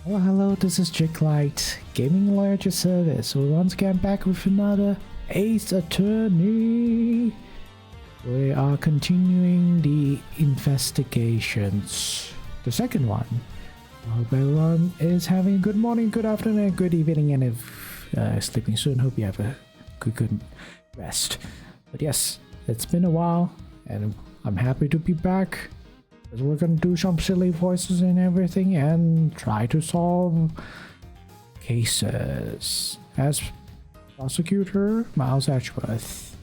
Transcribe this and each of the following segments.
Hello, this is Jake Light, Gaming Lawyer at your service. We're once again back with another Ace Attorney. We are continuing the investigations. The second one. I hope everyone is having a good morning, good afternoon, good evening, and if sleeping soon, hope you have a good rest. But yes, it's been a while, and I'm happy to be back. We're gonna do some silly voices and everything and try to solve cases as prosecutor Miles Edgeworth.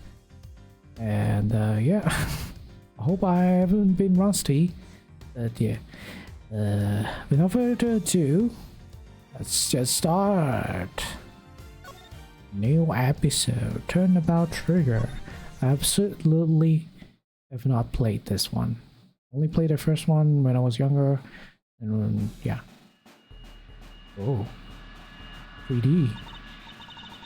And yeah, I hope I haven't been rusty. But yeah, without further ado, let's just start. New episode, Turnabout Trigger. I absolutely have not played this one. Only played the first one when I was younger, and yeah. Oh, 3D.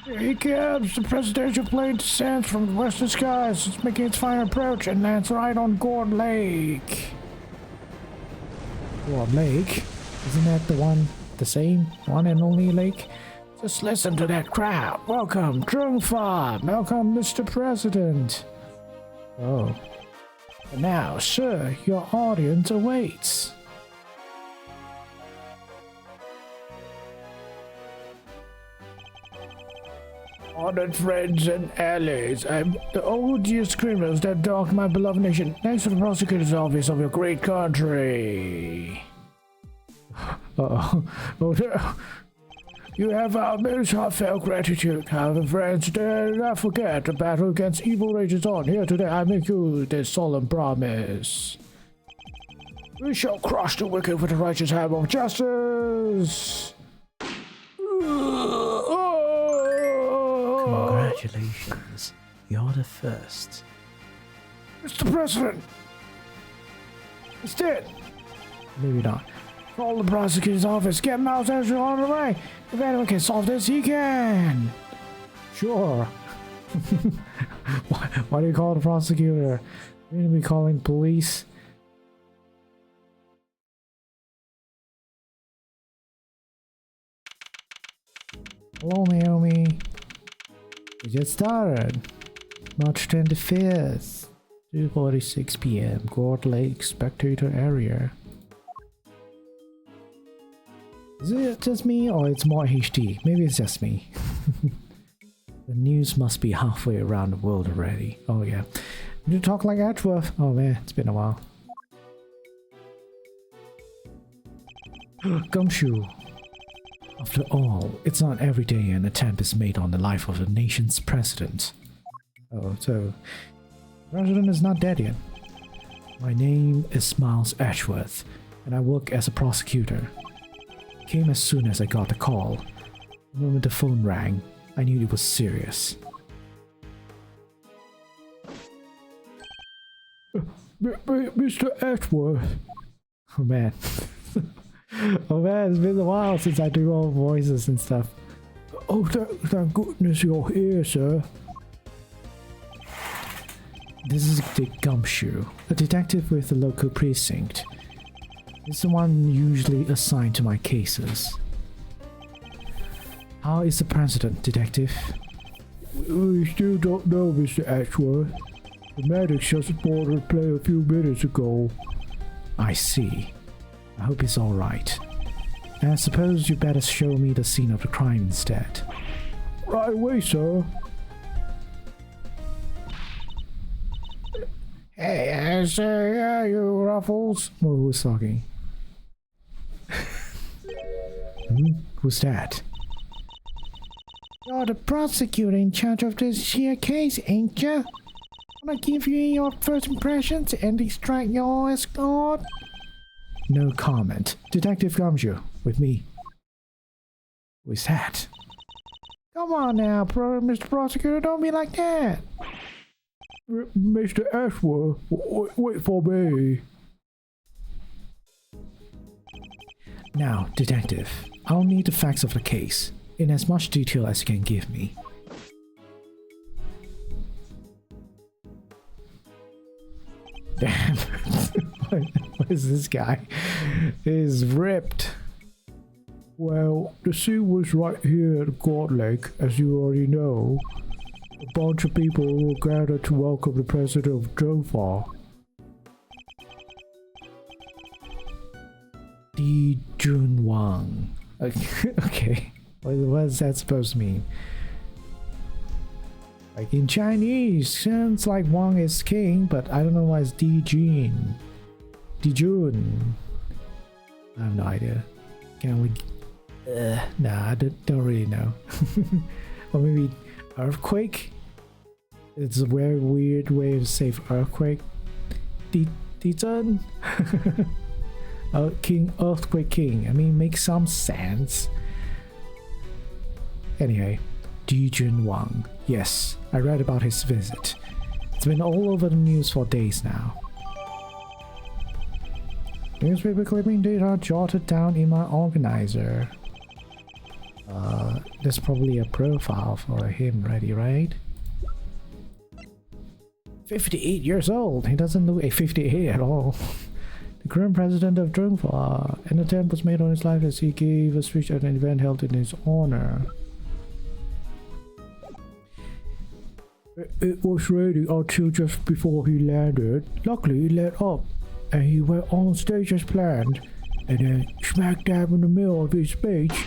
Here he comes! The presidential plane descends from the western skies. It's making its final approach and lands right on Gourd Lake. Gourd Lake? Isn't that the same one and only lake? Just listen to that crowd. Welcome, Drungfa. Welcome, Mr. President. Oh. And now, sir, your audience awaits. Honored friends and allies, I'm the odious criminals that dogged my beloved nation. Thanks to the prosecutor's office of your great country. Uh-oh. Oh no. You have our most heartfelt gratitude. However, friends, do not forget the battle against evil rages on. Here today, I make you this solemn promise. We shall crush the wicked with the righteous hammer of justice. Congratulations, you're the first. Mr. President! He's dead! Maybe not. Call the prosecutor's office. Get Miles Edgeworth on the way. If anyone can solve this, he can. Sure. Why do you call the prosecutor? You're gonna be calling police. Hello, Naomi. We just started. March 25th, 2:46 p.m. Gourd Lake Spectator Area. Is it just me, or it's more HD? Maybe it's just me. The news must be halfway around the world already. Oh yeah. You talk like Edgeworth. Oh man, it's been a while. Gumshoe. After all, it's not every day an attempt is made on the life of a nation's president. Oh, so... the president is not dead yet. My name is Miles Edgeworth, and I work as a prosecutor. Came as soon as I got the call. The moment the phone rang, I knew it was serious. Mr. Edgeworth. Oh man. Oh man, it's been a while since I do all voices and stuff. Oh, thank goodness you're here, sir. This is Dick Gumshoe, a detective with the local precinct. It's the one usually assigned to my cases. How is the president, detective? We still don't know, Mr. Edgeworth. The medics just boarded the plane a few minutes ago. I see. I hope he's alright. And I suppose you better show me the scene of the crime instead. Right away, sir. Hey, sir, yeah, you Ruffles. Oh, who's talking? Who's that? You're the prosecutor in charge of this here case, ain't ya? Wanna give you your first impressions and distract your escort? No comment. Detective Gumshoe, with me. Who's that? Come on now, Mr. Prosecutor, don't be like that. Mr. Edgeworth, wait for me. Now, detective, I'll need the facts of the case, in as much detail as you can give me. Damn. What is this guy? He's ripped. Well, the scene was right here at God Lake, as you already know. A bunch of people were gathered to welcome the president of Jova. Di Jun Wang. Okay. What is that supposed to mean? Like in Chinese, sounds like Wang is king, but I don't know why it's Di Jun. Di Jun. I have no idea. Can we? Nah, I don't really know. Or maybe earthquake? It's a very weird way to say earthquake. Di Zhen? King, earthquake king. I mean, makes some sense. Anyway, Di Jun Wang. Yes, I read about his visit. It's been all over the news for days now. Newspaper clipping data jotted down in my organizer. There's probably a profile for him ready, right? 58 years old. He doesn't look 58 at all. The current president of Zhengfa. An attempt was made on his life as he gave a speech at an event held in his honor. It was ready until just before he landed. Luckily, he let up, and he went on stage as planned. And then, smack dab in the middle of his speech,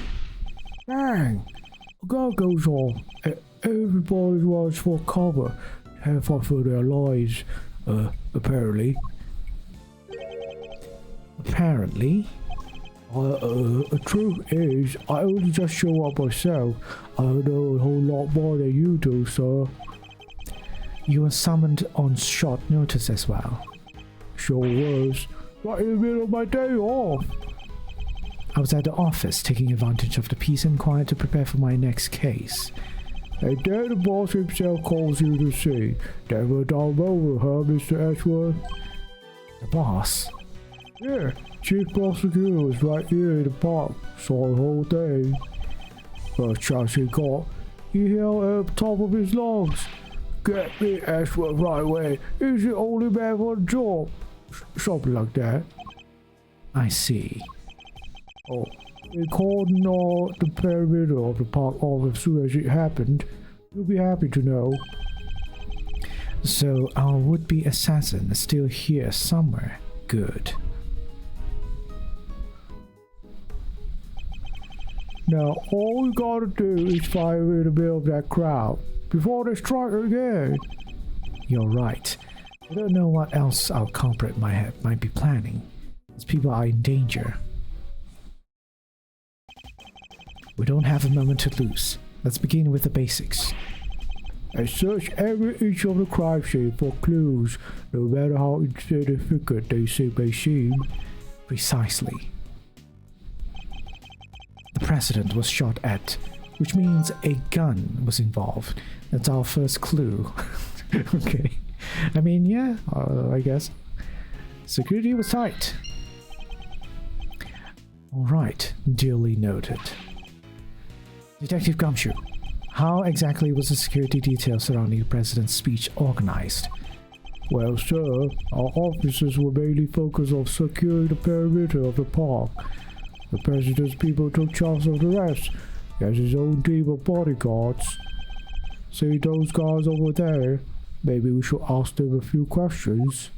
bang! A gun goes off, and everybody runs for cover, and fight for their lives. Apparently. Apparently? The truth is, I only just show up myself. I know a whole lot more than you do, sir. You were summoned on short notice as well. Sure was. Right in the middle of my day off. I was at the office taking advantage of the peace and quiet to prepare for my next case. And then the boss himself calls you to see. Never down over, huh, Mr. Ashworth? The boss? Yeah, Chief Prosecutor was right here in the park. Saw the whole thing. First chance he got, he yelled at the top of his lungs. Get me Ashworth right away. He's the only man for the job. Something like that. I see. Oh, they called the perimeter of the park off as soon as it happened. You'll be happy to know. So our would-be assassin is still here somewhere. Good. Now all we gotta do is fire in the middle of that crowd before they strike again. You're right. I don't know what else our culprit might be planning. These people are in danger. We don't have a moment to lose. Let's begin with the basics. I search every inch of the crime scene for clues, no matter how insignificant they may seem. Precisely. The president was shot at, which means a gun was involved. That's our first clue. Okay. I mean, yeah, I guess. Security was tight. Alright, duly noted. Detective Gumshoe, how exactly was the security detail surrounding the president's speech organized? Well, sir, our officers were mainly focused on securing the perimeter of the park. The president's people took charge of the rest. He has his own team of bodyguards. See those guys over there? Maybe we should ask them a few questions.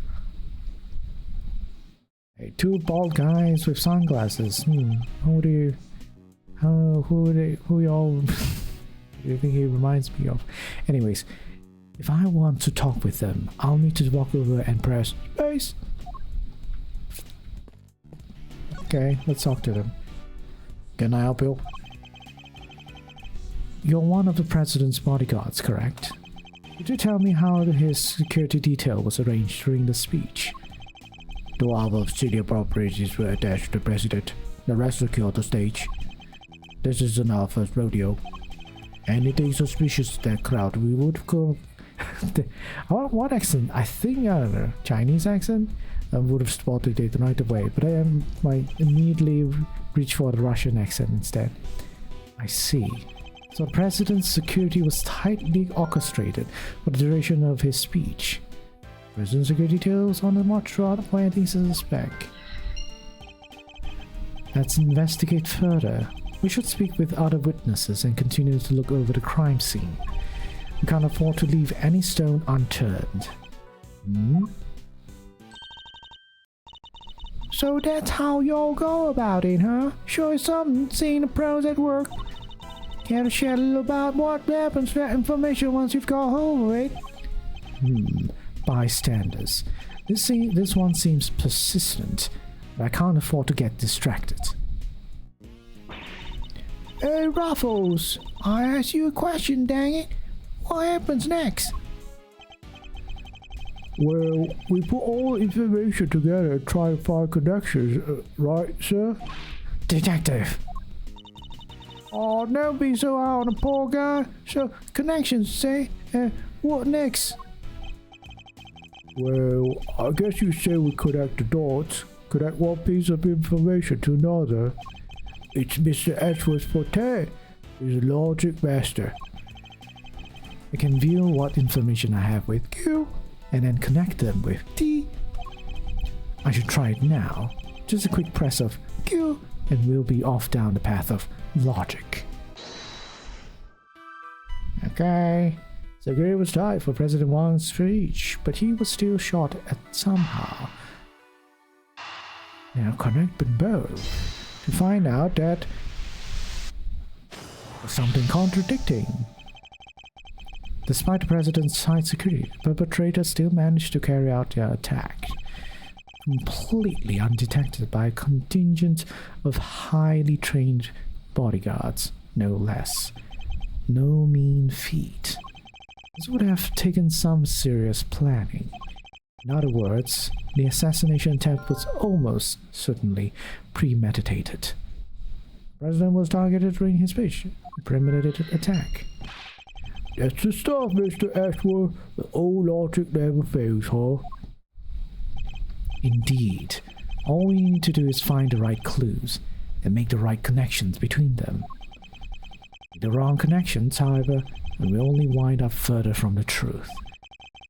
Hey, two bald guys with sunglasses. Who y'all do you think he reminds me of? Anyways, if I want to talk with them, I'll need to walk over and press space. Okay, let's talk to them. Can I help you? You're one of the president's bodyguards, correct? Could you tell me how his security detail was arranged during the speech? 2 of senior operatives were attached to the president. The rest secured the stage. This isn't our first rodeo. Anything suspicious to that crowd, we would go. What accent? I think, I don't know, Chinese accent? I would have spotted it right away, but I might immediately reach for the Russian accent instead. I see. So the president's security was tightly orchestrated for the duration of his speech. President security details on the march throughout the planting suspect. Let's investigate further. We should speak with other witnesses and continue to look over the crime scene. We can't afford to leave any stone unturned. So that's how y'all go about it, huh? Sure something, seeing the pros at work. Care to share a little about what happens to that information once you've got hold of it? Bystanders. This one seems persistent, but I can't afford to get distracted. Hey Ruffles, I asked you a question, dang it. What happens next? Well, we put all the information together and try to find connections, right, sir? Detective! Oh, don't be so hard on the poor guy. So, connections, say? What next? Well, I guess you say we connect the dots. Connect one piece of information to another. It's Mr. Edgeworth's forte. He's a logic master. I can view what information I have with Q, and then connect them with T. I should try it now. Just a quick press of Q, and we'll be off down the path of logic. Okay. The grid was tight for President Wang's speech, but he was still shot at somehow. Now connect them both to find out that there's something contradicting. Despite the president's high security, the perpetrators still managed to carry out their attack, completely undetected by a contingent of highly trained bodyguards, no less. No mean feat. This would have taken some serious planning. In other words, the assassination attempt was almost certainly premeditated. The president was targeted during his speech. A premeditated attack. That's the stuff, Mr. Ashworth. The old logic never fails, huh? Indeed. All we need to do is find the right clues and make the right connections between them. The wrong connections, however, and we only wind up further from the truth.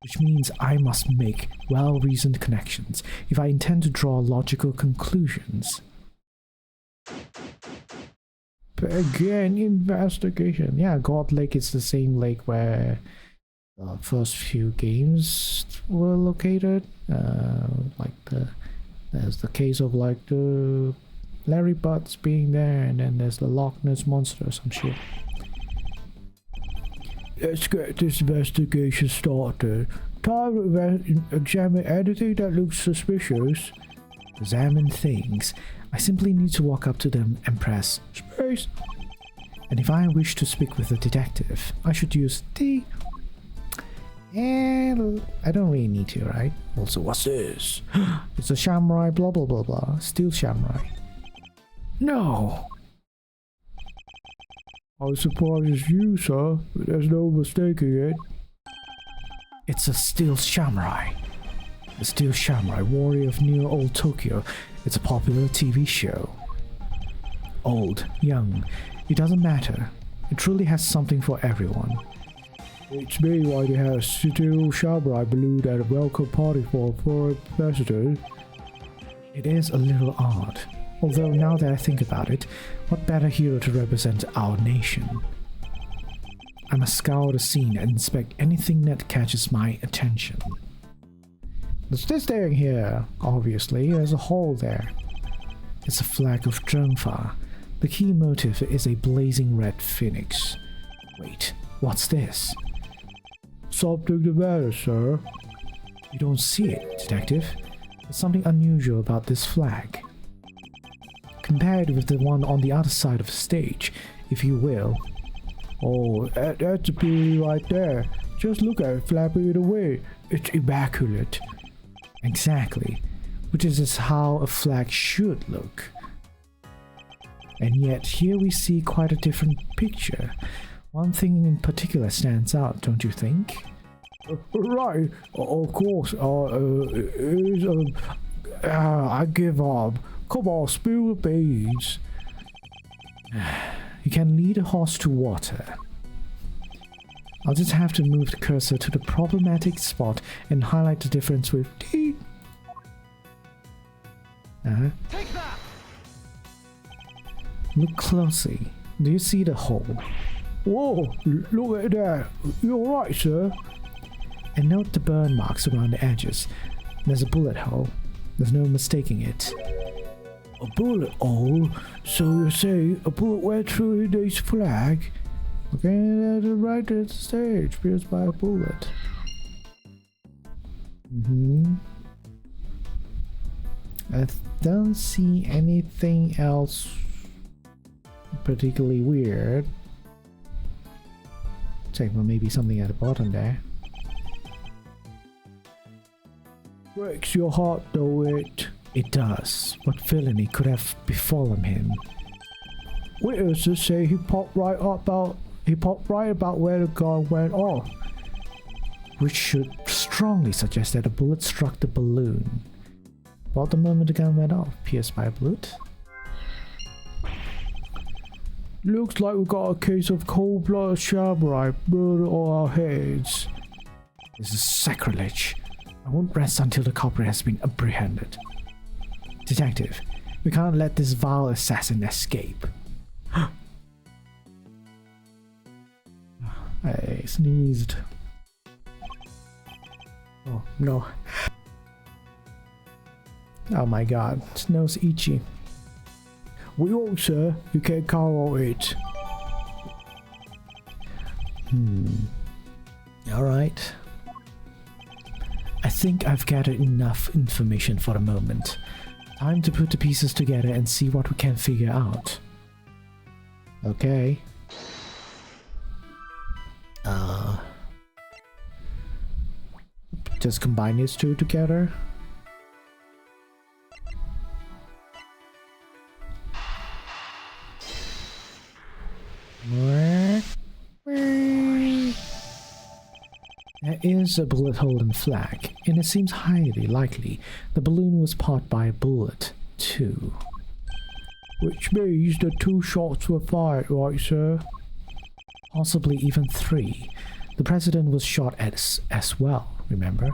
Which means I must make well-reasoned connections if I intend to draw logical conclusions. But again, investigation. Yeah, God Lake is the same lake where the first few games were located. There's the case of like the Larry Butts being there, and then there's the Loch Ness Monster or some shit. Let's get this investigation started. Time to examine anything that looks suspicious. Examine things. I simply need to walk up to them and press space. And if I wish to speak with a detective, I should use D. And I don't really need to, right? Also, what's this? It's a samurai blah blah blah blah. Steel samurai. No! I suppose it's you, sir, but there's no mistaking it. It's a steel samurai. The Steel Samurai, warrior of New Old Tokyo. It's a popular TV show. Old, young, it doesn't matter. It truly has something for everyone. It's me why they have a Steel Samurai balloon at a welcome party for a foreign president. It is a little odd. Although now that I think about it, what better hero to represent our nation? I must scour the scene and inspect anything that catches my attention. There's this thing here, obviously, there's a hole there. It's a flag of Zhengfa. The key motive is a blazing red phoenix. Wait, what's this? Something the matter, sir? You don't see it, detective. There's something unusual about this flag. Compared with the one on the other side of the stage, if you will. Oh, that's a beauty right there. Just look at it flapping it away. It's immaculate. Exactly. Which is how a flag should look. And yet here we see quite a different picture. One thing in particular stands out, don't you think? Right, of course. I give up. Come on, spill the beans. You can lead a horse to water. I'll just have to move the cursor to the problematic spot and highlight the difference with T. Take that! Look closely. Do you see the hole? Whoa, look at that. You're right, sir. And note the burn marks around the edges. There's a bullet hole. There's no mistaking it. A bullet hole? So you say a bullet went through this flag? Okay, right at the stage, pierced by a bullet. I don't see anything else particularly weird. Check, well, maybe something at the bottom there. Breaks your heart, though it. It does. What villainy could have befallen him? Witnesses say he popped right about where the gun went off, which should strongly suggest that a bullet struck the balloon. About the moment the gun went off, pierced by a bullet. Looks like we got a case of cold-blooded samurai murder on our heads. This is sacrilege. I won't rest until the culprit has been apprehended. Detective, we can't let this vile assassin escape. I sneezed. Oh no. Oh my god, his nose itchy. We won't, sir. You can't call on it. Alright. I think I've gathered enough information for the moment. Time to put the pieces together and see what we can figure out. Okay. Just combine these two together. There is a bullet hole in the flag, and it seems highly likely the balloon was popped by a bullet, too. Which means the 2 shots were fired, right, sir? Possibly even 3. The president was shot as well, remember?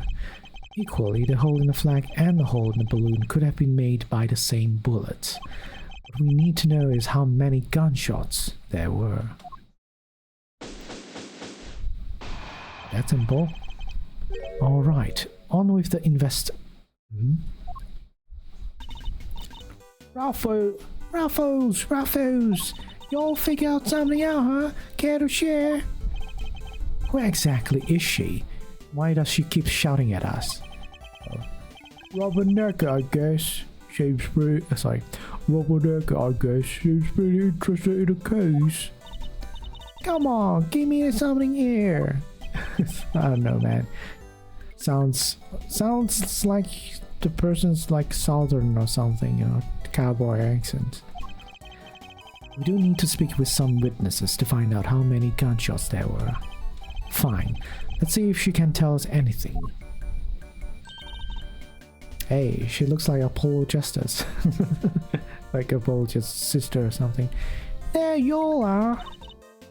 Equally, the hole in the flag and the hole in the balloon could have been made by the same bullet. What we need to know is how many gunshots there were. That's simple. Alright, on with the Raffles! Y'all figure out something out, huh? Care to share? Where exactly is she? Why does she keep shouting at us? Rubbernecker, I guess. Seems pretty... Rubbernecker, I guess. Seems pretty interested in the case. Come on, give me something here. I don't know, man. Sounds like the person's like southern or something, you know, cowboy accent. We do need to speak with some witnesses to find out how many gunshots there were. Fine. Let's see if she can tell us anything. Hey, she looks like Apollo Justice. Like Apollo's sister or something. There you all are.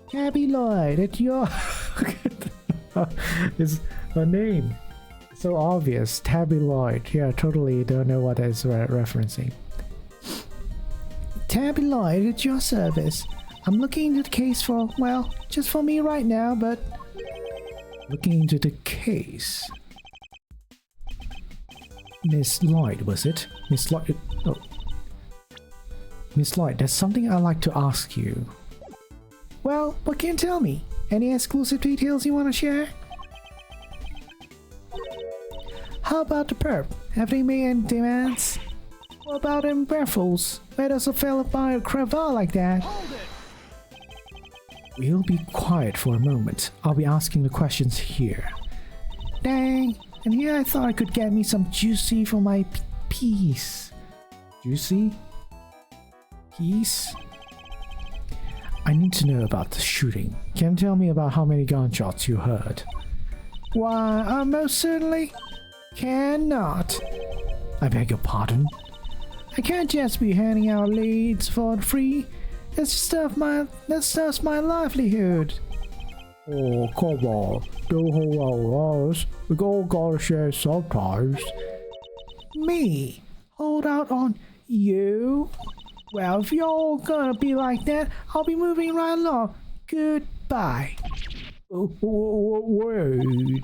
Tabby Lloyd, it's your... It's her name. So obvious. Tabby Lloyd. Yeah, totally don't know what it's referencing. Tabby Lloyd, at your service. I'm looking into the case for, well, just for me right now, but... Looking into the case... Miss Lloyd, was it? Miss Lloyd... Oh. Miss Lloyd, there's something I'd like to ask you. Well, what can you tell me? Any exclusive details you want to share? How about the perp? Have they made any demands? What about them raffles? Where does a fella buy a cravat like that? We'll be quiet for a moment. I'll be asking the questions here. Dang, and here I thought I could get me some juicy for my piece. Juicy? Piece? I need to know about the shooting. Can you tell me about how many gunshots you heard? Why, I most certainly cannot. I beg your pardon? I can't just be handing out leads for free. That's stuff's my livelihood. Oh, come on. Don't hold out on us. We all gotta share sometimes. Me? Hold out on you? Well, if you're all gonna be like that, I'll be moving right along. Goodbye. Wait.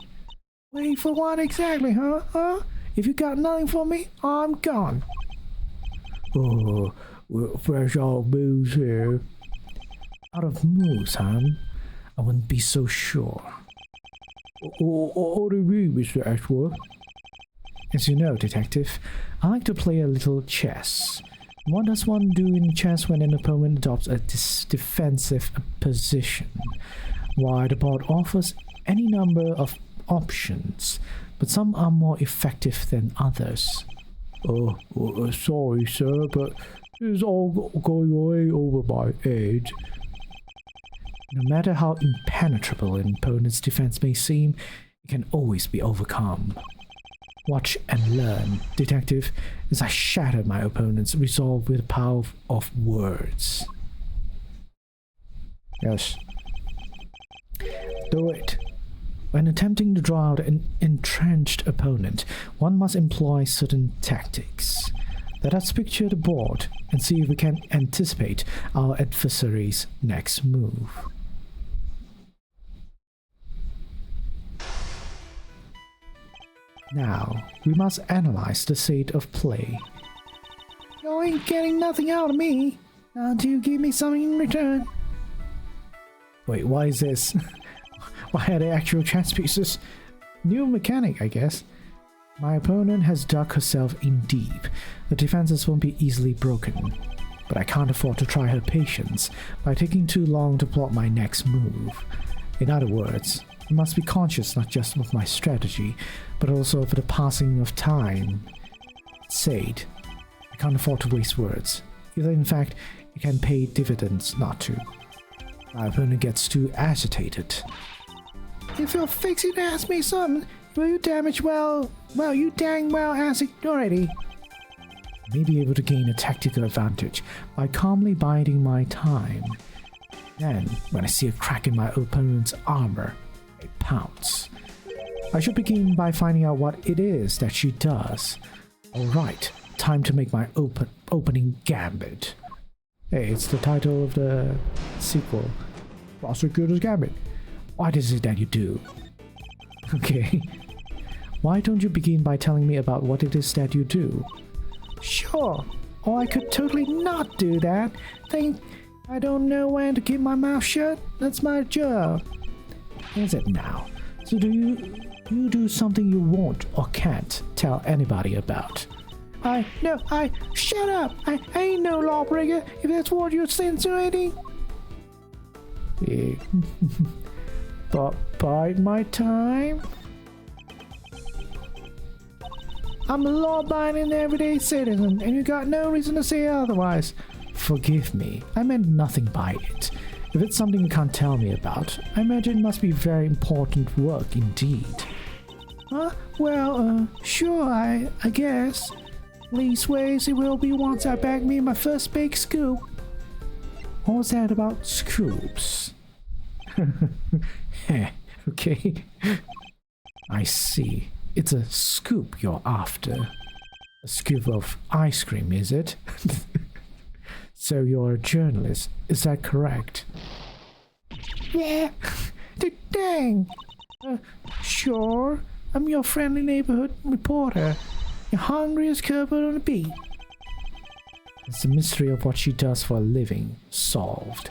Wait for what exactly, huh? Huh? If you got nothing for me, I'm gone. Oh, fresh old booze here. Out of moves, huh? I wouldn't be so sure. What do you mean, Mr. Ashworth? As you know, Detective, I like to play a little chess. What does one do in chess when an opponent adopts a defensive position? Why, the board offers any number of options, but some are more effective than others. Sorry, sir, but this is all going way over my head. No matter how impenetrable an opponent's defense may seem, it can always be overcome. Watch and learn, Detective, as I shatter my opponent's resolve with the power of words. Yes. Do it. When attempting to draw out an entrenched opponent, one must employ certain tactics. Let us picture the board and see if we can anticipate our adversary's next move. Now, we must analyze the state of play. You ain't getting nothing out of me until you give me something in return. Wait, why is this? Why are they actual chess pieces? New mechanic, I guess. My opponent has dug herself in deep. The defenses won't be easily broken. But I can't afford to try her patience by taking too long to plot my next move. In other words, I must be conscious not just of my strategy, but also of the passing of time. Said, I can't afford to waste words. Either in fact, it can pay dividends not to. My opponent gets too agitated. If you're fixing to ask me something, will you damage you dang well ask it already. I may be able to gain a tactical advantage by calmly biding my time. Then, when I see a crack in my opponent's armor, I pounce. I should begin by finding out what it is that she does. Alright, time to make my opening gambit. Hey, it's the title of the sequel. Prosecutor's Gambit. What is it that you do? Okay. Why don't you begin by telling me about what it is that you do? Sure. Or I could totally not do that. Think I don't know when to keep my mouth shut? That's my job. Is it now? So do you do something you won't or can't tell anybody about? Shut up! I ain't no lawbreaker, if that's what you're insinuating. Yeah. But bide my time? I'm a law-abiding everyday citizen, and you got no reason to say otherwise. Forgive me, I meant nothing by it. If it's something you can't tell me about, I imagine it must be very important work indeed. Huh? Well, sure, I guess. Leastways, it will be once I bag me my first big scoop. What was that about scoops? Okay. I see. It's a scoop you're after. A scoop of ice cream, is it? So you're a journalist, is that correct? Yeah. Dang. Sure. I'm your friendly neighborhood reporter. You're hungry as cupboard on a beat. It's the mystery of what she does for a living solved.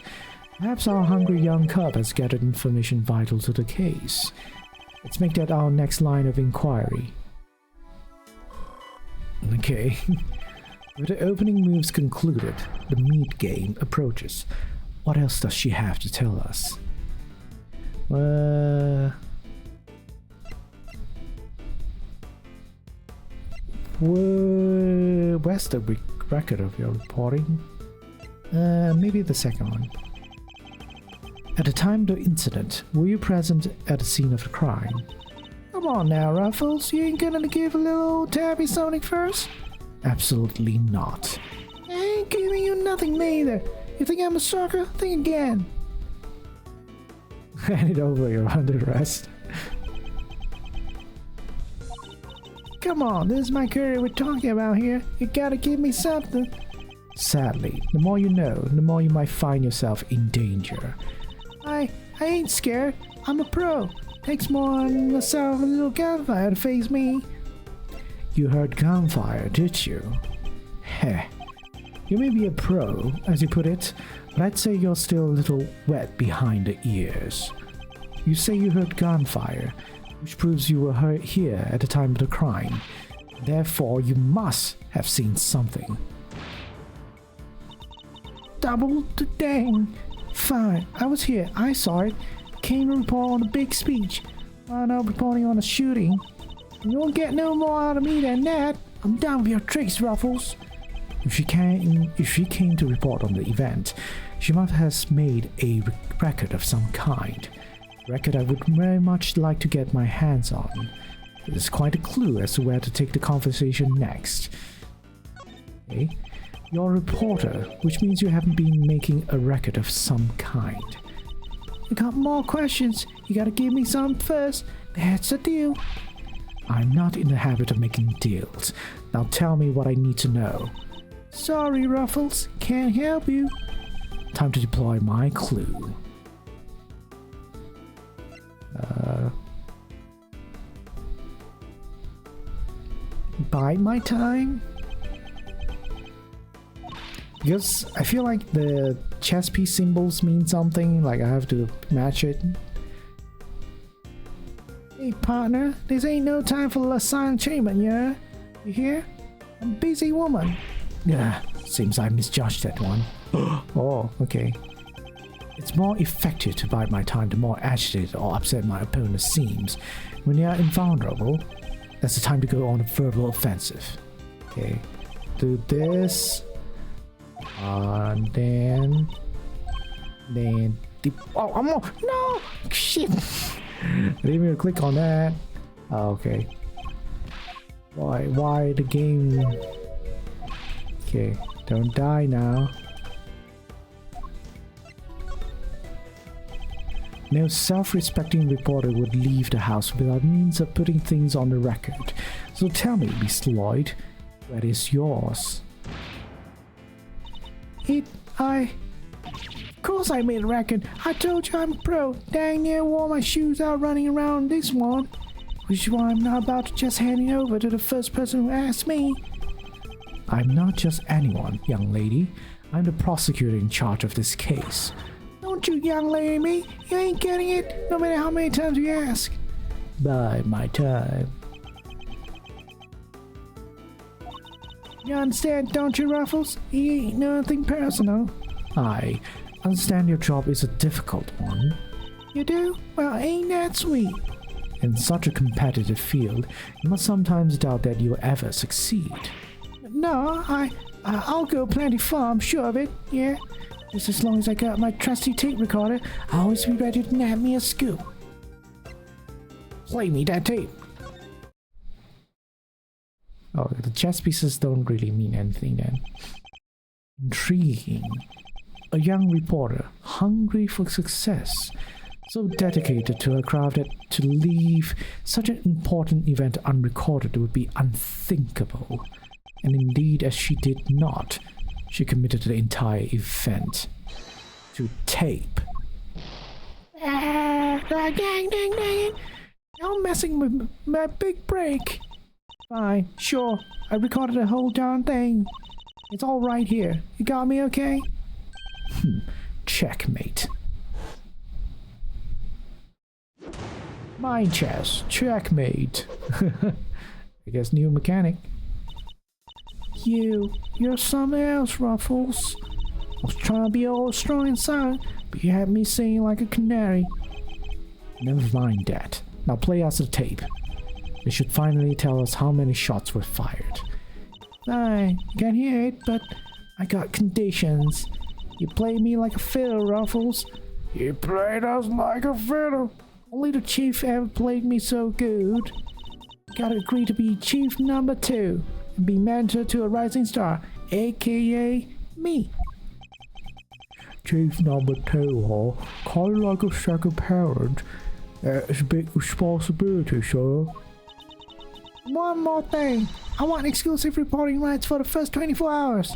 Perhaps our hungry young cub has gathered information vital to the case. Let's make that our next line of inquiry. Okay. With the opening moves concluded, the meat game approaches. What else does she have to tell us? Where's the record of your reporting? Maybe the second one. At the time of the incident, were you present at the scene of the crime? Come on now, Ruffles, you ain't gonna give a little Tabby something first? Absolutely not. I ain't giving you nothing neither. You think I'm a sucker? Think again. Hand it over, you're under arrest. Come on, this is my career we're talking about here. You gotta give me something. Sadly, the more you know, the more you might find yourself in danger. I ain't scared. I'm a pro. Takes more than the sound of a little gunfire to face me. You heard gunfire, did you? Heh. You may be a pro, as you put it, but I'd say you're still a little wet behind the ears. You say you heard gunfire, which proves you were here at the time of the crime. Therefore, you must have seen something. Double the dang. Fine, I was here. I saw it. Came to report on a big speech. Wound up reporting on a shooting. You won't get no more out of me than that. I'm done with your tricks, Ruffles. If she came to report on the event, she must have made a record of some kind. A record I would very much like to get my hands on. It is quite a clue as to where to take the conversation next. Okay. You're a reporter, which means you haven't been making a record of some kind. I got more questions. You gotta give me some first. That's a deal. I'm not in the habit of making deals. Now tell me what I need to know. Sorry, Ruffles. Can't help you. Time to deploy my clue. Bide my time? Because I feel like the chess piece symbols mean something, like I have to match it. Hey partner, this ain't no time for the silent treatment, yeah? You hear? I'm a busy woman. Yeah, seems I misjudged that one. Oh, okay. It's more effective to bide my time the more agitated or upset my opponent seems. When they are invulnerable, that's the time to go on a verbal offensive. Okay, do this. Then oh, I'm on. No, shit. I didn't even click on that. Oh, okay. Why the game? Okay, don't die now. No self-respecting reporter would leave the house without means of putting things on the record. So tell me, Mr. Lloyd, what is yours? Of course I made a record. I told you I'm a pro. Dang near wore my shoes out running around this one. Which is why I'm not about to just hand it over to the first person who asks me. I'm not just anyone, young lady. I'm the prosecutor in charge of this case. Don't you young lady me. You ain't getting it, no matter how many times you ask. Bide my time. You understand, don't you, Ruffles? It ain't nothing personal. I understand your job is a difficult one. You do? Well, ain't that sweet? In such a competitive field, you must sometimes doubt that you'll ever succeed. No, I'll go plenty far, I'm sure of it, yeah. Just as long as I got my trusty tape recorder, I'll always be ready to nab me a scoop. Play me that tape. Oh, the chess pieces don't really mean anything then. Intriguing. A young reporter, hungry for success, so dedicated to her craft that to leave such an important event unrecorded would be unthinkable. And indeed, as she did not, she committed the entire event to tape. Dang it! You're messing with my big break. Fine, sure. I recorded the whole darn thing. It's all right here. You got me okay? Checkmate. Mind chess. Checkmate. I guess new mechanic. You're something else, Ruffles. I was trying to be all strong and silent, but you had me singing like a canary. Never mind that. Now play us the tape. They should finally tell us how many shots were fired. I can't hear it, but I got conditions. You play me like a fiddle, Ruffles. You played us like a fiddle. Only the chief ever played me so good. Gotta agree to be chief number 2 and be mentor to a rising star, aka me. Chief number 2, huh? Kinda like a second parent. It's a big responsibility, sir. One more thing. I want exclusive reporting rights for the first 24 hours.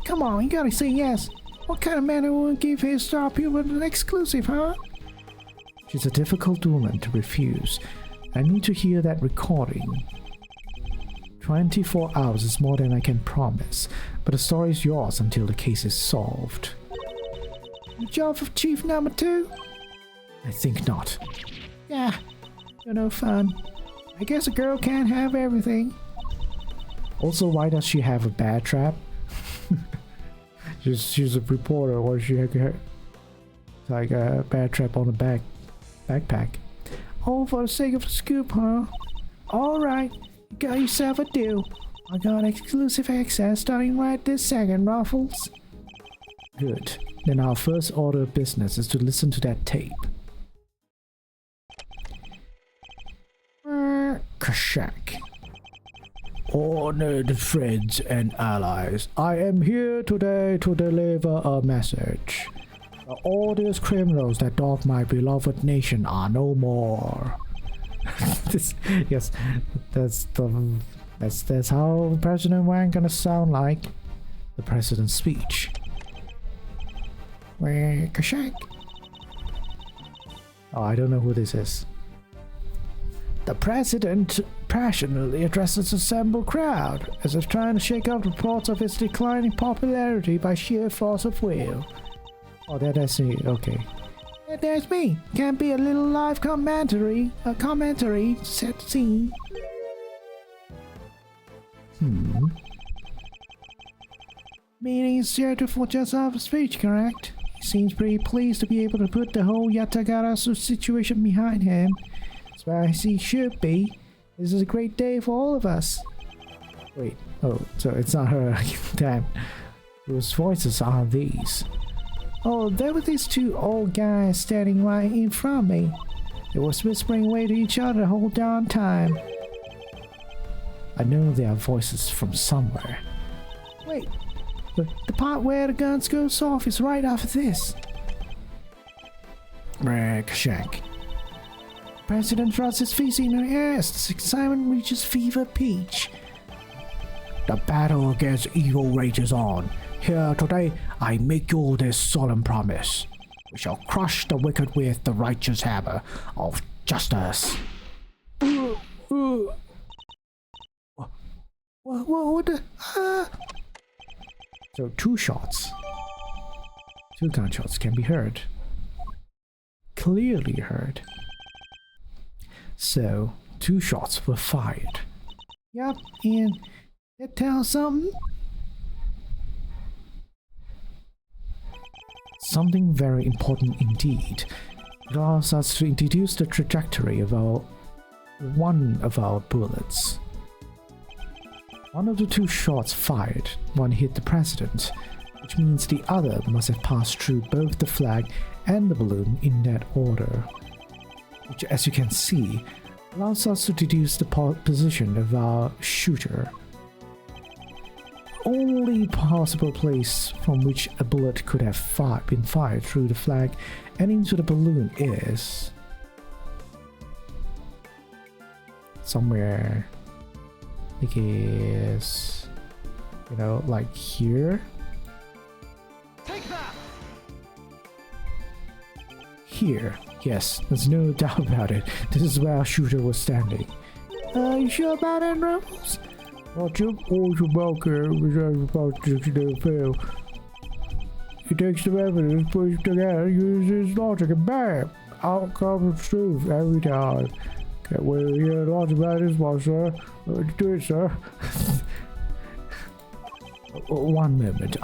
come on, you gotta say yes. What kind of man would give his star pupil an exclusive, huh? She's a difficult woman to refuse. I need to hear that recording. 24 hours is more than I can promise, but the story is yours until the case is solved. The job of Chief Number 2? I think not. Yeah, you're no fun. I guess a girl can't have everything. Also, why does she have a bear trap? she's a reporter, or she had like a bear trap on the backpack. Oh, for the sake of the scoop, huh? Alright, you got yourself a deal. I got exclusive access starting right this second, Ruffles. Good. Then our first order of business is to listen to that tape. Kashak. Honored friends and allies, I am here today to deliver a message. All these criminals that dog my beloved nation are no more. Yes, that's how President Wang gonna sound like. The president's speech. Where Kashak? Oh, I don't know who this is. The president passionately addresses the assembled crowd as if trying to shake up reports of his declining popularity by sheer force of will. Oh, that's me. Okay. There's me. Can't be a little live commentary. A commentary set scene. Meaning is scheduled for just after speech, correct? He seems pretty pleased to be able to put the whole Yatagarasu situation behind him. As well as he should be. This is a great day for all of us. Wait. Oh, so it's not her. Damn. Whose voices are these? Oh, there were these two old guys standing right in front of me. They were whispering away to each other the whole darn time. I know their voices from somewhere. Wait, the part where the guns go off is right after this. Kashak. President thrusts his fist in her ass. The excitement reaches fever pitch. The battle against evil rages on. Here today, I make you this solemn promise. We shall crush the wicked with the righteous hammer of justice. What the? So two gunshots can be heard. Clearly heard. So, 2 shots were fired. Yup, and that tells something? Something very important indeed. It allows us to introduce the trajectory of one of our bullets. One of the 2 shots fired, one hit the president, which means the other must have passed through both the flag and the balloon in that order. Which, as you can see, allows us to deduce the position of our shooter. Only possible place from which a bullet could have been fired through the flag and into the balloon is somewhere, I guess, like here. Take that! Here. Yes, there's no doubt about it. This is where our shooter was standing. You sure about it, Rebels? What you always about to fail. He takes the evidence, puts it together, uses his logic, and bam! Out comes truth every time. Can't wait to hear lots about this one, sir. Do it, sir. One moment.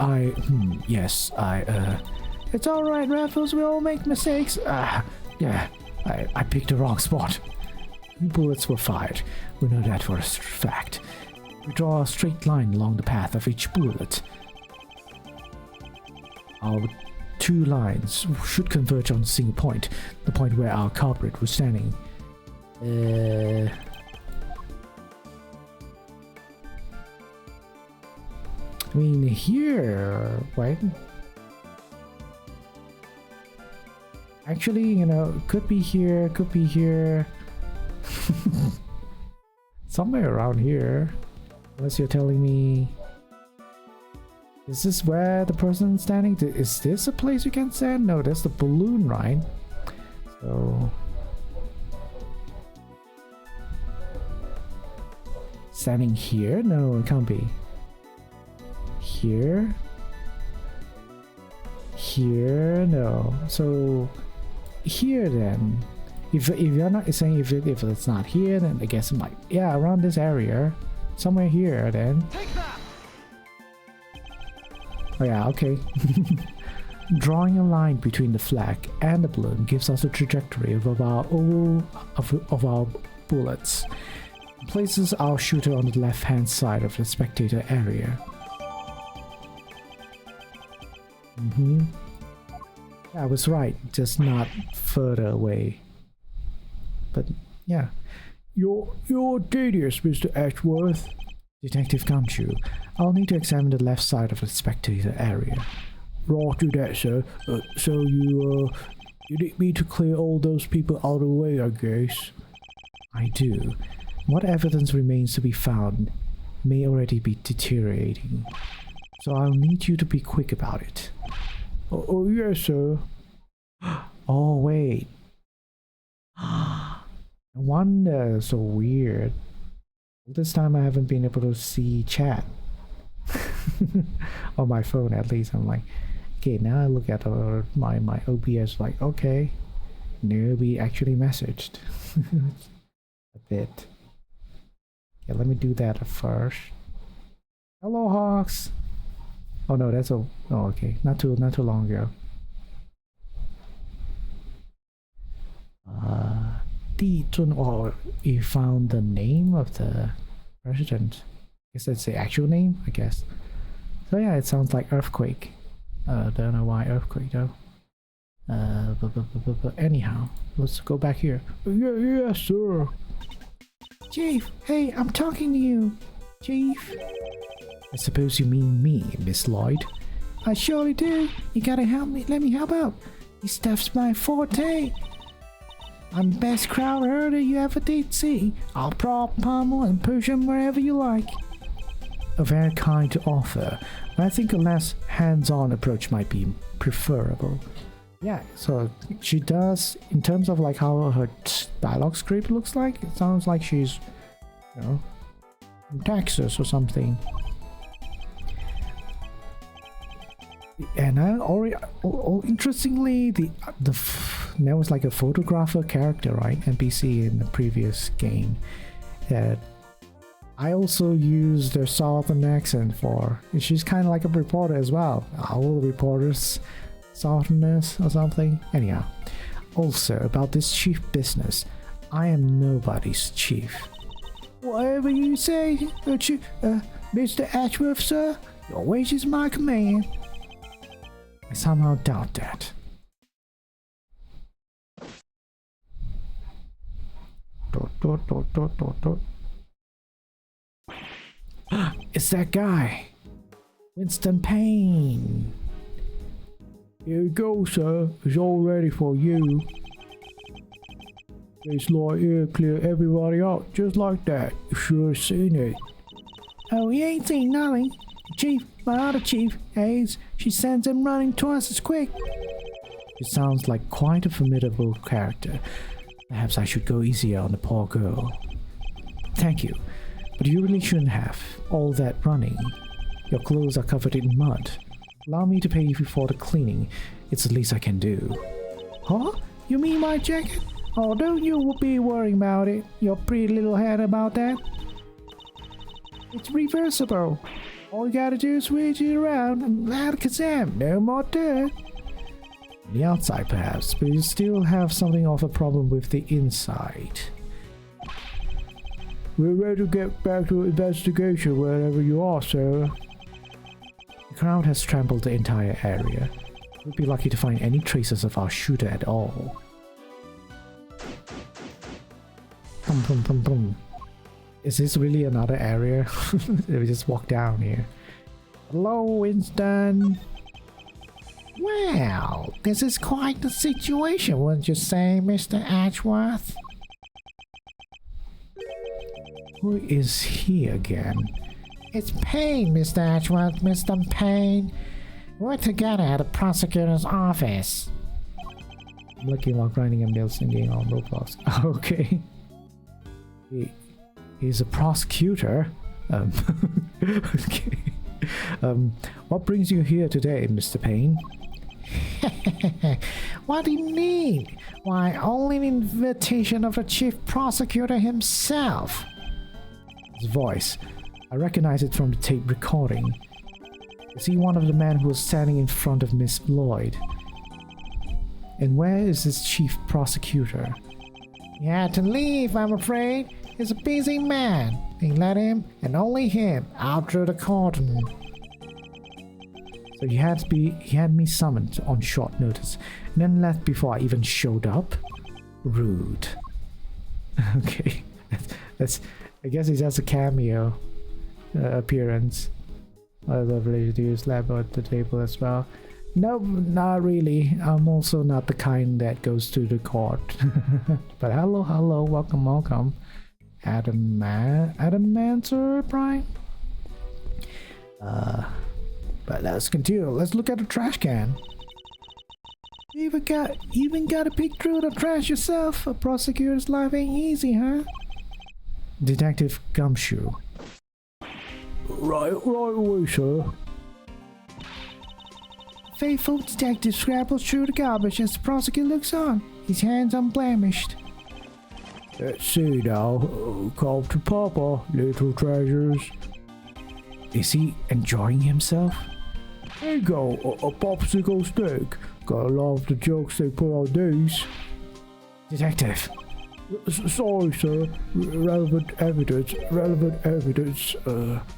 Yes, It's alright, Raffles, we all make mistakes. Yeah, I picked the wrong spot. 2 bullets were fired. We know that for a fact. We draw a straight line along the path of each bullet. Our 2 lines should converge on a single point, the point where our culprit was standing. I mean, here, right? Actually, could be here, could be here. Somewhere around here. Unless you're telling me... Is this where the person is standing? Is this a place you can stand? No, that's the balloon, right? So... standing here? No, it can't be. Here? Here? No. So... here then. If you're not saying if it's not here, then I guess I'm like, yeah, around this area. Somewhere here then. Take that. Oh yeah, okay. Drawing a line between the flag and the balloon gives us a trajectory of our bullets. It places our shooter on the left-hand side of the spectator area. Yeah, I was right, just not further away. But yeah. You're tedious, Mr. Ashworth. Detective Gumshoe, I'll need to examine the left side of the spectator area. Roger that, sir. So you need me to clear all those people out of the way, I guess. I do. What evidence remains to be found may already be deteriorating, so I'll need you to be quick about it. Oh yes, sir. Oh, wait. No wonder, so weird. This time I haven't been able to see chat. On my phone at least. I'm like, okay, now I look at my OBS like, okay, nobody actually messaged. A bit. Yeah, let me do that first. Hello, Hawks. Oh no, that's oh okay, not too long ago. Oh, you found the name of the president. I guess that's the actual name, I guess. So yeah, it sounds like earthquake. Don't know why earthquake though. But anyhow, let's go back here. Yeah, sir. Chief, hey, I'm talking to you. Chief. I suppose you mean me, Miss Lloyd. I surely do. You gotta help me. Let me help out. This stuff's my forte. I'm the best crowd herder you ever did see. I'll prop, pummel, and push him wherever you like. A very kind offer, but I think a less hands-on approach might be preferable. Yeah, so she does, in terms of like how her dialogue script looks like, it sounds like she's, you know, in Texas or something. And interestingly, there was like a photographer character, right? NPC in the previous game that I also used their southern accent for. And she's kind of like a reporter as well. All reporters southernness or something. Anyhow, also about this chief business, I am nobody's chief. Whatever you say, Mr. Ashworth, sir. Your wish is my command. I somehow doubt that. It's that guy, Winston Payne. Here you go, sir. It's all ready for you. It's like here, clear everybody out just like that. You sure seen it. Oh, he ain't seen nothing. Chief, my other chief, Hayes, she sends him running twice as quick. It sounds like quite a formidable character. Perhaps I should go easier on the poor girl. Thank you, but you really shouldn't have all that running. Your clothes are covered in mud. Allow me to pay you for the cleaning. It's the least I can do. Huh? You mean my jacket? Oh, don't you be worrying about it, your pretty little head about that. It's reversible. All you gotta do is switch it around and loud kazam, no more dirt. On the outside perhaps, but you still have something of a problem with the inside. We're ready to get back to investigation wherever you are, sir. The crowd has trampled the entire area. We'd be lucky to find any traces of our shooter at all. Boom, boom, boom, boom. Is this really another area? We just walk down here. Hello, Winston. Well, this is quite the situation, wouldn't you say, Mr. It's Payne, Mr. Ashworth, Mr. Payne. We're together at the prosecutor's office. I'm looking while grinding a meal singing on Roblox. Okay. He's a prosecutor. Okay. What brings you here today, Mr. Payne? What do you mean? Why, only an invitation of the chief prosecutor himself. His voice. I recognize it from the tape recording. Is he one of the men who was standing in front of Miss Lloyd? And where is this chief prosecutor? He had to leave, I'm afraid. He's a busy man. They let him, and only him, out through the cordon. So he had me summoned on short notice, and then left before I even showed up? Rude. Okay. That's I guess it's just a cameo appearance. I love related to use lab at the table as well. No, not really. I'm also not the kind that goes to the court. But hello, welcome. Adamander Prime. But let's continue. Let's look at the trash can. You even got to pick through the trash yourself. A prosecutor's life ain't easy, huh? Detective Gumshoe. Right away, sir. Faithful detective scrabbles through the garbage as the prosecutor looks on, his hands unblemished. Let's see now. Call to Papa, little treasures. Is he enjoying himself? Here you go, a popsicle stick. Gotta love the jokes they put on these. Detective. Sorry, sir. Relevant evidence.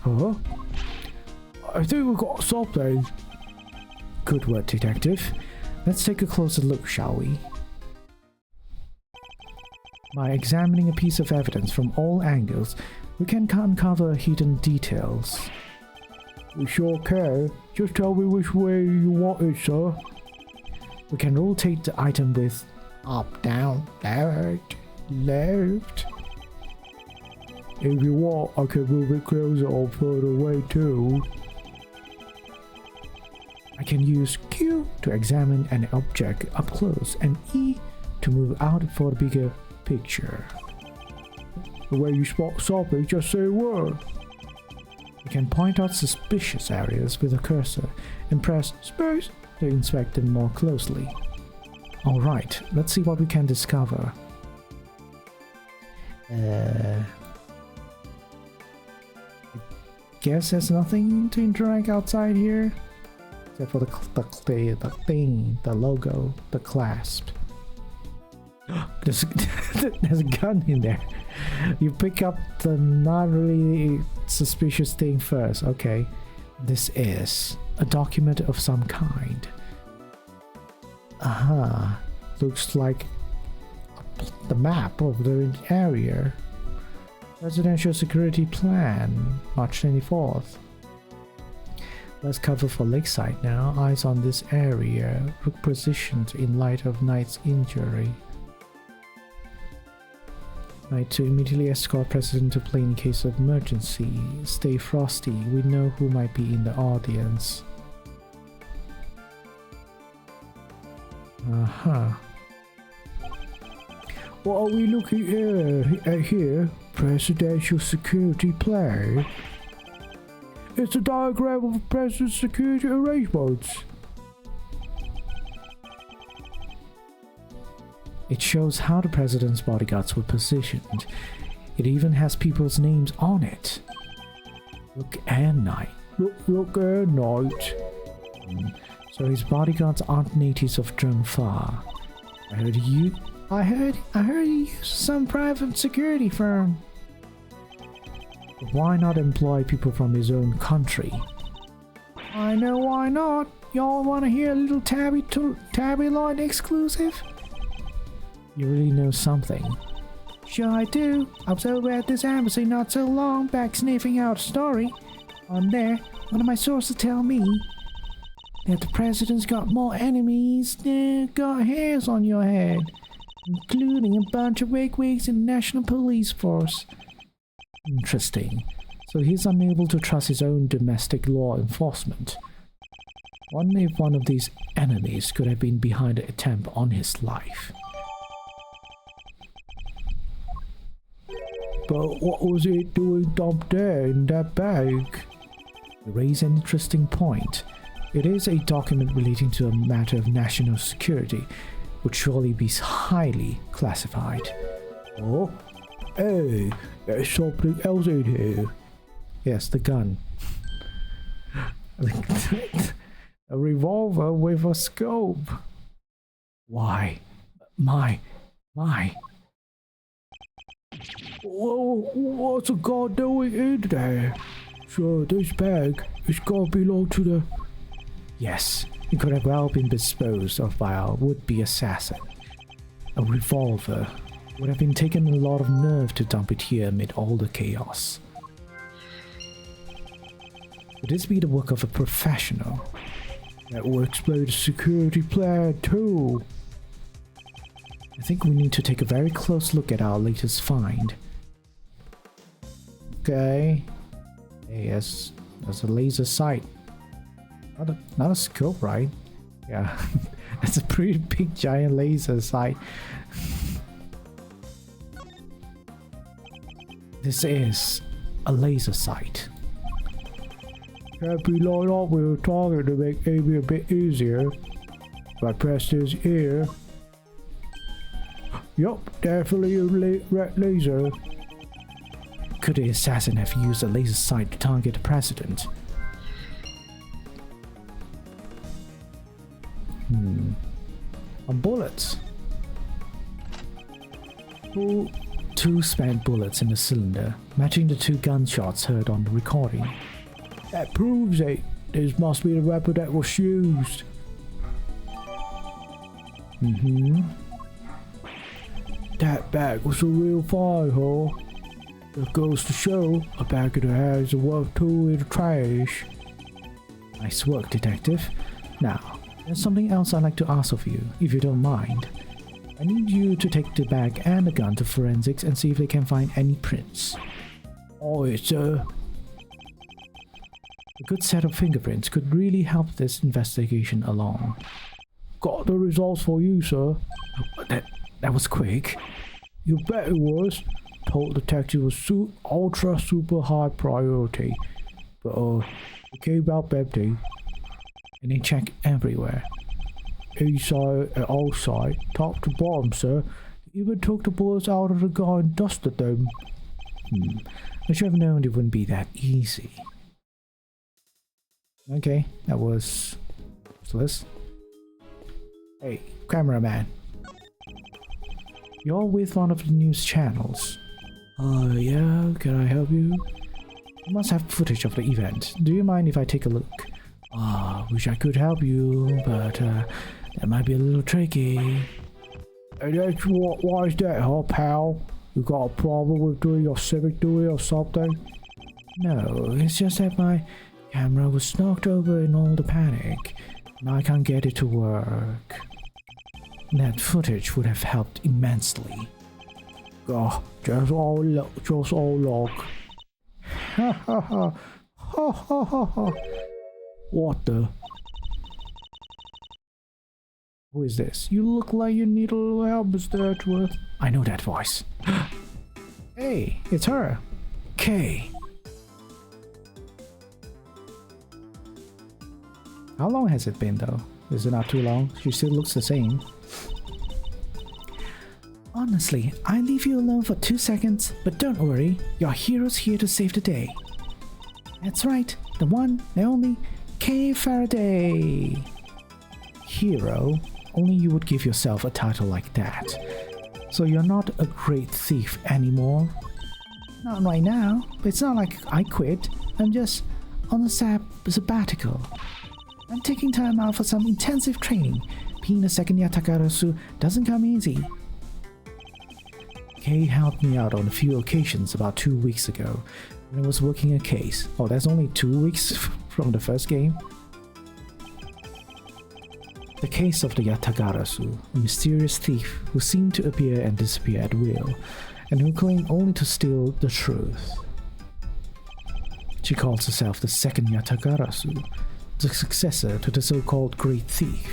Huh? I think we got something. Good work, detective. Let's take a closer look, shall we? By examining a piece of evidence from all angles, we can uncover hidden details. We sure can. Just tell me which way you want it, sir. We can rotate the item with up, down, left. If you want, I can move it closer or further away too. I can use Q to examine an object up close and E to move out for the bigger picture. The way you spot something, just say a word. You can point out suspicious areas with a cursor and press space to inspect them more closely. Alright, let's see what we can discover. I guess there's nothing to interact outside here. Except for the thing, the logo, the clasp. There's a gun in there. You pick up the not really suspicious thing first. Okay, this is a document of some kind. Looks like the map of the area. Residential security plan, March 24th. Let's cover for Lakeside now. Eyes on this area. Look positioned in light of Knight's injury. Knight to immediately escort President to plane in case of emergency. Stay frosty. We know who might be in the audience. What are we looking at here? Presidential security plan. It's a diagram of president's security arrangements. It shows how the president's bodyguards were positioned. It even has people's names on it. Look and Knight. Look and Knight. So his bodyguards aren't natives of Drungfa. I heard he used some private security firm. But why not employ people from his own country? I know why not. Y'all want to hear a little Tabby Lloyd exclusive? You really know something. Sure I do. I was over at this embassy not so long back sniffing out a story. On there, one of my sources tell me that the president's got more enemies than got hairs on your head, including a bunch of wigwigs in the National Police Force. Interesting. so he's unable to trust his own domestic law enforcement. Wonder if one of these enemies could have been behind the attempt on his life. But what was it doing dumped there in that bag? You raise an interesting point. It is a document relating to a matter of national security, would surely be highly classified. Oh, hey, there's something else in here. Yes, the gun. A revolver with a scope. Why? My. Whoa, what's a guy doing in there? Sure, this bag is gonna belong to the... Yes, it could have well been disposed of by a would-be assassin. A revolver would have been taken a lot of nerve to dump it here amid all the chaos. Would this be the work of a professional? That will explain the security plan too. I think we need to take a very close look at our latest find. Okay. Hey, that's a laser sight. Not a scope, right? Yeah. That's a pretty big giant laser sight. This is a laser sight. Can't be lined up with a target to make aiming a bit easier. If I press this here. Yup, definitely a red laser. Could the assassin have used a laser sight to target the president? Bullets. Two spent bullets in the cylinder, matching the two gunshots heard on the recording. That proves it. This must be the weapon that was used. That bag was a real find, huh? It goes to show a bag in the hands is worth two in the trash. Nice work, detective. Now, there's something else I'd like to ask of you, if you don't mind. I need you to take the bag and the gun to forensics and see if they can find any prints. Oh, it's a good set of fingerprints could really help this investigation along. Got the results for you, sir. That was quick. You bet it was. Told the detective was ultra super high priority. But it came out empty. And they check everywhere. Inside and outside, top to bottom, sir. Even took the bullets out of the gun and dusted them. I should have known it wouldn't be that easy. Okay, that was useless. Hey, cameraman. You're with one of the news channels. Yeah, can I help you? You must have footage of the event. Do you mind if I take a look? Wish I could help you, but that might be a little tricky. Hey, that's why is that, huh, pal? You got a problem with doing your civic duty or something? No, it's just that my camera was knocked over in all the panic, and I can't get it to work. That footage would have helped immensely. Oh, just all luck. Ha ha ha. Ha ha ha ha. What the? Who is this? You look like you need a little help, Mr. Edgeworth. I know that voice. Hey, it's her. Kay. How long has it been though? Is it not too long? She still looks the same. Honestly, I leave you alone for 2 seconds, but don't worry, your hero's here to save the day. That's right, the one, the only, Kay Faraday. Hero? Only you would give yourself a title like that. So you're not a great thief anymore? Not right now, but it's not like I quit. I'm just on a sabbatical. I'm taking time out for some intensive training. Being a second year Takarasu doesn't come easy. Kay helped me out on a few occasions about 2 weeks ago when I was working a case. Oh, that's only 2 weeks from the first game? The case of the Yatagarasu, a mysterious thief who seemed to appear and disappear at will, and who claimed only to steal the truth. She calls herself the second Yatagarasu, the successor to the so-called Great Thief.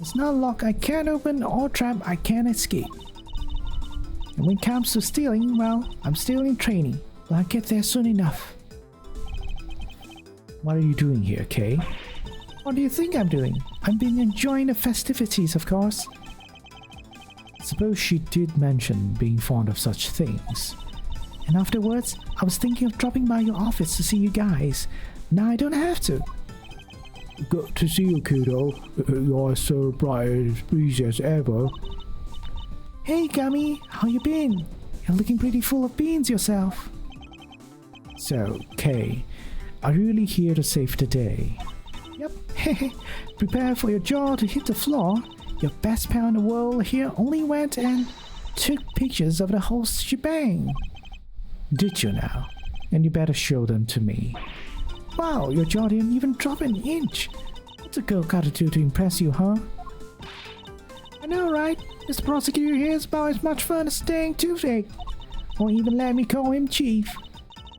It's not a lock I can't open or trap I can't escape. And when it comes to stealing, well, I'm still in training, but I'll get there soon enough. What are you doing here, Kay? What do you think I'm doing? I've been enjoying the festivities, of course. I suppose she did mention being fond of such things. And afterwards, I was thinking of dropping by your office to see you guys. Now I don't have to. Good to see you, kiddo. You're so bright and breezy as ever. Hey, Gummy, how you been? You're looking pretty full of beans yourself. So, Kay, are you really here to save the day? Yep. Prepare for your jaw to hit the floor. Your best pal in the world here only went and took pictures of the whole shebang. Did you now? And you better show them to me. Wow, your jaw didn't even drop an inch. What's a girl gotta do to impress you, huh? I know, right? Mr. Prosecutor here is about as much fun as staying toothache. Won't even let me call him Chief.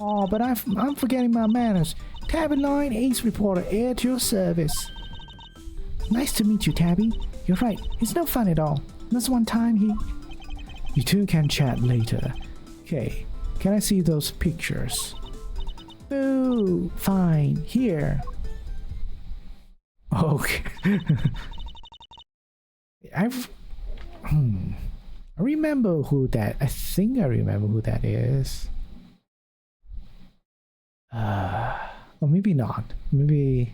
Oh, but I'm forgetting my manners. Tabby Line, Ace Reporter, at your service. Nice to meet you, Tabby. You're right, it's no fun at all. This one time You two can chat later. Okay, can I see those pictures? Boo! Fine, here. Okay. I remember who that. I think I remember who that is. Or maybe not. Maybe.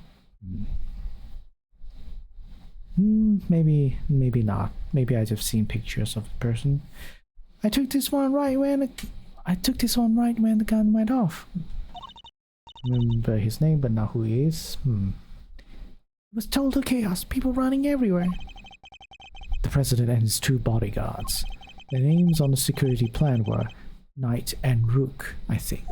Maybe not. Maybe I just seen pictures of the person. I took this one right when the gun went off. Remember his name, but not who he is. It was total chaos. People running everywhere. The president and his two bodyguards. Their names on the security plan were Knight and Rook, I think.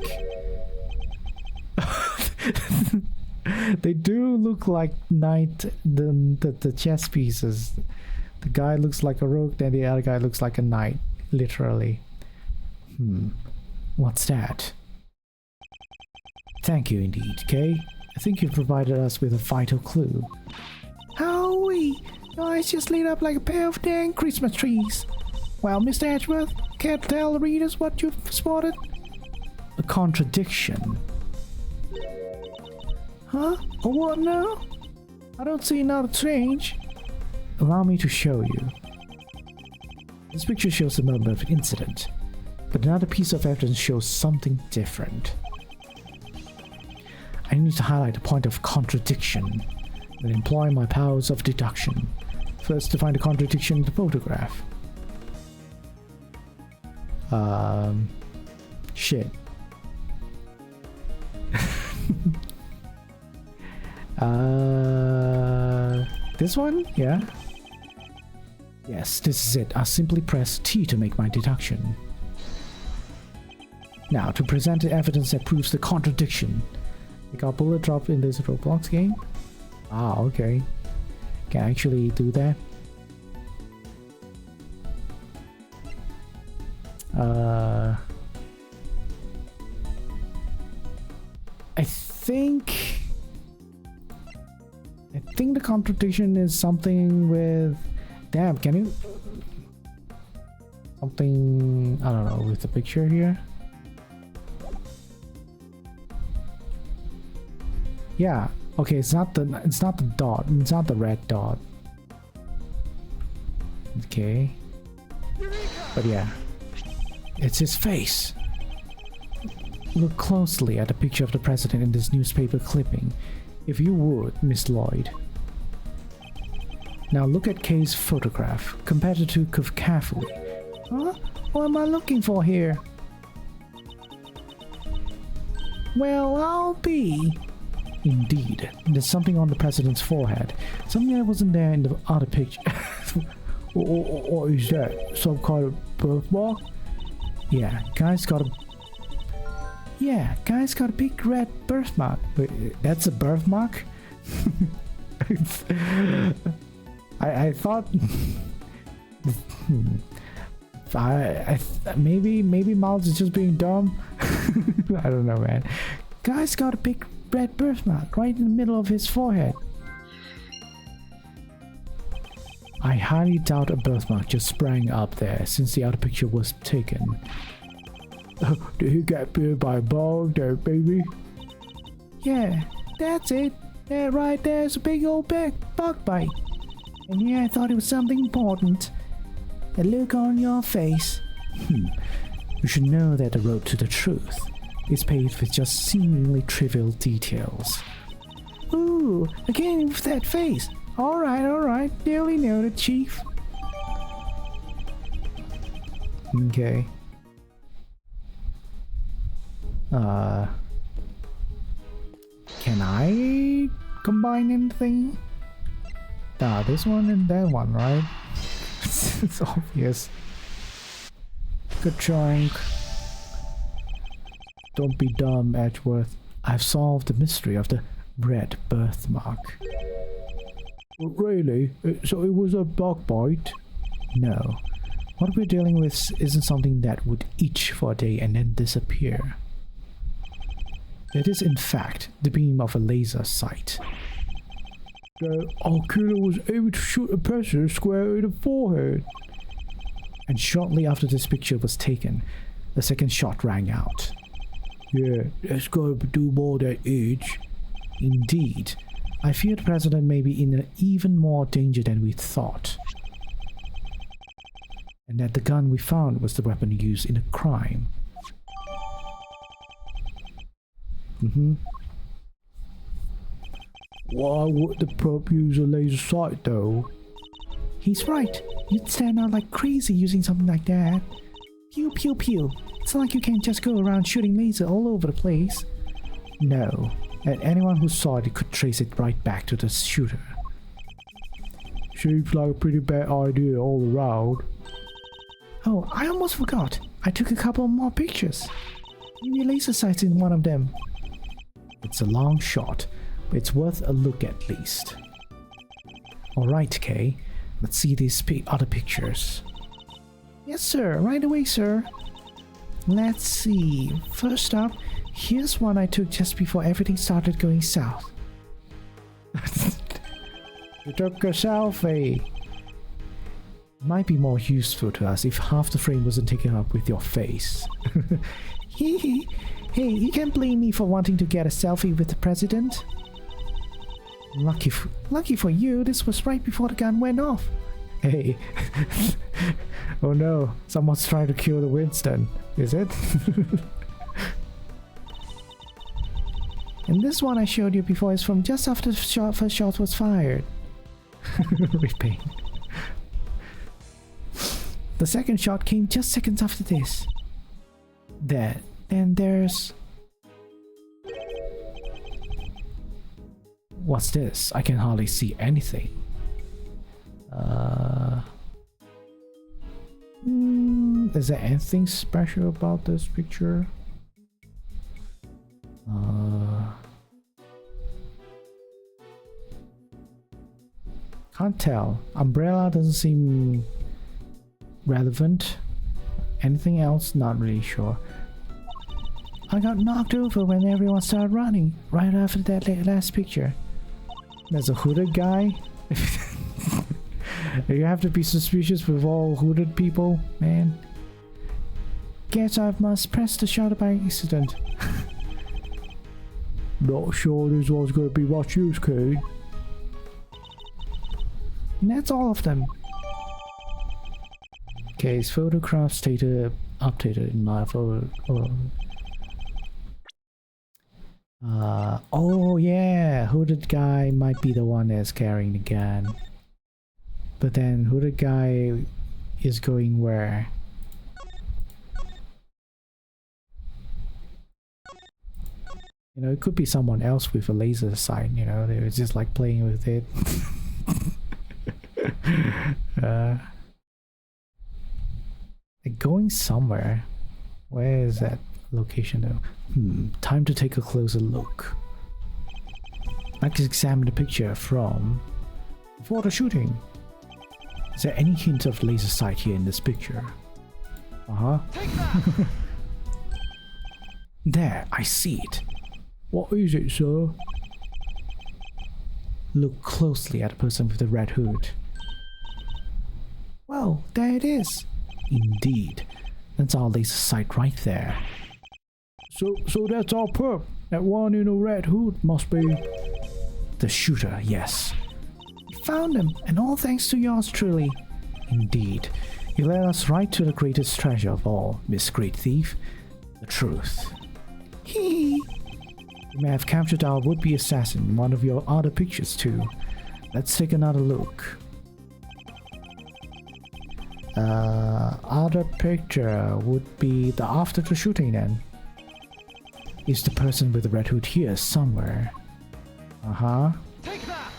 They do look like Knight, the chess pieces. The guy looks like a Rook, and the other guy looks like a Knight, literally. What's that? Thank you indeed, Kay. I think you've provided us with a vital clue. Howie! Your eyes just lit up like a pair of dang Christmas trees. Well, Mr. Edgeworth, can't tell the readers what you've spotted? A contradiction. Huh? A what now? I don't see nothing strange. Allow me to show you. This picture shows the moment of an incident, but another piece of evidence shows something different. I need to highlight the point of contradiction and employ my powers of deduction. First, to find a contradiction in the photograph. Shit. This one? Yeah? Yes, this is it. I'll simply press T to make my deduction. Now, to present the evidence that proves the contradiction. We got bullet drop in this Roblox game? Ah, okay. Can I actually do that? I think the contradiction is something with... Damn, can you... Something... I don't know, with the picture here? Yeah, okay, it's not the dot, it's not the red dot. Okay. But yeah. It's his face. Look closely at the picture of the president in this newspaper clipping. If you would, Miss Lloyd. Now look at Kay's photograph. Compare the two carefully. Huh? What am I looking for here? Well, I'll be... Indeed. There's something on the president's forehead. Something that wasn't there in the other picture. What is that? Some kind of birthmark? Yeah, guy's got a big red birthmark. Wait, that's a birthmark? I thought... maybe Miles is just being dumb. I don't know, man. Guy's got a big red birthmark right in the middle of his forehead. I highly doubt a birthmark just sprang up there since the other picture was taken. Did he get bit by a bug there, baby? Yeah, that's it. That right there's a big old bug bite. And yeah, I thought it was something important. The look on your face. You should know that the road to the truth is paved with just seemingly trivial details. Ooh, again with that face. Alright, duly noted, Chief. Okay. Can I combine anything? This one and that one, right? It's obvious. Good chunk. Don't be dumb, Edgeworth. I've solved the mystery of the red birthmark. Really? So it was a bug bite? No. What we're dealing with isn't something that would itch for a day and then disappear. It is in fact the beam of a laser sight. Our killer was able to shoot a person square in the forehead. And shortly after this picture was taken, the second shot rang out. Yeah, that's gotta do more than itch. Indeed. I fear the president may be in even more danger than we thought. And that the gun we found was the weapon used in the crime. Why would the prop use a laser sight though? He's right. You'd stand out like crazy using something like that. Pew pew pew. It's not like you can't just go around shooting laser all over the place. No. And anyone who saw it could trace it right back to the shooter. Seems like a pretty bad idea all around. Oh, I almost forgot. I took a couple more pictures. Maybe laser sights in one of them. It's a long shot, but it's worth a look at least. Alright, Kay. Let's see these other pictures. Yes, sir. Right away, sir. Let's see. First up, here's one I took just before everything started going south. You took a selfie. Might be more useful to us if half the frame wasn't taken up with your face. Hee. Hey, you can't blame me for wanting to get a selfie with the president. Lucky for you, this was right before the gun went off. Hey. Oh no, someone's trying to kill the Winston. Is it? And this one I showed you before is from just after the first shot was fired. Repaint. The second shot came just seconds after this. Then there's... What's this? I can hardly see anything. Is there anything special about this picture? Can't tell. Umbrella doesn't seem relevant. Anything else? Not really sure. I got knocked over when everyone started running right after that last picture. There's a hooded guy. You have to be suspicious with all hooded people, man. Guess I must press the shutter by accident. Not sure this one's gonna be much use, kid. And that's all of them. Okay, his photograph stated updated in my photo. Oh yeah, hooded guy might be the one that's carrying the gun. But then hooded guy is going where? You know, it could be someone else with a laser sight, you know, they were just like playing with it. Like going somewhere. Where is that location though? Time to take a closer look. Let's examine the picture from before the shooting. Is there any hint of laser sight here in this picture? There, I see it. What is it, sir? Look closely at the person with the red hood. Well, there it is. Indeed. That's our laser sight right there. So that's our perp. That one in a red hood must be the shooter, yes. We found him, and all thanks to yours truly. Indeed. You led us right to the greatest treasure of all, Miss Great Thief. The truth. Hee. You may have captured our would-be assassin in one of your other pictures too. Let's take another look. Other picture would be the after the shooting then. Is the person with the red hood here somewhere? Take that!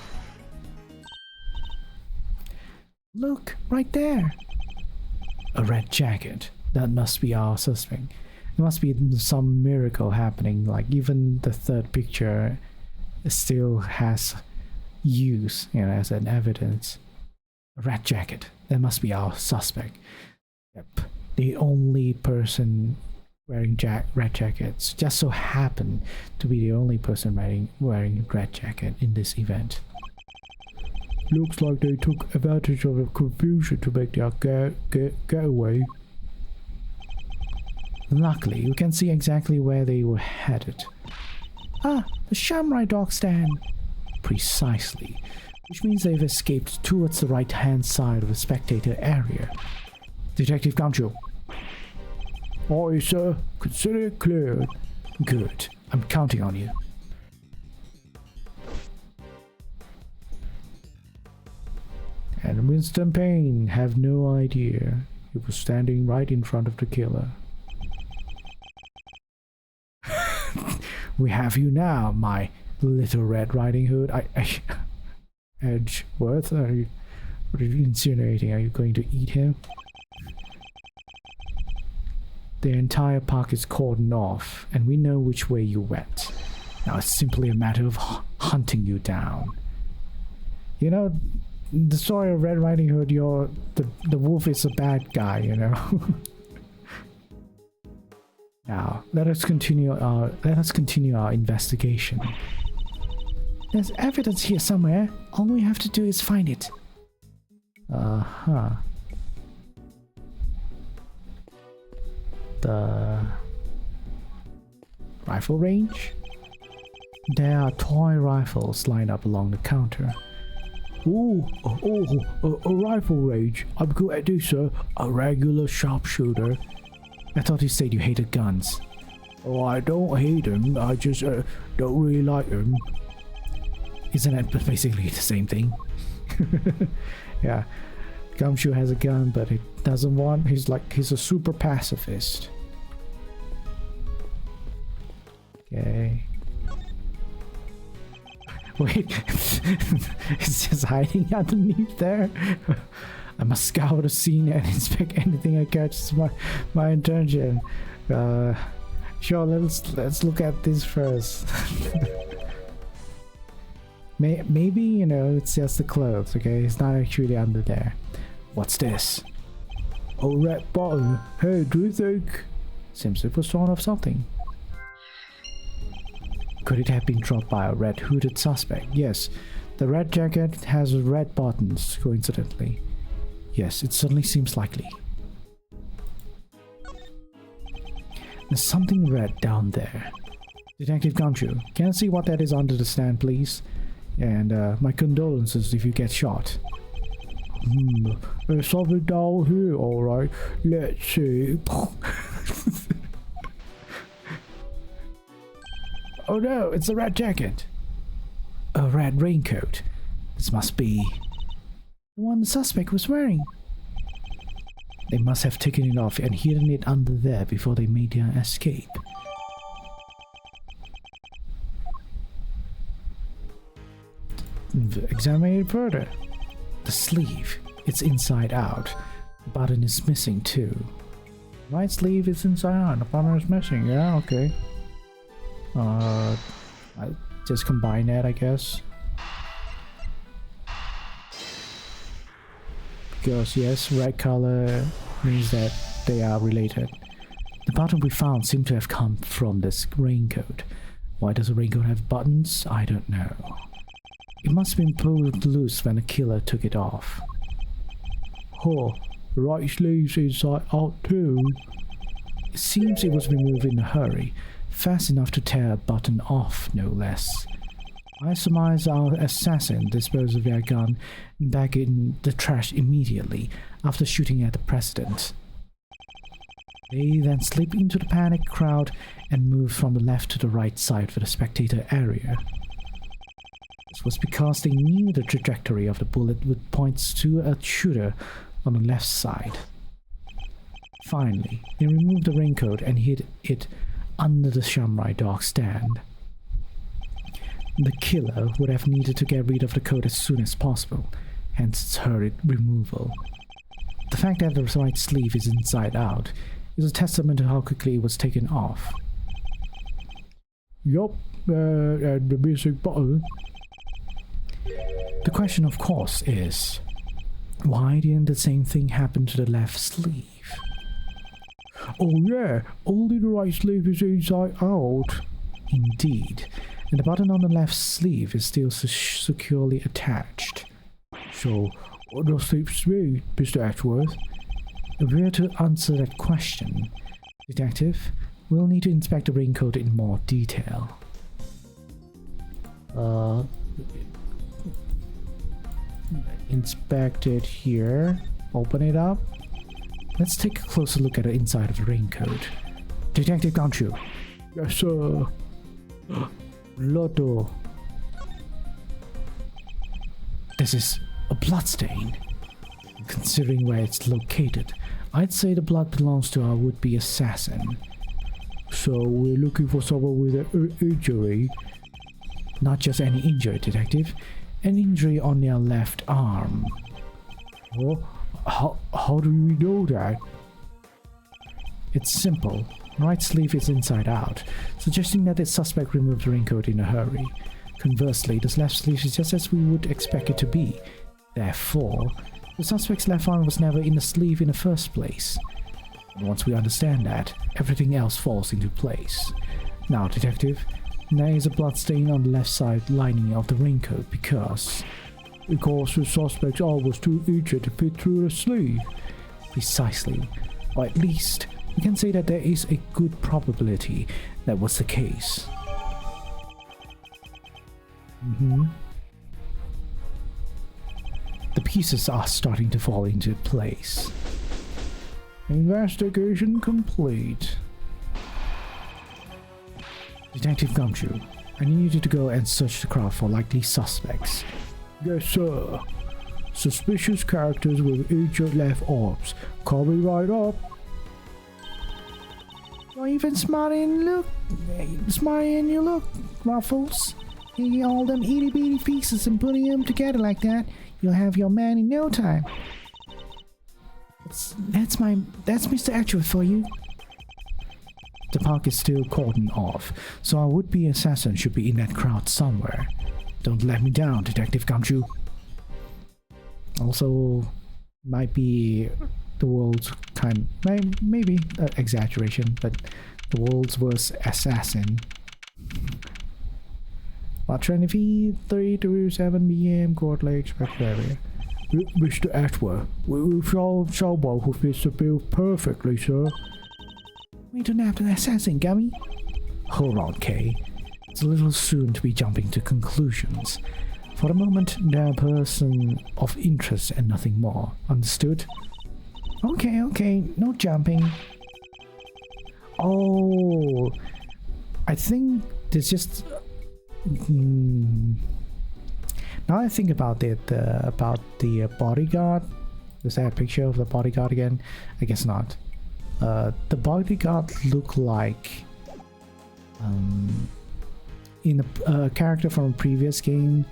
Look, right there! A red jacket. That must be our suspect. There must be some miracle happening, like even the third picture still has use, as an evidence. A red jacket. That must be our suspect. Yep. The only person wearing red jackets just so happened to be the only person wearing red jacket in this event. Looks like they took advantage of the confusion to make their getaway. Luckily, you can see exactly where they were headed. Ah, the Shamrai dog stand. Precisely. Which means they've escaped towards the right-hand side of the spectator area. Detective Gumshoe. Aye, sir. Consider it cleared. Good. I'm counting on you. And Winston Payne have no idea he was standing right in front of the killer. We have you now, my little Red Riding Hood. Edgeworth, what are you insinuating? Are you going to eat him? The entire park is cordoned off, and we know which way you went. Now it's simply a matter of hunting you down. You know, the story of Red Riding Hood, the wolf is a bad guy, Now, let us continue our investigation. There's evidence here somewhere. All we have to do is find it. The rifle range? There are toy rifles lined up along the counter. Ooh, a rifle range. I'm good at this, sir. A regular sharpshooter. I thought you said you hated guns. Oh, I don't hate them. I just don't really like them. Isn't that basically the same thing? Yeah. Gumshoe has a gun, but he doesn't want. He's a super pacifist. Okay. Wait, it's just hiding underneath there. I must scour the scene and inspect anything that catches my attention. Sure, let's look at this first. Maybe it's just the clothes. Okay, it's not actually under there. What's this? A red button. Hey, do you think? Seems it was torn off something. Could it have been dropped by a red hooded suspect? Yes, the red jacket has red buttons, coincidentally. Yes, it certainly seems likely. There's something red down there. Detective Gumshoe, can I see what that is under the stand, please? And my condolences if you get shot. There's something down here, alright. Let's see. Oh no, it's a red jacket. A red raincoat. This must be the one the suspect was wearing. They must have taken it off and hidden it under there before they made their escape. Examine it further. The sleeve, it's inside out. The button is missing too. Right sleeve is inside out, the button is missing. Yeah, okay. I'll just combine that, I guess. Because yes, red color means that they are related. The button we found seemed to have come from this raincoat. Why does a raincoat have buttons? I don't know. It must have been pulled loose when the killer took it off. Huh, the right sleeve's inside out too. It seems it was removed in a hurry, fast enough to tear a button off, no less. I surmise our assassin disposed of their gun back in the trash immediately after shooting at the president. They then slipped into the panicked crowd and moved from the left to the right side for the spectator area. This was because they knew the trajectory of the bullet would point to a shooter on the left side. Finally, they removed the raincoat and hid it under the samurai dog stand. The killer would have needed to get rid of the coat as soon as possible, hence its hurried removal. The fact that the right sleeve is inside out is a testament to how quickly it was taken off. Yup, and the missing button. The question, of course, is why didn't the same thing happen to the left sleeve? Oh yeah, only the right sleeve is inside out. Indeed, and the button on the left sleeve is still securely attached. So, what does this mean, Mr. Ashworth? If we are to answer that question, Detective, we'll need to inspect the raincoat in more detail. Inspect it here. Open it up. Let's take a closer look at the inside of the raincoat. Detective Ganshu. Yes, sir. Lotto. This is a bloodstain. Considering where it's located, I'd say the blood belongs to our would-be assassin. So we're looking for someone with an injury. Not just any injury, Detective. An injury on their left arm. Oh, how do we know that? It's simple. Right sleeve is inside out, suggesting that the suspect removed the raincoat in a hurry. Conversely, this left sleeve is just as we would expect it to be. Therefore, the suspect's left arm was never in the sleeve in the first place. And once we understand that, everything else falls into place. Now, Detective, there is a bloodstain on the left side lining of the raincoat because the suspect's arm was too injured to fit through the sleeve. Precisely. Or at least, we can say that there is a good probability that was the case. The pieces are starting to fall into place. Investigation complete. Detective Gumshoe, I need you to go and search the crowd for likely suspects. Yes, sir. Suspicious characters with injured left arms. Coming right up. You're even smarter than you look, Ruffles. Taking all them itty-bitty pieces and putting them together like that, you'll have your man in no time. That's Mr. Ashworth for you. The park is still cordoned off, so our would-be assassin should be in that crowd somewhere. Don't let me down, Detective Gumshoe. Also, might be the world's maybe exaggeration, but the world's worst assassin. About 20 feet, 3 to 7 p.m. Court Lake Special Area. Mr. Ashworth, we found someone who fits the bill perfectly, sir. We don't have an assassin, Gummy. Hold on, Kay. It's a little soon to be jumping to conclusions. For the moment, they're a person of interest and nothing more. Understood? Okay, no jumping. Oh, I think there's just... Now I think about it, about the bodyguard. Is there a picture of the bodyguard again? I guess not. The bodyguard looked like in a character from a previous game.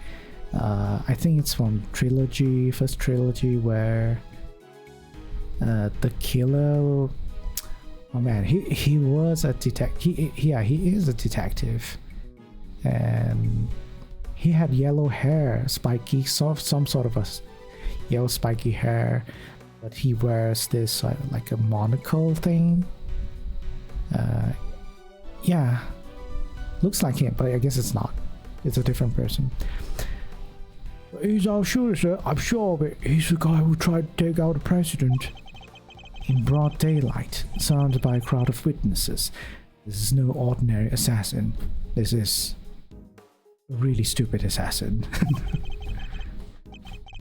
I think it's from first trilogy, where the killer. Oh man, he was a detective. He is a detective, and he had yellow hair, spiky, some sort of a yellow spiky hair, but he wears this like a monocle thing. Yeah, looks like him, but I guess it's not. It's a different person. He's our shooter, sir. I'm sure of it. He's the guy who tried to take out the president. In broad daylight, surrounded by a crowd of witnesses. This is no ordinary assassin. This is a really stupid assassin.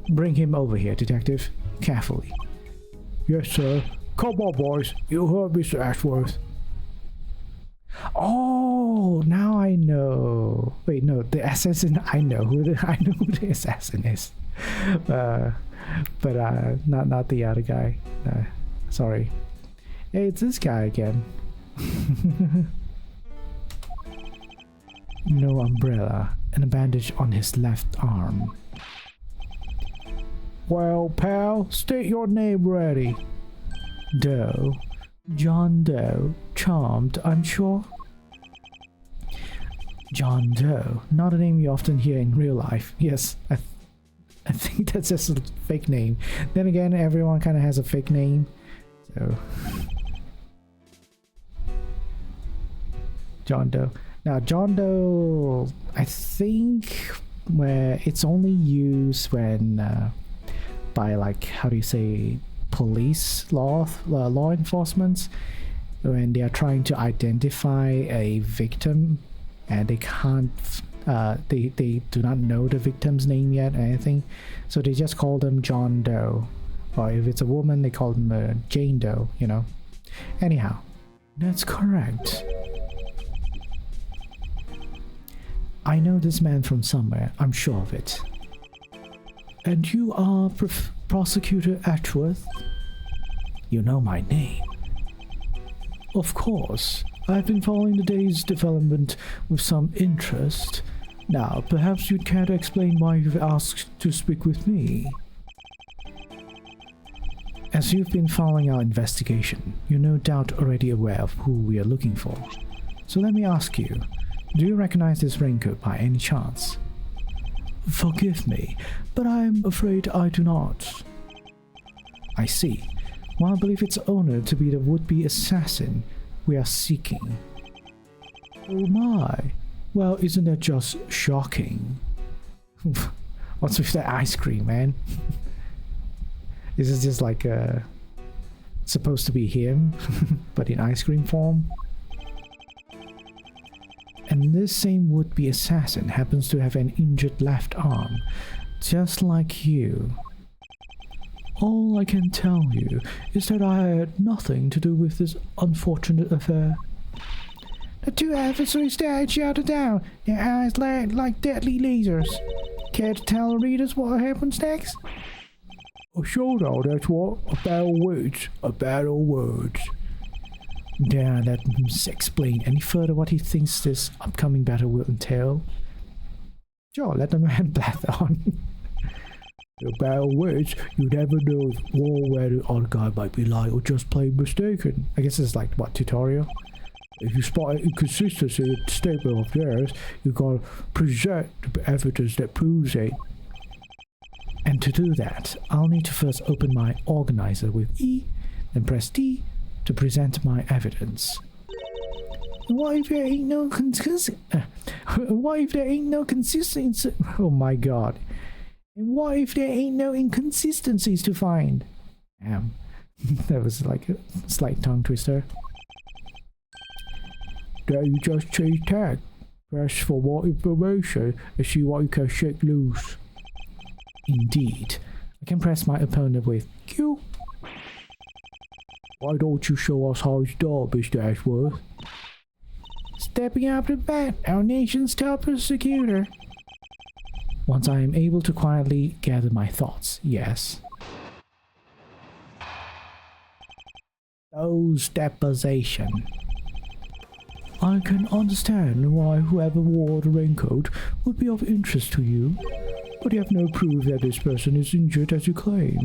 Bring him over here, detective. Carefully. Yes, sir. Come on, boys. You heard Mr. Ashworth. Oh, now I know. Wait, no, the assassin. I know who the assassin is. But not the other guy. Sorry. Hey, it's this guy again. No umbrella and a bandage on his left arm. Well, pal, state your name ready. Doe. John Doe. Charmed, I'm sure. John Doe. Not a name you often hear in real life. Yes, I think that's just a fake name. Then again, everyone kind of has a fake name. So... John Doe. Now, John Doe, I think where it's only used when by, like, how do you say, police law enforcement, when they are trying to identify a victim and they can't they do not know the victim's name yet or anything, so they just call them John Doe, or if it's a woman they call them Jane Doe, you know. Anyhow, that's correct. I know this man from somewhere, I'm sure of it. And you are Prosecutor Ashworth? You know my name. Of course. I've been following the day's development with some interest. Now, perhaps you'd care to explain why you've asked to speak with me. As you've been following our investigation, you're no doubt already aware of who we are looking for. So let me ask you, do you recognize this raincoat by any chance? Forgive me, but I'm afraid I do not. I see. Well, I believe its owner to be the would-be assassin we are seeking. Oh my. Well, isn't that just shocking? What's with that ice cream, man? Is it just like supposed to be him, but in ice cream form? And this same would-be assassin happens to have an injured left arm, just like you. All I can tell you is that I had nothing to do with this unfortunate affair. The two adversaries stare each other down, their eyes like deadly lasers. Care to tell the readers what happens next? Oh, sure, no, that's what. A battle of words. A battle of words. Dare let him explain any further what he thinks this upcoming battle will entail. Sure, let the man blather on. The battle words, you never know if or where the other guy might be lying or just plain mistaken. I guess it's like, what, tutorial? If you spot an inconsistency in the statement of theirs, you gotta present the evidence that proves it. And to do that, I'll need to first open my organizer with E, then press D to present my evidence. What if there ain't no consistency? Oh my god. And what if there ain't no inconsistencies to find? Damn. That was like a slight tongue twister. There you just change tag. Press for more information and see what you can shake loose. Indeed. I can press my opponent with Q. Why don't you show us how it's done, Mr. Ashworth? Stepping up to bat, our nation's top prosecutor. Once I am able to quietly gather my thoughts, yes. Those deposition. I can understand why whoever wore the raincoat would be of interest to you, but you have no proof that this person is injured as you claim.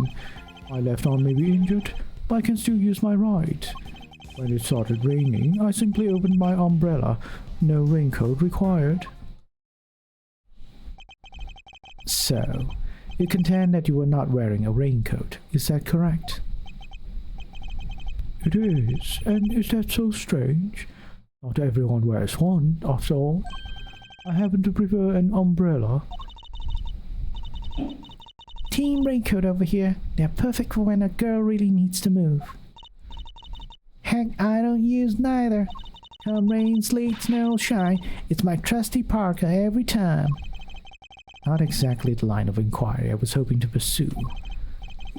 My left arm may be injured, but I can still use my right. When it started raining, I simply opened my umbrella. No raincoat required. So, you contend that you were not wearing a raincoat, is that correct? It is, and is that so strange? Not everyone wears one, after all. I happen to prefer an umbrella. Team Raincoat over here. They're perfect for when a girl really needs to move. Heck, I don't use neither. Come rain, sleet, snow, shine, it's my trusty parka every time. Not exactly the line of inquiry I was hoping to pursue.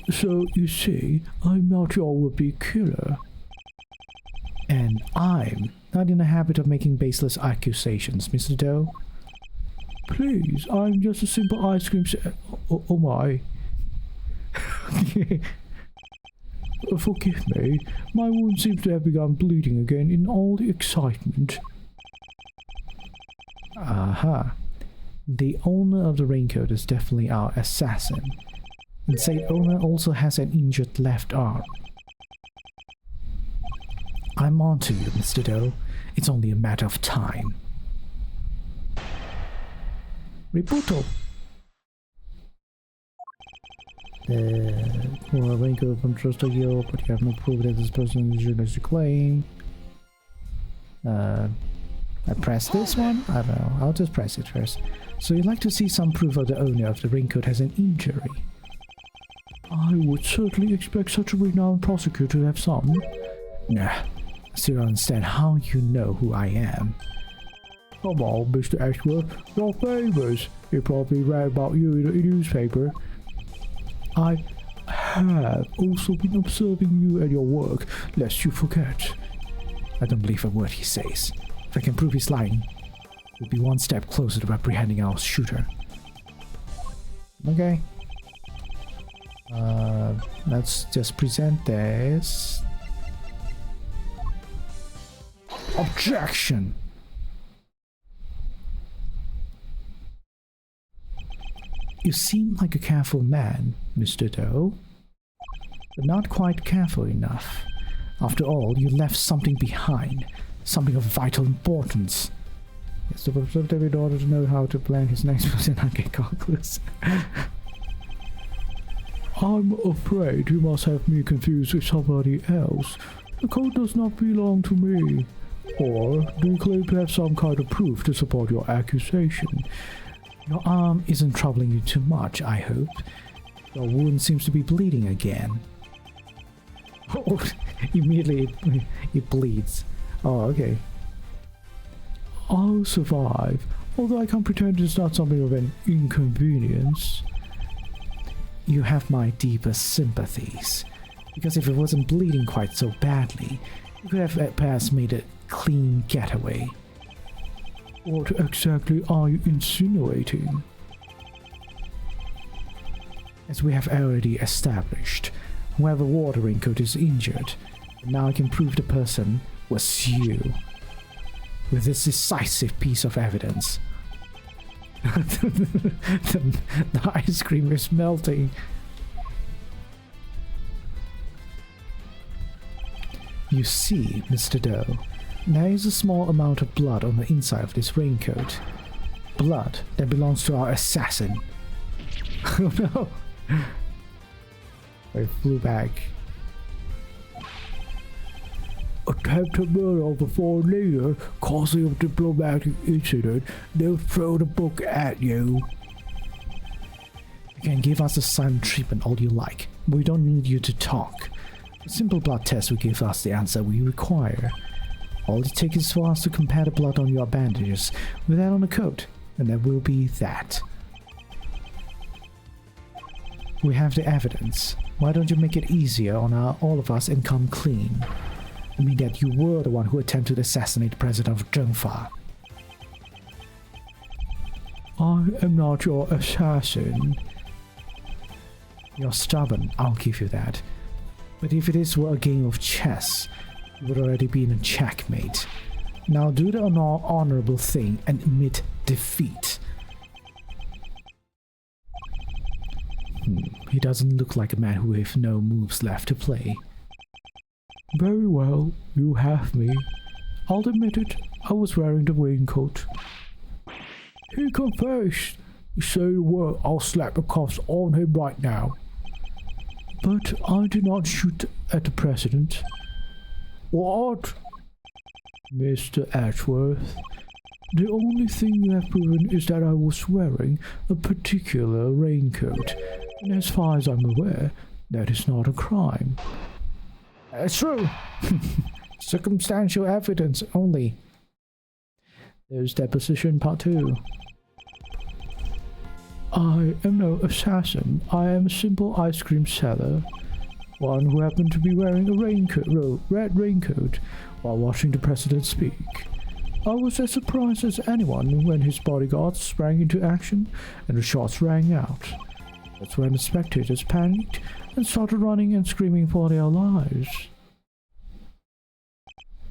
So, you see, I'm not your would-be killer. And I'm not in the habit of making baseless accusations, Mr. Doe. Please, I'm just a simple ice cream oh my. Forgive me, my wound seems to have begun bleeding again in all the excitement. Aha. The owner of the raincoat is definitely our assassin. And said owner also has an injured left arm. I'm on to you, Mr. Doe. It's only a matter of time. Reputo. Well, raincoat from trust of you, but you have no proof that this person is you as you claim. I press this one? I don't know. I'll just press it first. So you'd like to see some proof of the owner of the raincoat has an injury? I would certainly expect such a renowned prosecutor to have some. Nah, I still don't understand how you know who I am. Come on, Mr. Ashworth, you're famous. He probably read about you in the newspaper. I have also been observing you and your work, lest you forget. I don't believe a word he says. If I can prove he's lying, we'll be one step closer to apprehending our shooter. Okay. Let's just present this. Objection! You seem like a careful man, Mr. Doe, but not quite careful enough. After all, you left something behind, something of vital importance. Yes, to observe in order to know how to plan his next move and not get caught close. I'm afraid you must have me confused with somebody else. The code does not belong to me. Or do you claim to have some kind of proof to support your accusation? Your arm isn't troubling you too much, I hope. Your wound seems to be bleeding again. Oh, immediately it bleeds. Oh, okay. I'll survive, although I can't pretend it's not something of an inconvenience. You have my deepest sympathies, because if it wasn't bleeding quite so badly, you could have perhaps made a clean getaway. What exactly are you insinuating? As we have already established, whoever wore the raincoat is injured, and now I can prove the person was you. With this decisive piece of evidence. the ice cream is melting. You see, Mr. Doe, there is a small amount of blood on the inside of this raincoat. Blood that belongs to our assassin. Oh no! I flew back. Attempted murder of a foreign leader, causing a diplomatic incident, they'll throw the book at you. You can give us the silent treatment all you like, but we don't need you to talk. A simple blood test will give us the answer we require. All it takes is for us to compare the blood on your bandages with that on the coat, and that will be that. We have the evidence. Why don't you make it easier on all of us and come clean? I mean that you were the one who attempted to assassinate the president of Zhengfa. I am not your assassin. You're stubborn, I'll give you that. But if it were a game of chess, you would already be in a checkmate. Now do the honorable thing and admit defeat. He doesn't look like a man who has no moves left to play. Very well, you have me. I'll admit it, I was wearing the raincoat. He confessed. You say the word, I'll slap the cuffs on him right now. But I did not shoot at the president. What? Mr. Ashworth, the only thing you have proven is that I was wearing a particular raincoat, and as far as I'm aware, that is not a crime. That's true. Circumstantial evidence only. There's deposition part 2. I am no assassin. I am a simple ice cream seller. One who happened to be wearing a red raincoat while watching the president speak. I was as surprised as anyone when his bodyguards sprang into action and the shots rang out. That's when the spectators panicked and started running and screaming for their lives.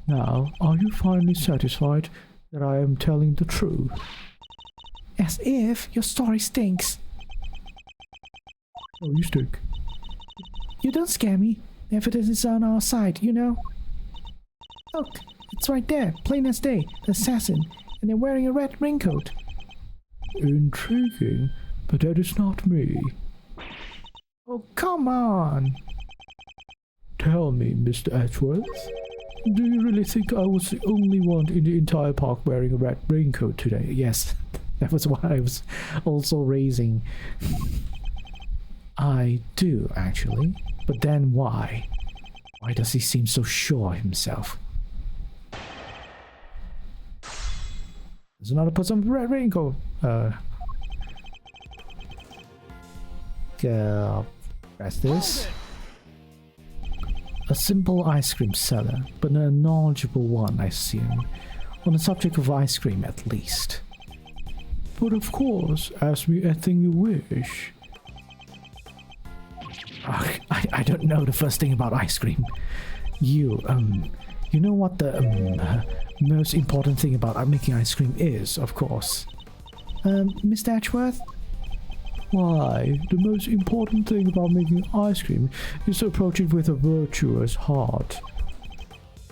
Now, are you finally satisfied that I am telling the truth? As if your story stinks. Oh, you stink. You don't scare me. The evidence is on our side, you know. Look, it's right there, plain as day, the assassin, and they're wearing a red raincoat. Intriguing, but that is not me. Oh, come on! Tell me, Mr. Edgeworth, do you really think I was the only one in the entire park wearing a red raincoat today? Yes, that was what I was also raising. I do, actually. But then why? Why does he seem so sure of himself? There's another person with a red raincoat. Press this. A simple ice cream seller, but a knowledgeable one, I assume. On the subject of ice cream, at least. But of course, ask me anything you wish. I don't know the first thing about ice cream. You know what the most important thing about making ice cream is, of course. Mr. Ashworth? Why, the most important thing about making ice cream is to approach it with a virtuous heart.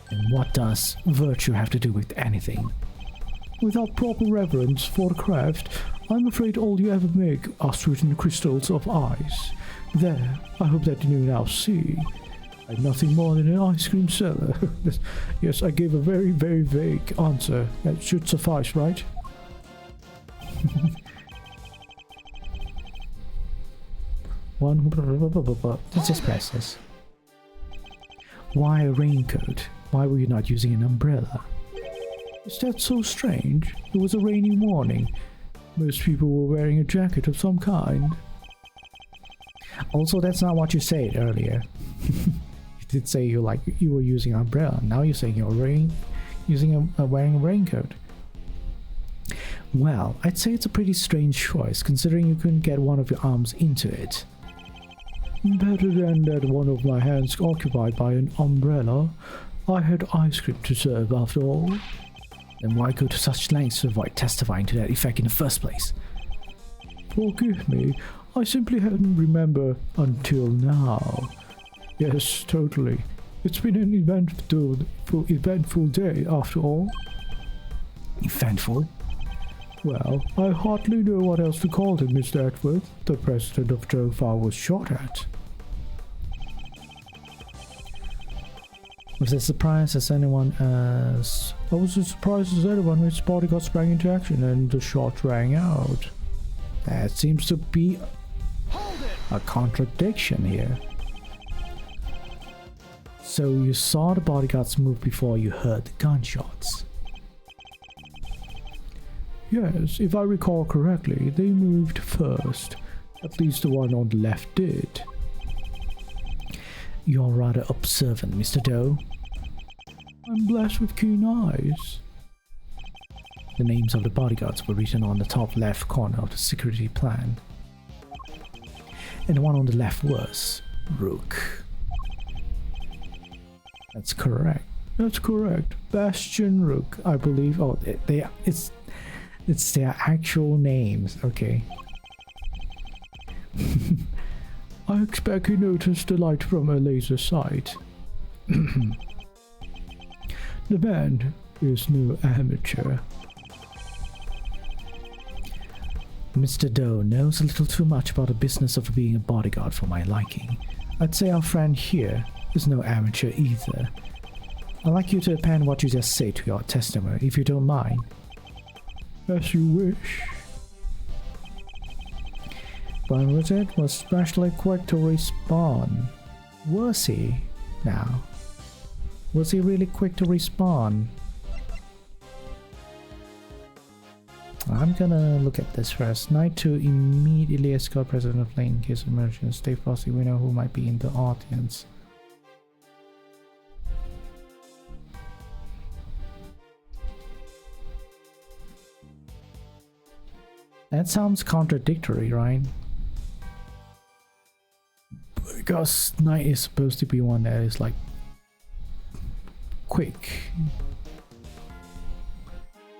And what does virtue have to do with anything? Without proper reverence for the craft, I'm afraid all you ever make are sweetened crystals of ice. There, I hope that you now see. I'm nothing more than an ice cream seller. Yes, I gave a very, very vague answer. That should suffice, right? Let's just press this. Why a raincoat? Why were you not using an umbrella? Is that so strange? It was a rainy morning. Most people were wearing a jacket of some kind. Also, that's not what you said earlier. You did say you were using an umbrella. Now you're saying you're wearing a raincoat. Well, I'd say it's a pretty strange choice, considering you couldn't get one of your arms into it. Better than that one of my hands occupied by an umbrella. I had ice cream to serve after all. Then why go to such lengths to avoid testifying to that effect in the first place? Forgive me, I simply hadn't remembered until now. Yes, totally. It's been an eventful day after all. Eventful? Well, I hardly know what else to call it, Mr. Edgeworth. The president of Jofa was shot at. Was as surprised as anyone as... I was as surprised as anyone when his bodyguard sprang into action and the shot rang out. That seems to be a contradiction here. So you saw the bodyguards move before you heard the gunshots? Yes, if I recall correctly, they moved first. At least the one on the left did. You're rather observant, Mr. Doe. I'm blessed with keen eyes. The names of the bodyguards were written on the top left corner of the security plan. And the one on the left was Rook. That's correct. That's correct. Bastion Rook, I believe. Oh, it's their actual names. Okay. I expect he noticed the light from a laser sight. The man is no amateur. Mr. Doe knows a little too much about the business of being a bodyguard for my liking. I'd say our friend here is no amateur either. I'd like you to append what you just say to your testimony, if you don't mind. As you wish. But Richard was especially quick to respond. Was he? Now, was he really quick to respond? I'm gonna look at this first. Knight to immediately escort President of Lane in case of emergency. Stay frosty, we know who might be in the audience. That sounds contradictory, right? Because Knight is supposed to be one that is like quick.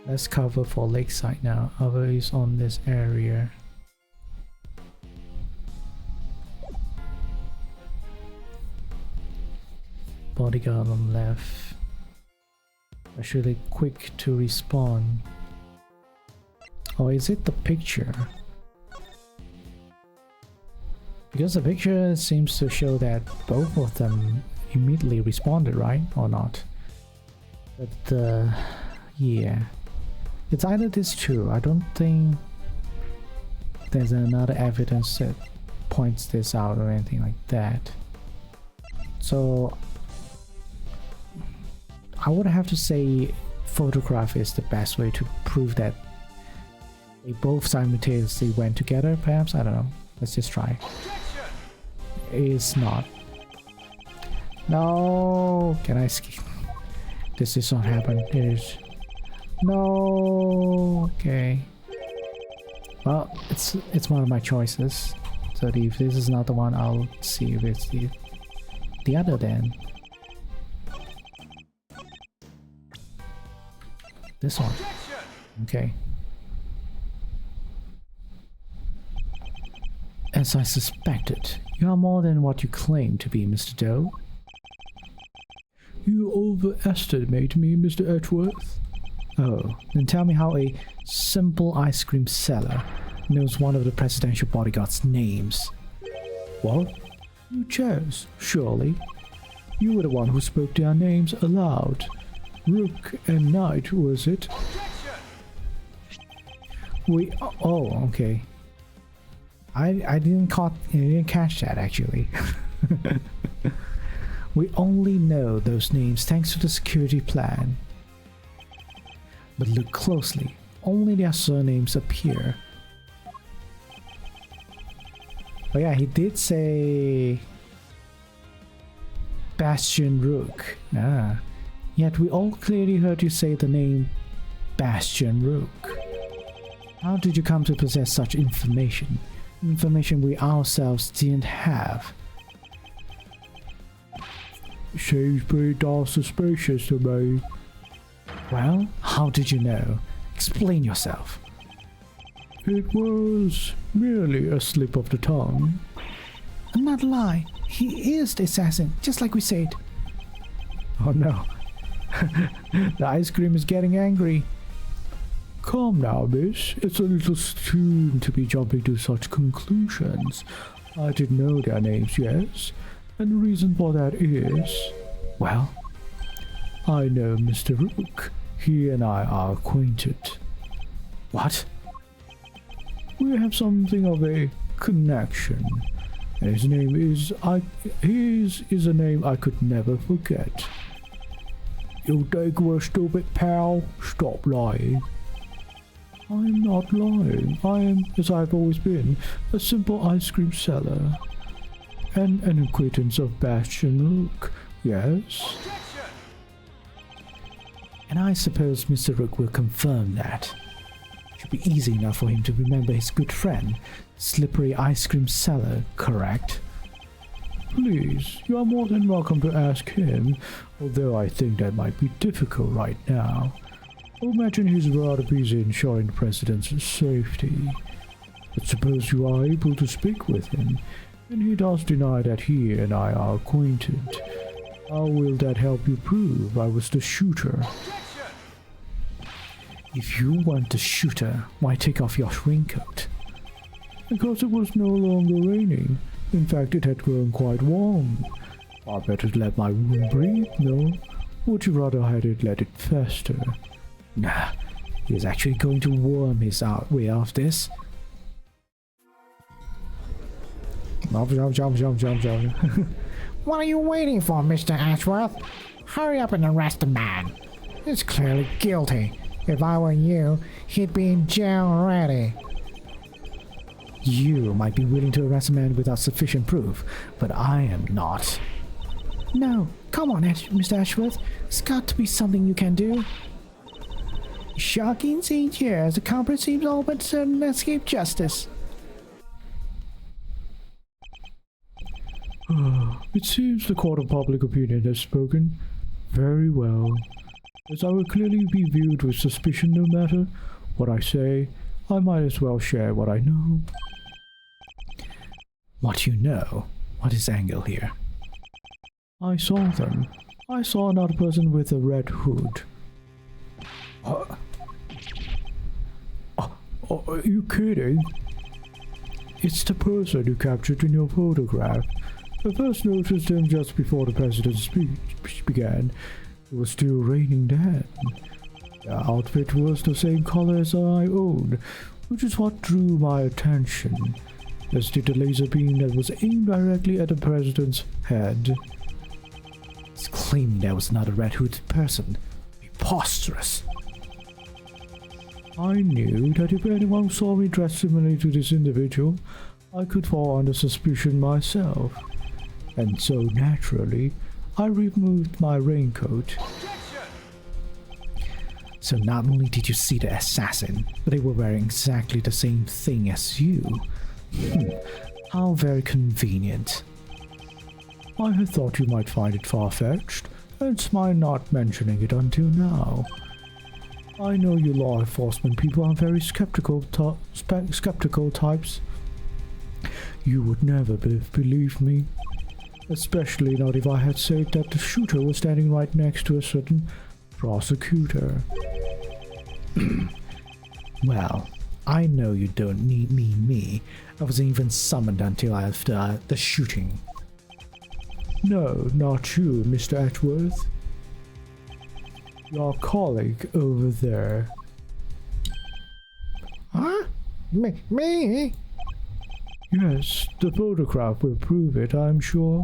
Let's cover for Lakeside now. Other is on this area. Bodyguard on left. Actually quick to respawn. Or is it the picture? Because the picture seems to show that both of them immediately responded, right? Or not? But yeah. It's either these two. I don't think there's another evidence that points this out or anything like that. So I would have to say photograph is the best way to prove that they both simultaneously went together, perhaps? I don't know. Let's just try. It's not. No! Can I skip? This is not happen. It is. No. Okay. Well, it's one of my choices. So if this is not the one, I'll see if it's the other then. This one. Okay. As I suspected, you are more than what you claim to be, Mr. Doe. You overestimate me, Mr. Edgeworth. Oh, then tell me how a simple ice cream seller knows one of the presidential bodyguard's names. What? You chose, surely. You were the one who spoke their names aloud. Rook and Knight, was it? Oh, okay. I didn't catch that actually. We only know those names thanks to the security plan. But look closely, only their surnames appear. Oh yeah, he did say Bastion Rook. Ah. Yet we all clearly heard you say the name Bastion Rook. How did you come to possess such information? Information we ourselves didn't have. Seems pretty darn suspicious to me. Well, how did you know? Explain yourself. It was merely a slip of the tongue. Not a lie. He is the assassin, just like we said. Oh no. The ice cream is getting angry. Calm now, miss. It's a little soon to be jumping to such conclusions. I did know their names, yes. And the reason for that is... Well, I know Mr. Rook. He and I are acquainted. What? We have something of a connection. His name is... His is a name I could never forget. You think we're stupid, pal? Stop lying. I'm not lying. I am, as I've always been, a simple ice cream seller. And an acquaintance of Bastion Rook, yes? And I suppose Mr. Rook will confirm that. It should be easy enough for him to remember his good friend, slippery ice cream seller, correct? Please, you are more than welcome to ask him, although I think that might be difficult right now. I imagine he's rather busy ensuring the President's safety. But suppose you are able to speak with him, and he does deny that he and I are acquainted. How will that help you prove I was the shooter? If you weren't the shooter, why take off your raincoat? Because it was no longer raining. In fact, it had grown quite warm. I better let my room breathe, no? Would you rather hide it, let it fester? Nah, he's actually going to worm his way out of this. Jump. What are you waiting for, Mr. Ashworth? Hurry up and arrest the man. He's clearly guilty. If I were you, he'd be in jail already. You might be willing to arrest a man without sufficient proof, but I am not. No, come on, Mr. Ashworth. There's got to be something you can do. Shocking scene here, as the culprit seems all but certain to escape justice. It seems the court of public opinion has spoken. Very well. As I will clearly be viewed with suspicion no matter what I say, I might as well share what I know. What you know? What is the angle here? I saw them. I saw another person with a red hood. Are you kidding? It's the person you captured in your photograph. I first noticed him just before the president's speech began. It was still raining then. The outfit was the same color as I own, which is what drew my attention, as did the laser beam that was aimed directly at the president's head. It's claiming there was not a red-hooded person. Preposterous. I knew that if anyone saw me dressed similarly to this individual, I could fall under suspicion myself. And so naturally, I removed my raincoat. So not only did you see the assassin, but they were wearing exactly the same thing as you. How very convenient. I had thought you might find it far-fetched, hence my not mentioning it until now. I know you law enforcement people are very skeptical types. You would never believe me. Especially not if I had said that the shooter was standing right next to a certain prosecutor. Well, I know you don't need me. I wasn't even summoned until after the shooting. No, not you, Mr. Ashworth. Your colleague over there. Huh? Me? Yes, the photograph will prove it, I'm sure.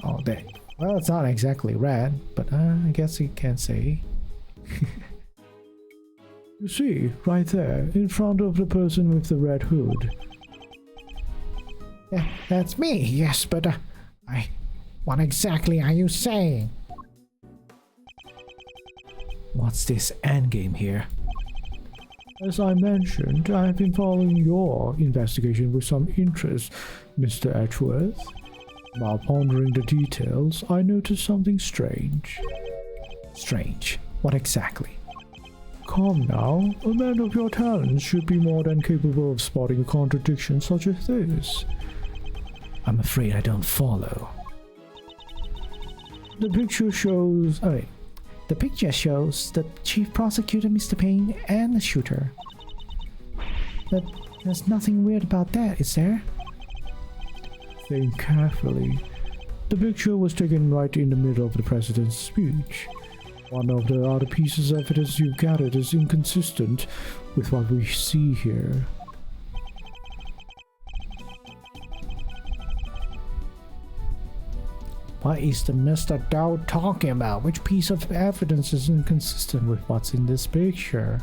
Oh, dang. Well, it's not exactly red, but I guess you can say. You see, right there, in front of the person with the red hood. Yeah, that's me, yes, but what exactly are you saying? What's this endgame here? As I mentioned, I have been following your investigation with some interest, Mr. Ashworth. While pondering the details, I noticed something strange. Strange? What exactly? Come now, a man of your talents should be more than capable of spotting a contradiction such as this. I'm afraid I don't follow. The picture shows the chief prosecutor, Mr. Payne, and the shooter. But there's nothing weird about that, is there? Think carefully. The picture was taken right in the middle of the president's speech. One of the other pieces of evidence you've gathered is inconsistent with what we see here. What is the Mr. Dowd talking about? Which piece of evidence is inconsistent with what's in this picture?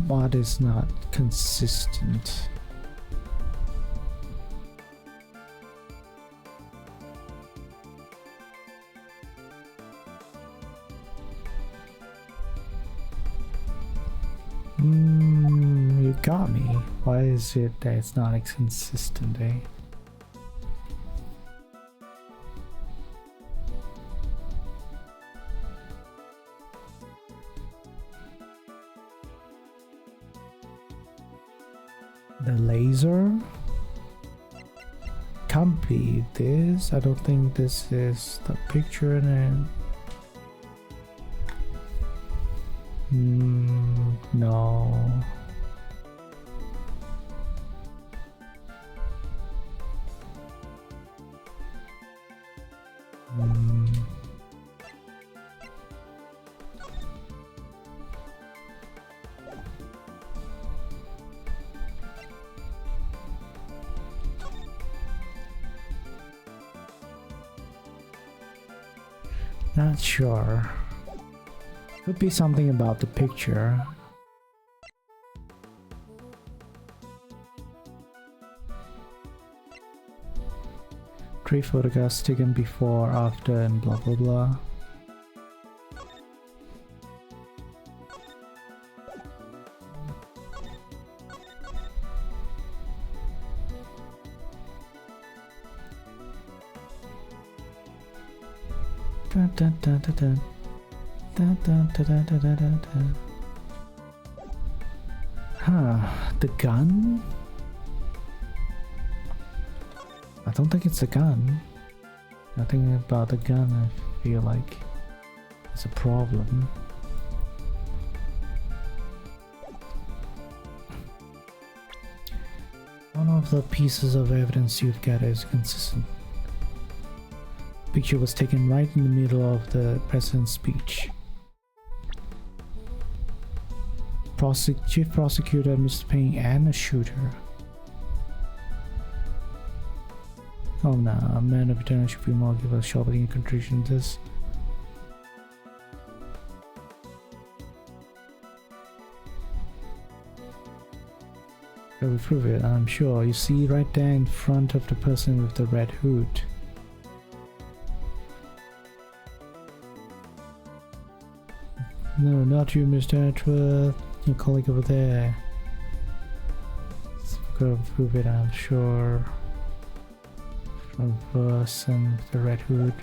What is not consistent? You got me. Why is it that it's not consistent, eh? The laser? Can't be this. I don't think this is the picture and no. Not sure. Could be something about the picture. Three photographs taken before, after, and blah blah blah. Dun, dun, dun, dun, dun. Dun, dun, dun, dun, dun, dun, dun. Huh, the gun? I don't think it's a gun. Nothing about the gun, I feel like it's a problem. One of the pieces of evidence you've got is consistent. Picture was taken right in the middle of the president's speech. Chief prosecutor, Mr. Payne, and a shooter. Oh no, a man of eternal should be more give a shopping contribution to this. I will prove it, I'm sure. You see right there in front of the person with the red hood. No, not you, Mr. Edgeworth. Your colleague over there. Go prove it, I'm sure. From person with the red hood.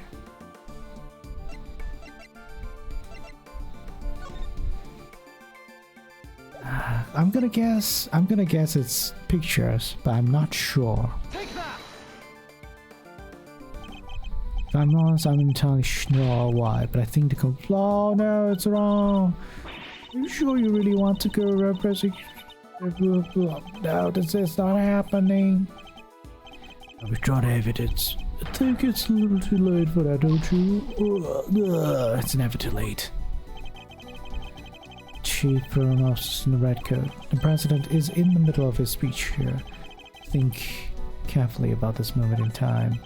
I'm gonna guess it's pictures, but I'm not sure. Take that. If I'm honest, I'm entirely sure why, but I think the oh no, it's wrong. Are you sure you really want to go repressing? No, this is not happening. I withdraw the evidence. I think it's a little too late for that, don't you? It's never too late. Chief Pronost in the red coat. The president is in the middle of his speech here. Think carefully about this moment in time.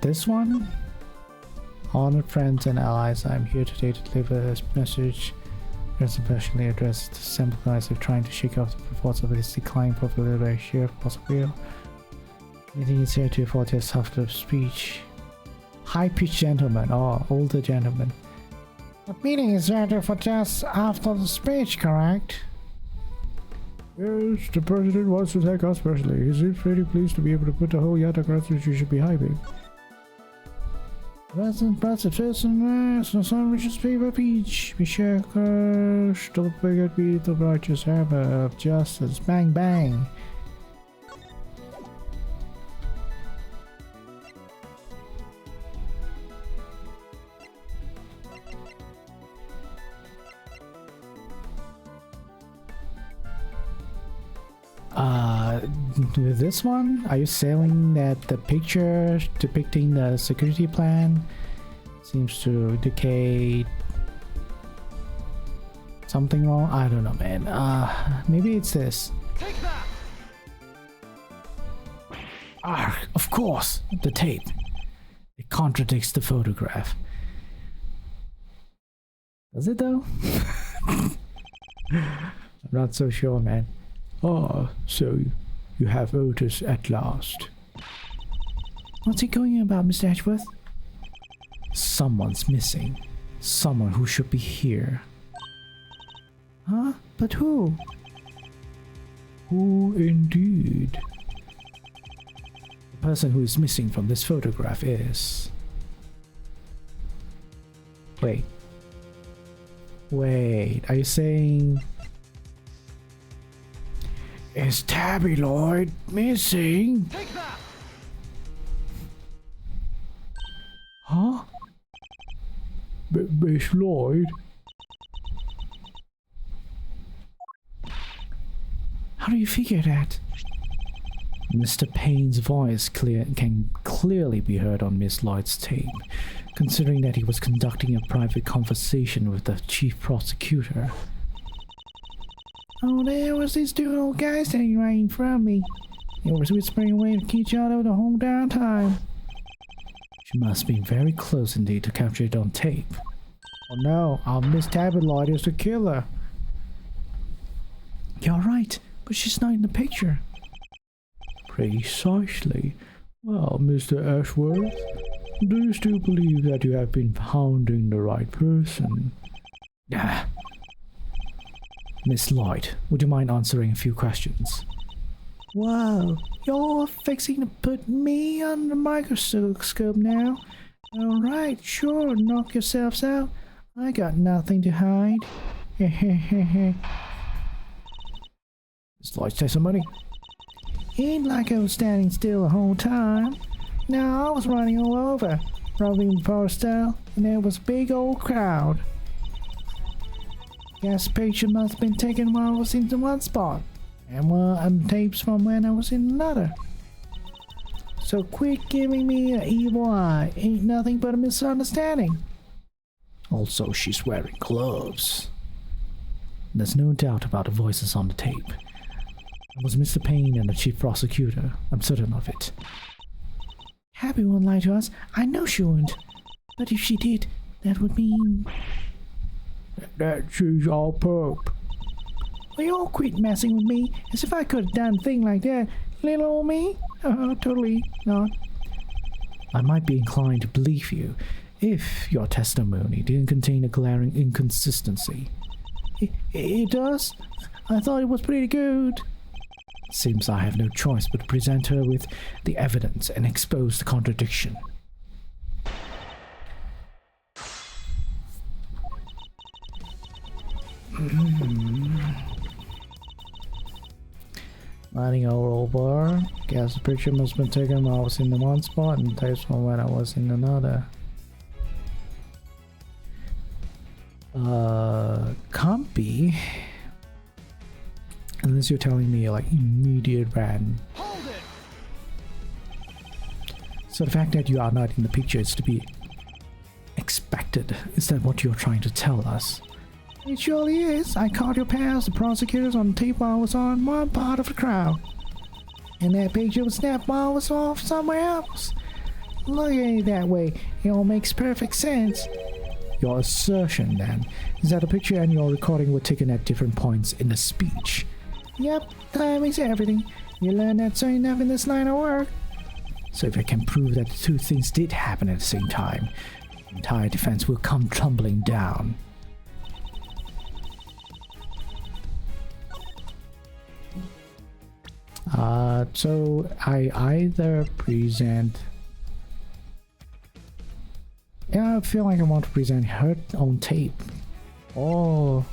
This one? Honored friends and allies, I'm here today to deliver this message. It's especially addressed to sympathize with trying to shake off the reports of his declining popularity by sheer force of will. Anything is here to afford just after the speech. High-pitched gentleman, or older gentleman. The meeting is scheduled for just after the speech, correct? Yes, the president wants to thank us personally. He seems pretty pleased to be able to put the whole yacht across which you should be hyping. President first and last, the sun reaches paper peach. Be sure, don't forget be the righteous hammer of justice. Bang bang. With this one, are you saying that the picture depicting the security plan seems to indicate something wrong? I don't know, man. Maybe it's this. Take that. Of course, the tape. It contradicts the photograph. Does it though? I'm not so sure, man. Oh, so you have Otis at last. What's he going about, Mr. Edgeworth? Someone's missing. Someone who should be here. Huh? But who? Who indeed? The person who is missing from this photograph is... Wait. Wait, are you saying... Is Tabby Lloyd missing? Take that! Huh? Miss Lloyd? How do you figure that? Mr. Payne's voice can clearly be heard on Miss Lloyd's tape, considering that he was conducting a private conversation with the chief prosecutor. Oh, there was these two old guys standing right in front of me. They were whispering away to each other the whole darn time. She must be very close indeed to capture it on tape. Oh no, our Miss Tabby Lloyd is the killer. You're right, but she's not in the picture. Precisely. Well, Mr. Ashworth, do you still believe that you have been hounding the right person? Ah. Miss Lloyd, would you mind answering a few questions? Whoa, you're fixing to put me on the microscope now? Alright, sure, knock yourselves out. I got nothing to hide. Hehehehe. Miss Lloyd, say some money. Ain't like I was standing still the whole time. No, I was running all over, rubbing power style, and there was a big old crowd. Guess picture must have been taken while I was in one spot, and tapes from when I was in another. So quit giving me an evil eye. Ain't nothing but a misunderstanding. Also, she's wearing gloves. There's no doubt about the voices on the tape. It was Mr. Payne and the chief prosecutor. I'm certain of it. Happy won't lie to us. I know she won't. But if she did, that would mean... that she's all perp. Will you all quit messing with me? As if I could have done a thing like that. Little old me? Oh, totally not. I might be inclined to believe you if your testimony didn't contain a glaring inconsistency. It does? I thought it was pretty good. Seems I have no choice but to present her with the evidence and expose the contradiction. Lighting our bar. Guess the picture must have been taken while I was in the one spot and tapes from when I was in another. Can't be. Unless you're telling me like immediate ran. Hold it! So the fact that you are not in the picture is to be expected. Is that what you're trying to tell us? It surely is. I caught your pals, the prosecutors, on tape while I was on one part of the crowd. And that picture was snapped while I was off somewhere else. Look at it that way. It all makes perfect sense. Your assertion, then, is that the picture and your recording were taken at different points in the speech. Yep, timing's everything. You learn that soon enough in this line of work. So if I can prove that the two things did happen at the same time, the entire defense will come tumbling down. So I either present... Yeah, I feel like I want to present her on tape. Or...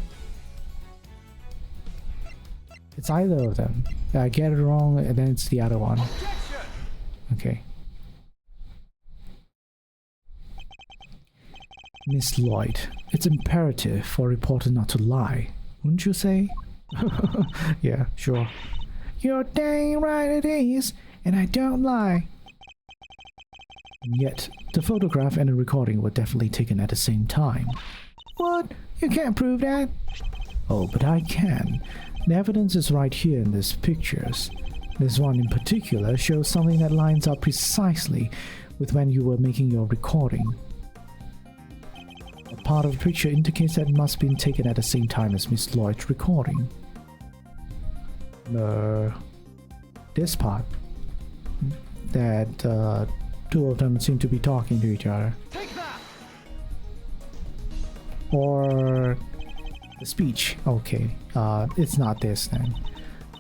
it's either of them. I get it wrong and then it's the other one. Okay. Miss Lloyd, it's imperative for a reporter not to lie, wouldn't you say? Yeah, sure. You're dang right it is, and I don't lie. And yet, the photograph and the recording were definitely taken at the same time. What? You can't prove that? Oh, but I can. The evidence is right here in these pictures. This one in particular shows something that lines up precisely with when you were making your recording. A part of the picture indicates that it must have been taken at the same time as Miss Lloyd's recording. This part, that two of them seem to be talking to each other. Take that! Or the speech. Okay, it's not this then.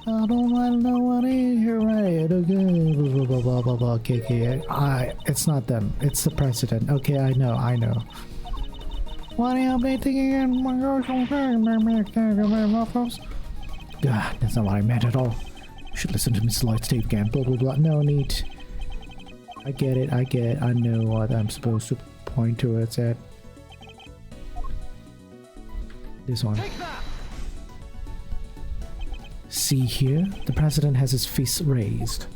I don't want no one in here, right? Blah, blah, blah, blah, blah. Okay, it's not them. It's the president. Okay, I know. What am I thinking? That's not what I meant at all. You should listen to Miss Lloyd's tape again. Blah blah blah. No need. I get it. I know what I'm supposed to point towards at. This one. See here? The president has his fist raised.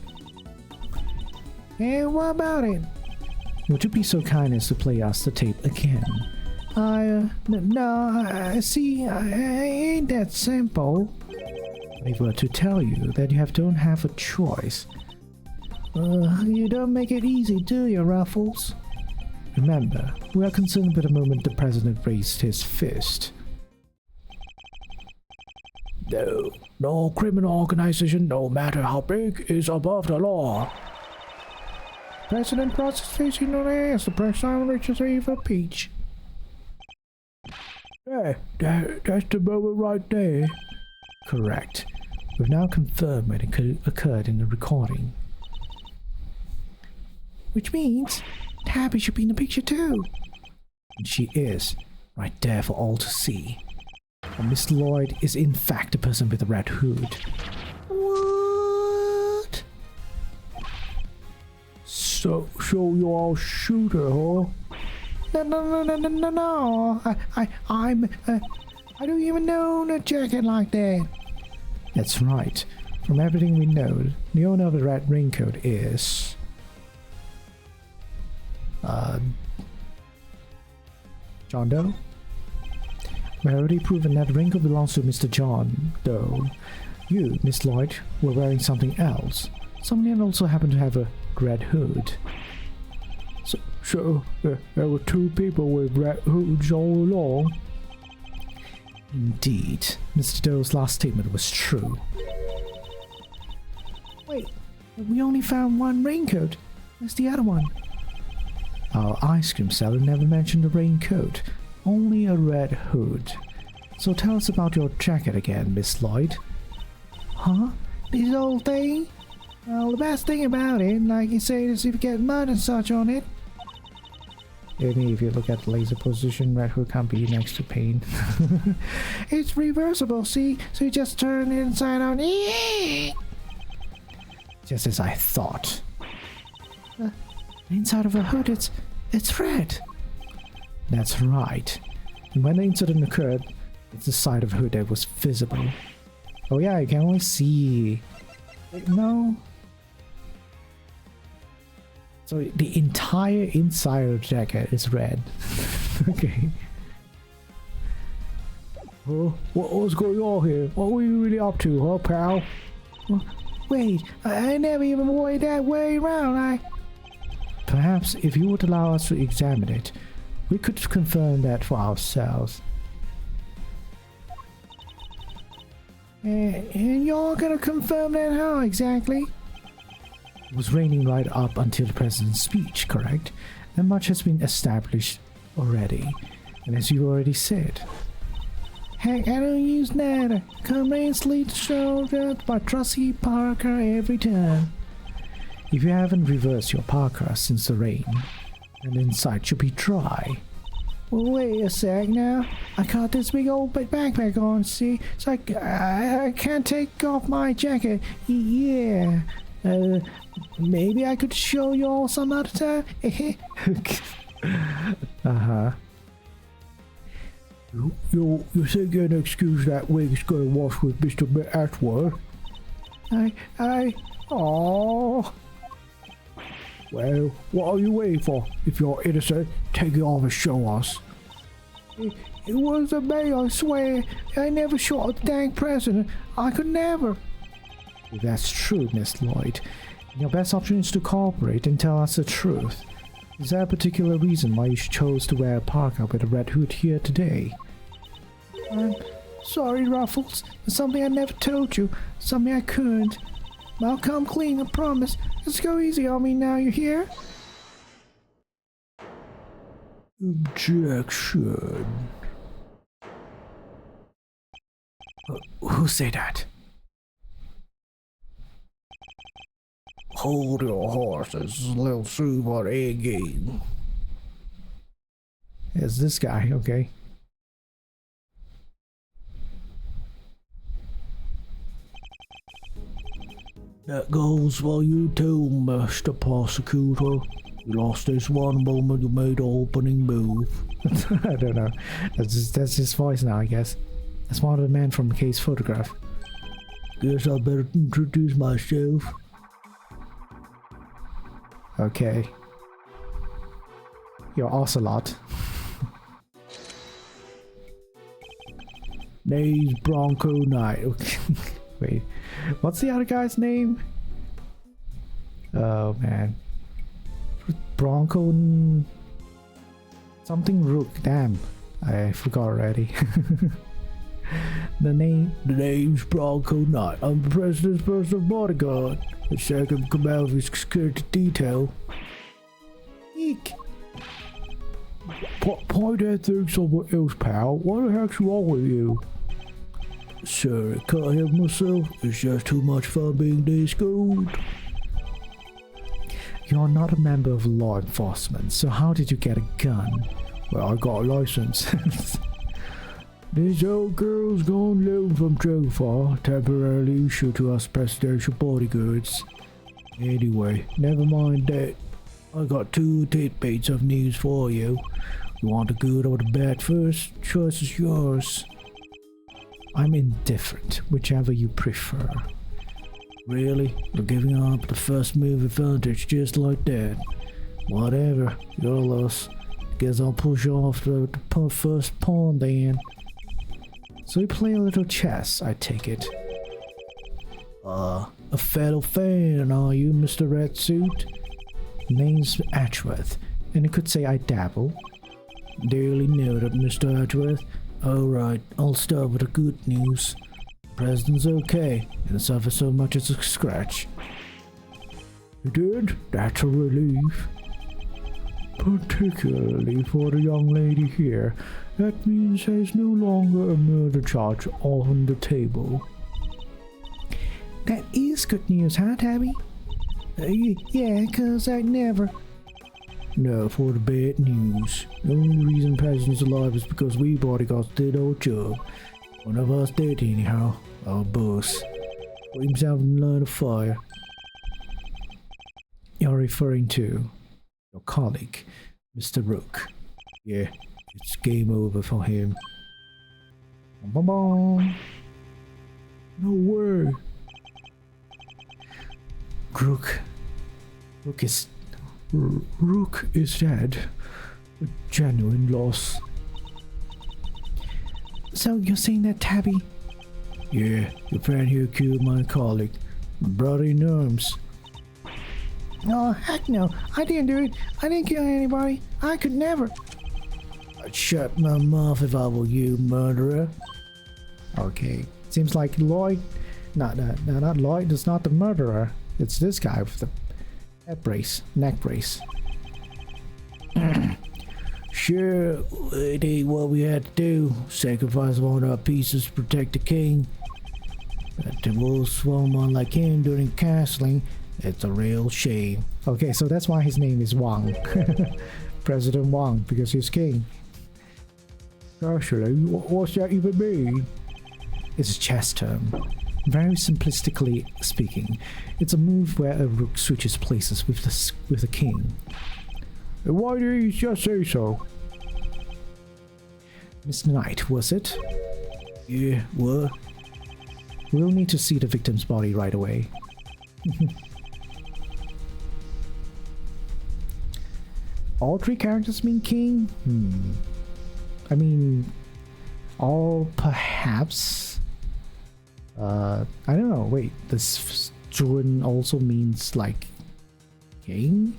Hey, what about it? Would you be so kind as to play us the tape again? No, see, ain't that simple. If I were to tell you that you don't have a choice. You don't make it easy, do you, Ruffles? Remember, we are concerned with the moment the president raised his fist. No criminal organization, no matter how big, is above the law. President process facing on ass, the president reaches even peach. Yeah, that's the moment right there. Correct. We've now confirmed when it occurred in the recording. Which means Tabby should be in the picture too. And she is, right there for all to see. And Miss Lloyd is in fact the person with the red hood. What? So you're a shooter, huh? No. I don't even own a jacket like that. That's right. From everything we know, the owner of the red raincoat is... John Doe? We have already proven that the raincoat belongs to Mr. John Doe. You, Miss Lloyd, were wearing something else. Someone also happened to have a red hood. So there were two people with red hoods all along? Indeed. Mr. Doe's last statement was true. Wait, we only found one raincoat. Where's the other one? Our ice cream seller never mentioned a raincoat, only a red hood. So tell us about your jacket again, Miss Lloyd. Huh? This old thing? Well, the best thing about it, like you say, is if you get mud and such on it. Only if you look at the laser position, red hood can't be next to paint. It's reversible, see? So you just turn it inside out. Just as I thought. The inside of a hood, it's red. That's right. And when the incident occurred, it's the side of the hood that was visible. Oh yeah, you can only see... No. So the entire inside of the jacket is red. Okay. Oh, what's going on here? What were you really up to, huh, pal? Wait, I never even wore it that way around. Perhaps if you would allow us to examine it, we could confirm that for ourselves. And you're gonna confirm that how exactly? It was raining right up until the president's speech, correct? And much has been established already. And as you already said, heck, I don't use that. Come rain, sleet, shoulder by trusty Parker every time. If you haven't reversed your Parker since the rain, and the inside should be dry. Well, wait a sec now. I got this big old backpack on, see? So I can't take off my jacket. Yeah. Maybe I could show you all some other time. Uh-huh. You think you can excuse that wig's gonna wash with Mr. Ashworth? Oh. Well, what are you waiting for? If you're innocent, take it off and show us. It wasn't me, I swear. I never shot a dang president. I could never. If that's true, Miss Lloyd, your best option is to cooperate and tell us the truth. Is there a particular reason why you chose to wear a parka with a red hood here today? I'm sorry, Ruffles. It's something I never told you. Something I couldn't. I'll come clean, I promise. Just go easy on me now, you hear? Objection. Who said that? Hold your horses, little super eggy. It's this guy, okay. That goes for you too, Mr. Prosecutor. You lost this one moment you made the opening move. I don't know. That's his voice now, I guess. That's one of the men from the case photograph. Guess I better introduce myself. Okay. You're Ocelot. Name's Bronco Knight. Okay. Wait. What's the other guy's name? Oh man. Bronco something Rook. Damn. I forgot already. The name's Bronco Knight. I'm the president's personal bodyguard. The second command of his security detail. Eek. Point that thing somewhere else, pal. What the heck's wrong with you? Sir, I can't help myself. It's just too much fun being de-schooled. You're not a member of law enforcement, so how did you get a gun? Well, I got a license. This old girl's gone loan from Jofar, temporarily issued to us presidential bodyguards. Anyway, never mind that. I got 2 tidbits of news for you. You want the good or the bad first? Choice is yours. I'm indifferent, whichever you prefer. Really? You're giving up the first move advantage just like that? Whatever, you're lost. Guess I'll push off the first pawn then. So you play a little chess, I take it. A fellow fan, are you, Mr. Red Suit? Name's Atchworth, and you could say I dabble. Duly noted, Mr. Atchworth. Alright, I'll start with the good news. The president's okay, and suffer so much as a scratch. You did? That's a relief. Particularly for the young lady here. That means there's no longer a murder charge on the table. That is good news, huh, Tabby? Yeah, 'cause I never... No, for the bad news. The only reason the president's alive is because we bodyguards did our job. One of us did anyhow. Our boss. Put himself in the line of fire. You're referring to your colleague, Mr. Rook. Yeah, it's game over for him. Bum, bum, bum. No way. Rook is dead. A genuine loss. So you're saying that Tabby? Yeah, your friend here killed my colleague. My brother in arms. No, heck no. I didn't do it. I didn't kill anybody. I could never. I'd shut my mouth if I were you, murderer. Okay. Seems like Lloyd... not Lloyd is not the murderer. It's this guy with the neck brace. Sure, it ain't what we had to do. Sacrifice one of our pieces to protect the king. But to lose one like him during castling, it's a real shame. Okay, so that's why his name is Wang. President Wang, because he's king. Actually, what's that even mean? It's a chess term. Very simplistically speaking, it's a move where a rook switches places with the king. Why did you just say so? Mr. Knight, was it? Yeah, what? We'll need to see the victim's body right away. All 3 characters mean king? I mean, all perhaps... I don't know, wait, this Jun also means like king?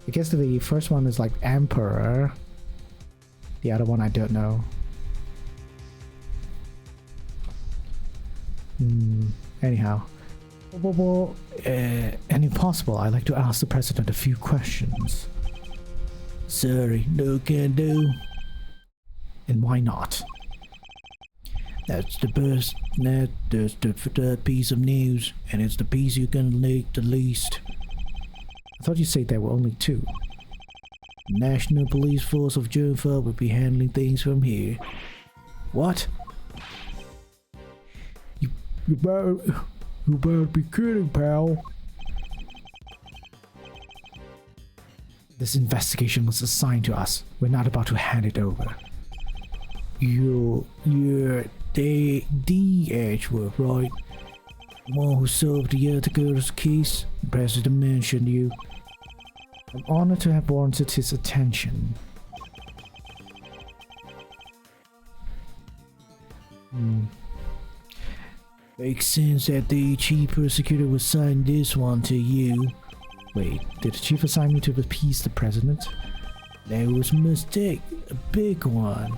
I guess the first one is like emperor. The other one I don't know. Anyhow. And if possible, I'd like to ask the president a few questions. Sorry, no can do. And why not? That's the best, that's the piece of news, and it's the piece you can leak the least. I thought you said there were only 2. National Police Force of Java will be handling things from here. What? You better be kidding, pal. This investigation was assigned to us. We're not about to hand it over. You're the Edgeworth, right? The one who solved the other girl's case? The president mentioned you. I'm honored to have warranted his attention. Makes sense that the chief prosecutor would assign this one to you. Wait, did the chief assign me to appease the president? That was a mistake, a big one.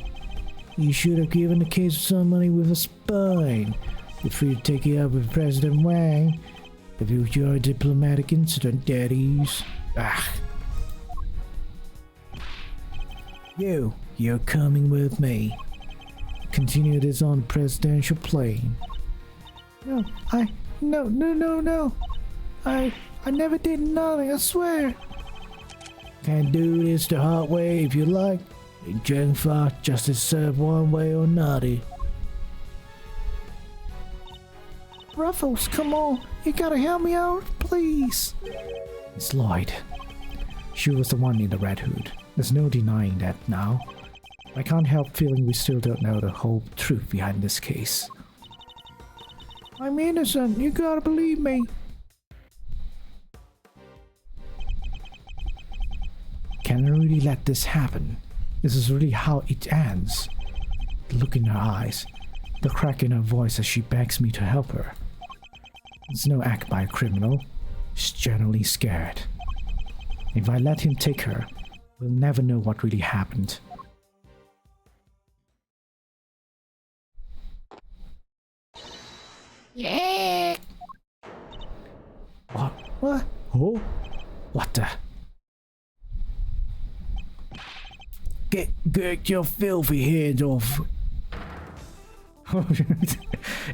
You should have given the case to somebody with a spine. You're free to take it up with President Wang. If it was your diplomatic incident, that is. You're coming with me. Continue this on the presidential plane. No. I never did nothing, I swear. Can do this the hard way if you like. In Jungfa, justice served one way or another. Ruffles, come on. You gotta help me out, please. It's Lloyd. She was the one in the red hood. There's no denying that now. I can't help feeling we still don't know the whole truth behind this case. I'm innocent. You gotta believe me. Can I really let this happen? This is really how it ends. The look in her eyes, the crack in her voice as she begs me to help her. It's no act by a criminal. She's generally scared. If I let him take her, we'll never know what really happened. Yeah. What? Oh? What the? Get your filthy hands off.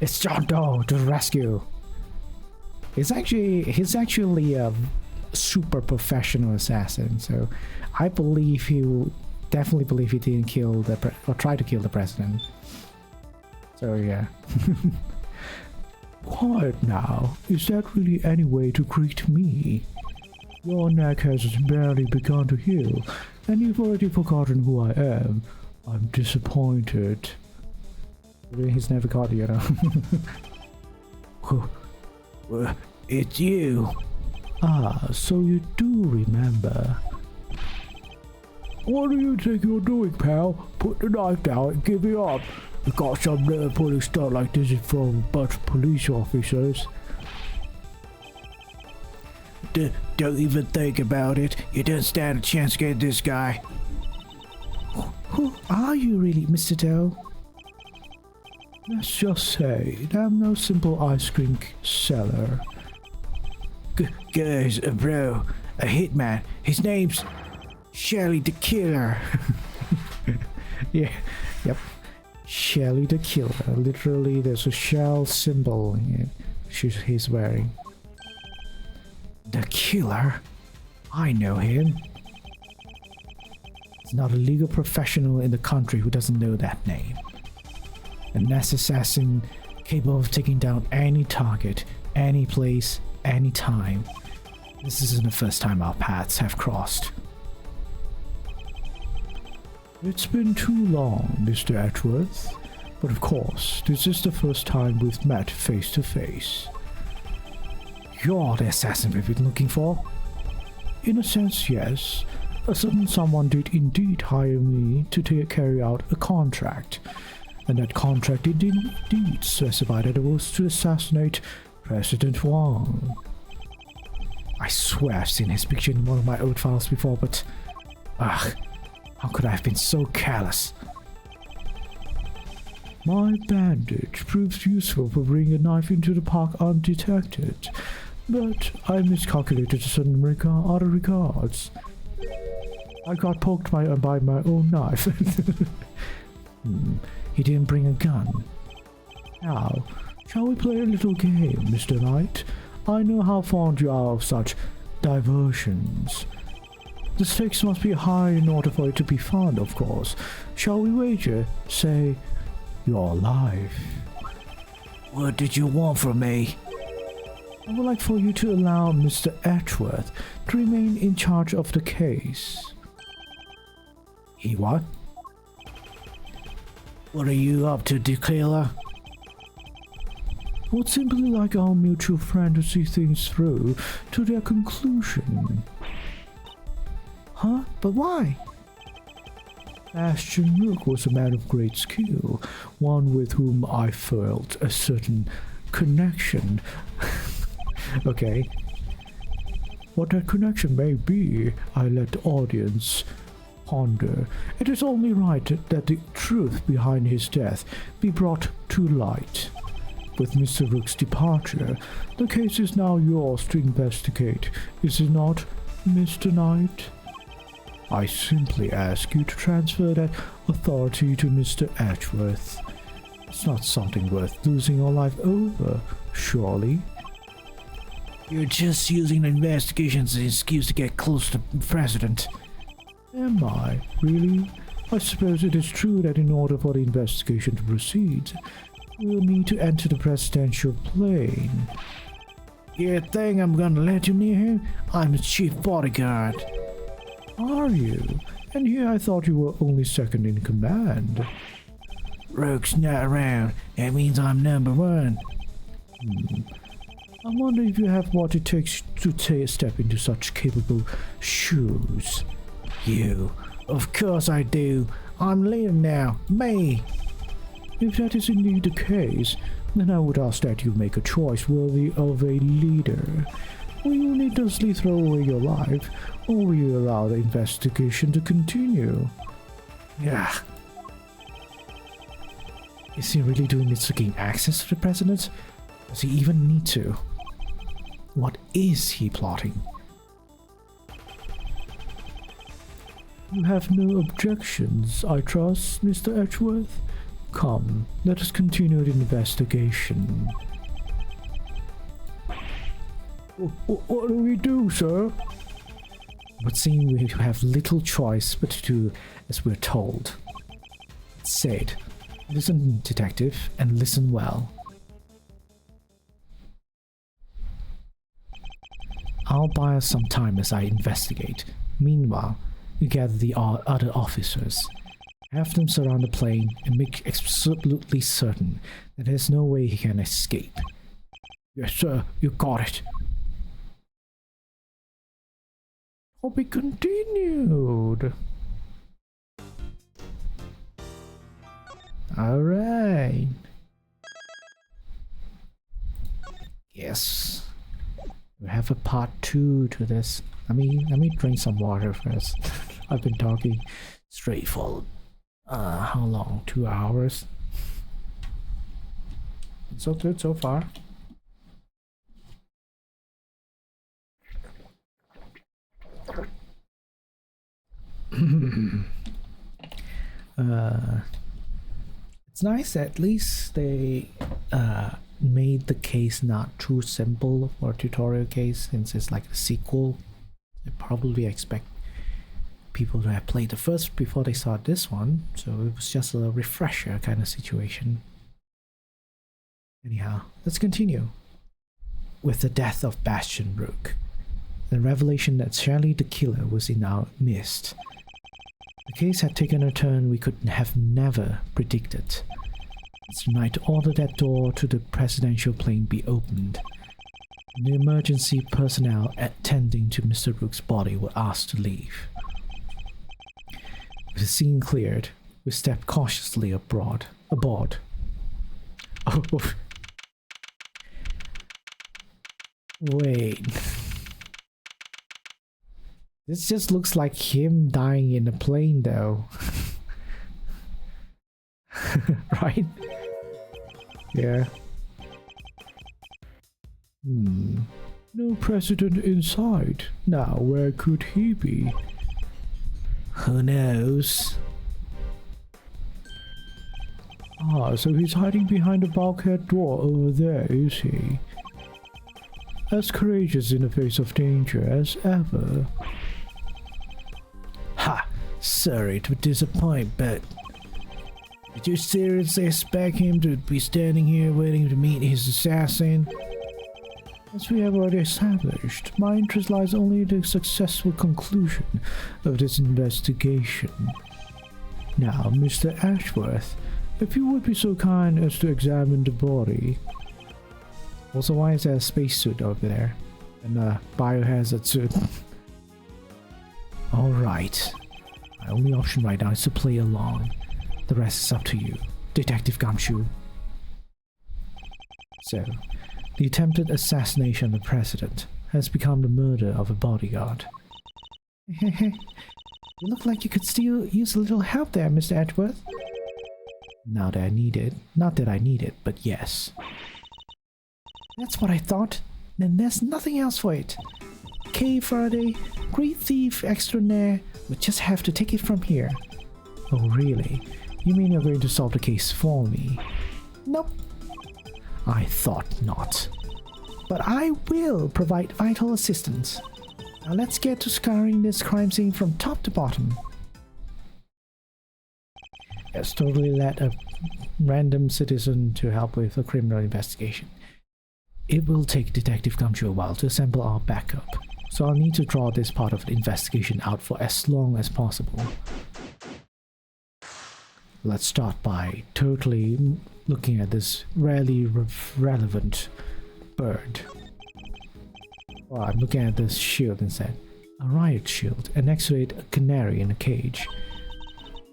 It's John Doe to the rescue. He's actually a super professional assassin, so I believe definitely believe he didn't kill or try to kill the president. So yeah. Quiet now. Is that really any way to greet me? Your neck has barely begun to heal, and you've already forgotten who I am. I'm disappointed. He's never caught you, It's you. Ah, so you do remember. What do you think you're doing, pal? Put the knife down and give it up. You got some nerve putting stuff like this in front of a bunch of police officers. Don't even think about it. You don't stand a chance against this guy. Who are you really, Mr. Doe? Let's just say that I'm no simple ice cream seller. Guys, bro, a hitman. His name's Shelly the Killer. Yeah, yep. Shelly the Killer. Literally, there's a shell symbol in it he's wearing. The Killer? I know him. He's not a legal professional in the country who doesn't know that name. A mass assassin capable of taking down any target, any place, any time. This isn't the first time our paths have crossed. It's been too long, Mr. Edgeworth. But of course, this is the first time we've met face to face. You're the assassin we've been looking for? In a sense, yes. A certain someone did indeed hire me to carry out a contract. And that contract did indeed specify that it was to assassinate President Wang. I swear I've seen his picture in one of my old files before, but... how could I have been so careless? My bandage proves useful for bringing a knife into the park undetected, but I miscalculated certain other regards. I got poked by my own knife. He didn't bring a gun. Now, shall we play a little game, Mr. Knight? I know how fond you are of such diversions. The stakes must be high in order for it to be fun, of course. Shall we wager? Say, your life. What did you want from me? I would like for you to allow Mr. Edgeworth to remain in charge of the case. He what? What are you up to, Tequila? I would simply like our mutual friend to see things through to their conclusion. Huh? But why? Ashton Rook was a man of great skill, one with whom I felt a certain connection. Okay. What that connection may be, I let the audience ponder. It is only right that the truth behind his death be brought to light. With Mr. Rook's departure, the case is now yours to investigate, is it not, Mr. Knight? I simply ask you to transfer that authority to Mr. Edgeworth. It's not something worth losing your life over, surely. You're just using the investigation as an excuse to get close to the president. Am I? Really? I suppose it is true that in order for the investigation to proceed, we'll need to enter the presidential plane. You think I'm gonna let you near him? I'm his chief bodyguard. Are you? And here I thought you were only second in command. Rook's not around. That means I'm number one. I wonder if you have what it takes to step into such capable shoes. You. Of course I do. I'm leader now. Me. If that is indeed the case, then I would ask that you make a choice worthy of a leader. Will you needlessly throw away your life, or will you allow the investigation to continue? Yeah. Is he really doing this to gain access to the president? Does he even need to? What is he plotting? You have no objections, I trust, Mr. Edgeworth? Come, let us continue the investigation. What do we do, sir? It would seem we have little choice but to do as we're told. It's said, listen, detective, and listen well. I'll buy us some time as I investigate. Meanwhile, you gather the other officers. Have them surround the plane and make absolutely certain that there's no way he can escape. Yes, sir, you got it. To be continued. Alright. Yes. We have a part 2 to this. Let me drink some water first. I've been talking straight for how long? 2 hours? It's so good so far. It's nice at least they made the case not too simple for a tutorial case, since it's like a sequel. They probably expect people to have played the first before they start this one, so it was just a refresher kind of situation. Anyhow, let's continue with the death of Bastion Rook. The revelation that Shelley the killer was in our midst. The case had taken a turn we could have never predicted. Mr. Knight ordered that door to the presidential plane be opened. The emergency personnel attending to Mr. Rook's body were asked to leave. With the scene cleared, we stepped cautiously aboard. Oh. Wait. This just looks like him dying in a plane though. Right? Yeah. No president in sight. Now, where could he be? Who knows? Ah, so he's hiding behind the bulkhead door over there, is he? As courageous in the face of danger as ever. Sorry to disappoint, but did you seriously expect him to be standing here waiting to meet his assassin? As we have already established, my interest lies only in the successful conclusion of this investigation. Now, Mr. Ashworth, if you would be so kind as to examine the body. Also, why is there a spacesuit over there? And a biohazard suit. Alright. My only option right now is to play along. The rest is up to you, Detective Gumshoe. So, the attempted assassination of the president has become the murder of a bodyguard. You look like you could still use a little help there, Mr. Edgeworth. Now that I need it. Not that I need it, but yes. That's what I thought. Then there's nothing else for it. Okay, Faraday, great thief extraordinaire, we just have to take it from here. Oh really? You mean you're going to solve the case for me? Nope. I thought not. But I will provide vital assistance. Now let's get to scouring this crime scene from top to bottom. Let's totally let a random citizen to help with a criminal investigation. It will take Detective Gumshoe a while to assemble our backup, so I'll need to draw this part of the investigation out for as long as possible. Let's start by totally looking at this rarely relevant bird. Well, I'm looking at this shield instead. A riot shield, and next to it a canary in a cage.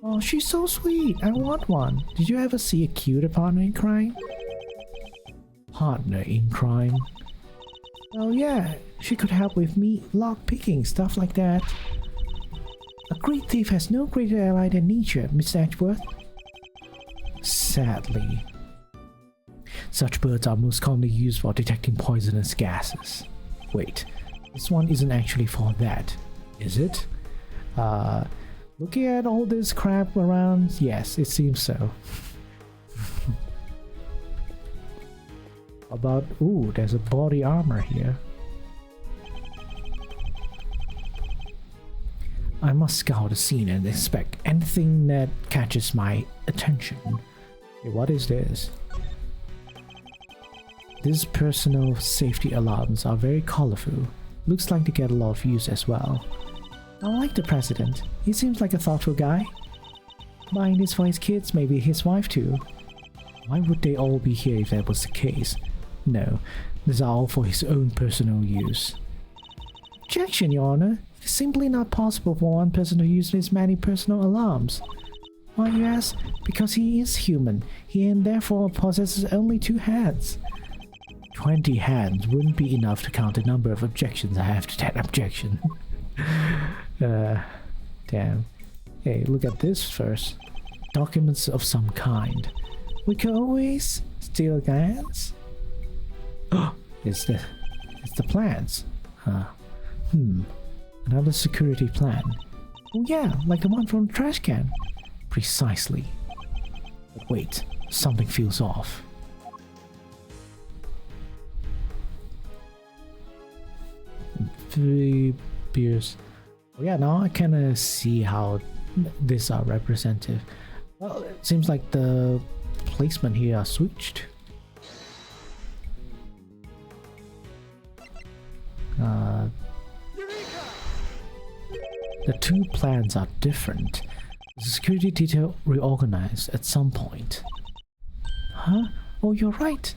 Oh, she's so sweet! I want one! Did you ever see a cuter partner in crime? Partner in crime? Oh yeah, she could help with me lock picking, stuff like that. A great thief has no greater ally than nature, Mr. Edgeworth. Sadly. Such birds are most commonly used for detecting poisonous gases. Wait, this one isn't actually for that, is it? Looking at all this crap around, yes, it seems so. About, ooh, there's a body armor here. I must scout the scene and inspect anything that catches my attention. Okay, what is this? These personal safety alarms are very colorful. Looks like they get a lot of use as well. I like the president. He seems like a thoughtful guy. Buying this for his kids, maybe his wife too. Why would they all be here if that was the case? No, these are all for his own personal use. Objection, Your Honor. It's simply not possible for one person to use this many personal alarms. Why, you ask? Because he is human. He and therefore possesses only 2 hands. 20 hands wouldn't be enough to count the number of objections I have to that objection. Damn. Hey, look at this first. Documents of some kind. We can always steal a glance. Oh, it's the plans. Another security plan. Oh yeah, like the one from the trash can. Precisely. But wait, something feels off. Beers. Oh yeah, now I kind of see how these are representative. Well, it seems like the placement here are switched. The 2 plans are different. The security detail reorganized at some point. Huh? Oh, you're right.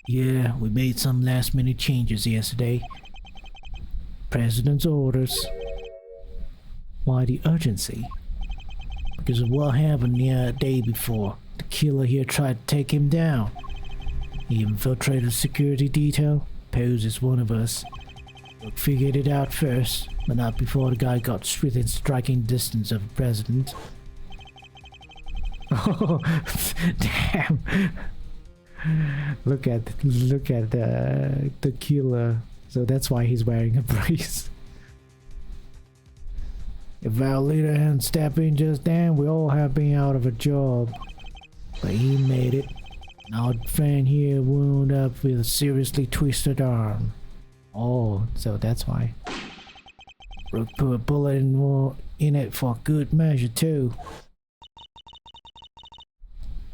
Yeah, we made some last-minute changes yesterday. President's orders. Why the urgency? Because of what happened the day before. The killer here tried to take him down. He infiltrated the security detail, posed as one of us. Look, figured it out first, but not before the guy got within striking distance of the president. Oh, damn! Look at the killer. So that's why he's wearing a brace. If our leader hadn't stepped in just then, we all have been out of a job. But he made it. Our friend here wound up with a seriously twisted arm. Oh, so that's why. Rook put a bullet in it for good measure too.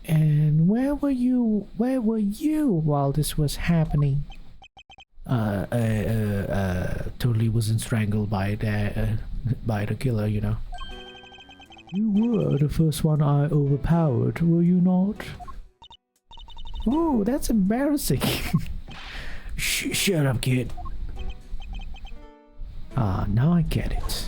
And where were you? Where were you while this was happening? Totally wasn't strangled by the killer, you know. You were the first one I overpowered, were you not? Oh, that's embarrassing. Shut up, kid. Ah, now I get it.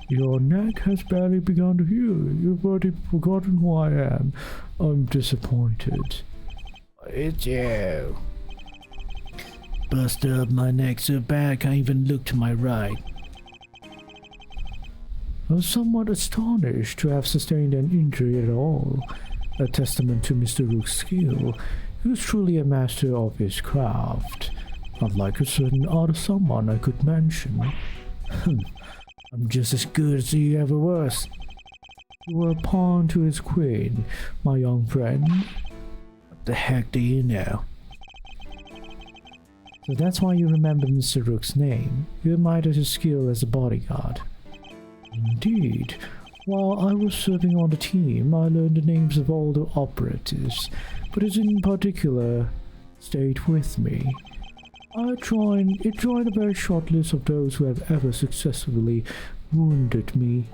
Your neck has barely begun to heal. You've already forgotten who I am. I'm disappointed. It's you. Busted up my neck so bad I can't even look to my right. I was somewhat astonished to have sustained an injury at all. A testament to Mr. Rook's skill. He was truly a master of his craft. Unlike a certain other someone I could mention. I'm just as good as you ever was. You were a pawn to his queen, my young friend. What the heck do you know? So that's why you remember Mr. Rook's name. You admired his skill as a bodyguard. Indeed. While I was serving on the team, I learned the names of all the operatives, but it in particular stayed with me. It joined a very short list of those who have ever successfully wounded me.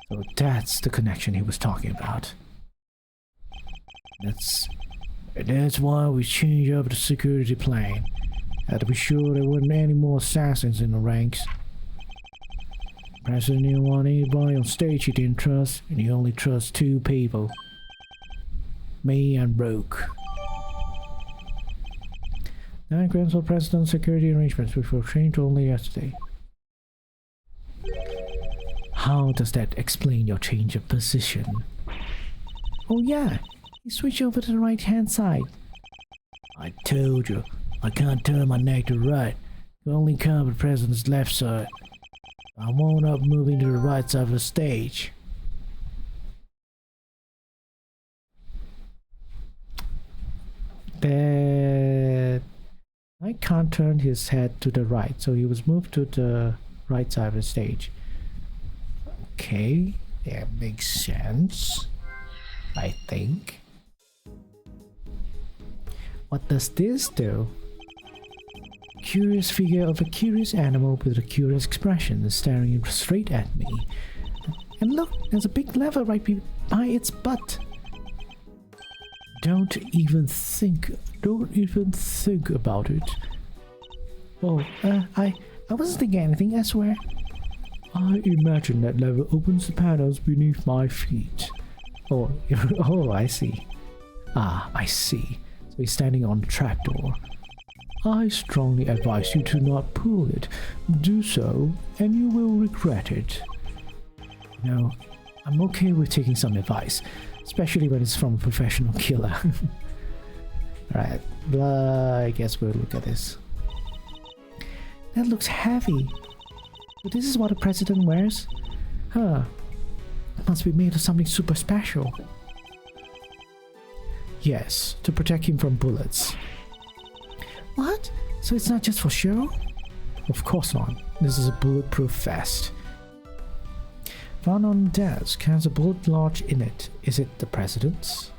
So that's the connection he was talking about. That's why we changed up the security plan. Had to be sure there weren't any more assassins in the ranks. President didn't want anybody on stage he didn't trust, and he only trusts two people. Me and Rook. Now cancel President's security arrangements, which were changed only yesterday. How does that explain your change of position? Oh yeah, you switch over to the right-hand side. I told you, I can't turn my neck to the right. You only cover the President's left side. I wound up moving to the right side of the stage. That I can't turn his head to the right, so he was moved to the right side of the stage. Okay, that makes sense, I think. What does this do? Curious figure of a curious animal with a curious expression is staring straight at me. And look, there's a big lever right by its butt. Don't even think about it. Oh, I wasn't thinking anything, I swear. I imagine that lever opens the panels beneath my feet. Oh, oh, I see. Ah, I see. So he's standing on the trapdoor. I strongly advise you to not pull it. Do so, and you will regret it. No, I'm okay with taking some advice, especially when it's from a professional killer. Alright, I guess we'll look at this. That looks heavy. But this is what a president wears? Huh. It must be made of something super special. Yes, to protect him from bullets. What? So it's not just for show? Of course not. This is a bulletproof vest. Found on the desk has a bullet lodged in it. Is it the president's?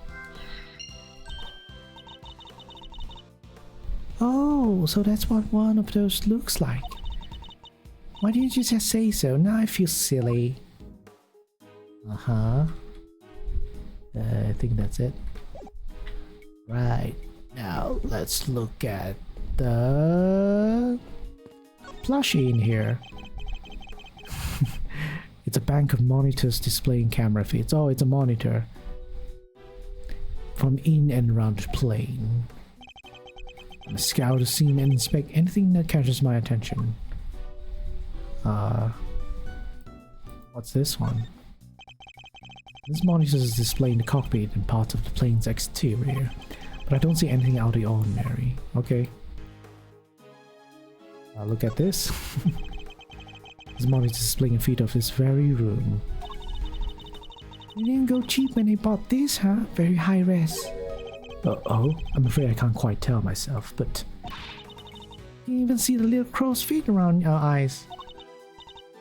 Oh, so that's what one of those looks like. Why didn't you just say so? Now I feel silly. I think that's it. Right, now let's look at the plushie in here. It's a bank of monitors displaying camera feeds. Oh, it's a monitor from in and around the plane. I'm a scout the scene and inspect anything that catches my attention. What's this one? This monitor is displaying the cockpit and parts of the plane's exterior, but I don't see anything out of the ordinary. Okay. Look at this. This monitor is displaying a feed of this very room. You didn't go cheap when they bought this, huh? Very high res. Uh-oh, I'm afraid I can't quite tell myself, but You can even see the little crow's feet around our eyes.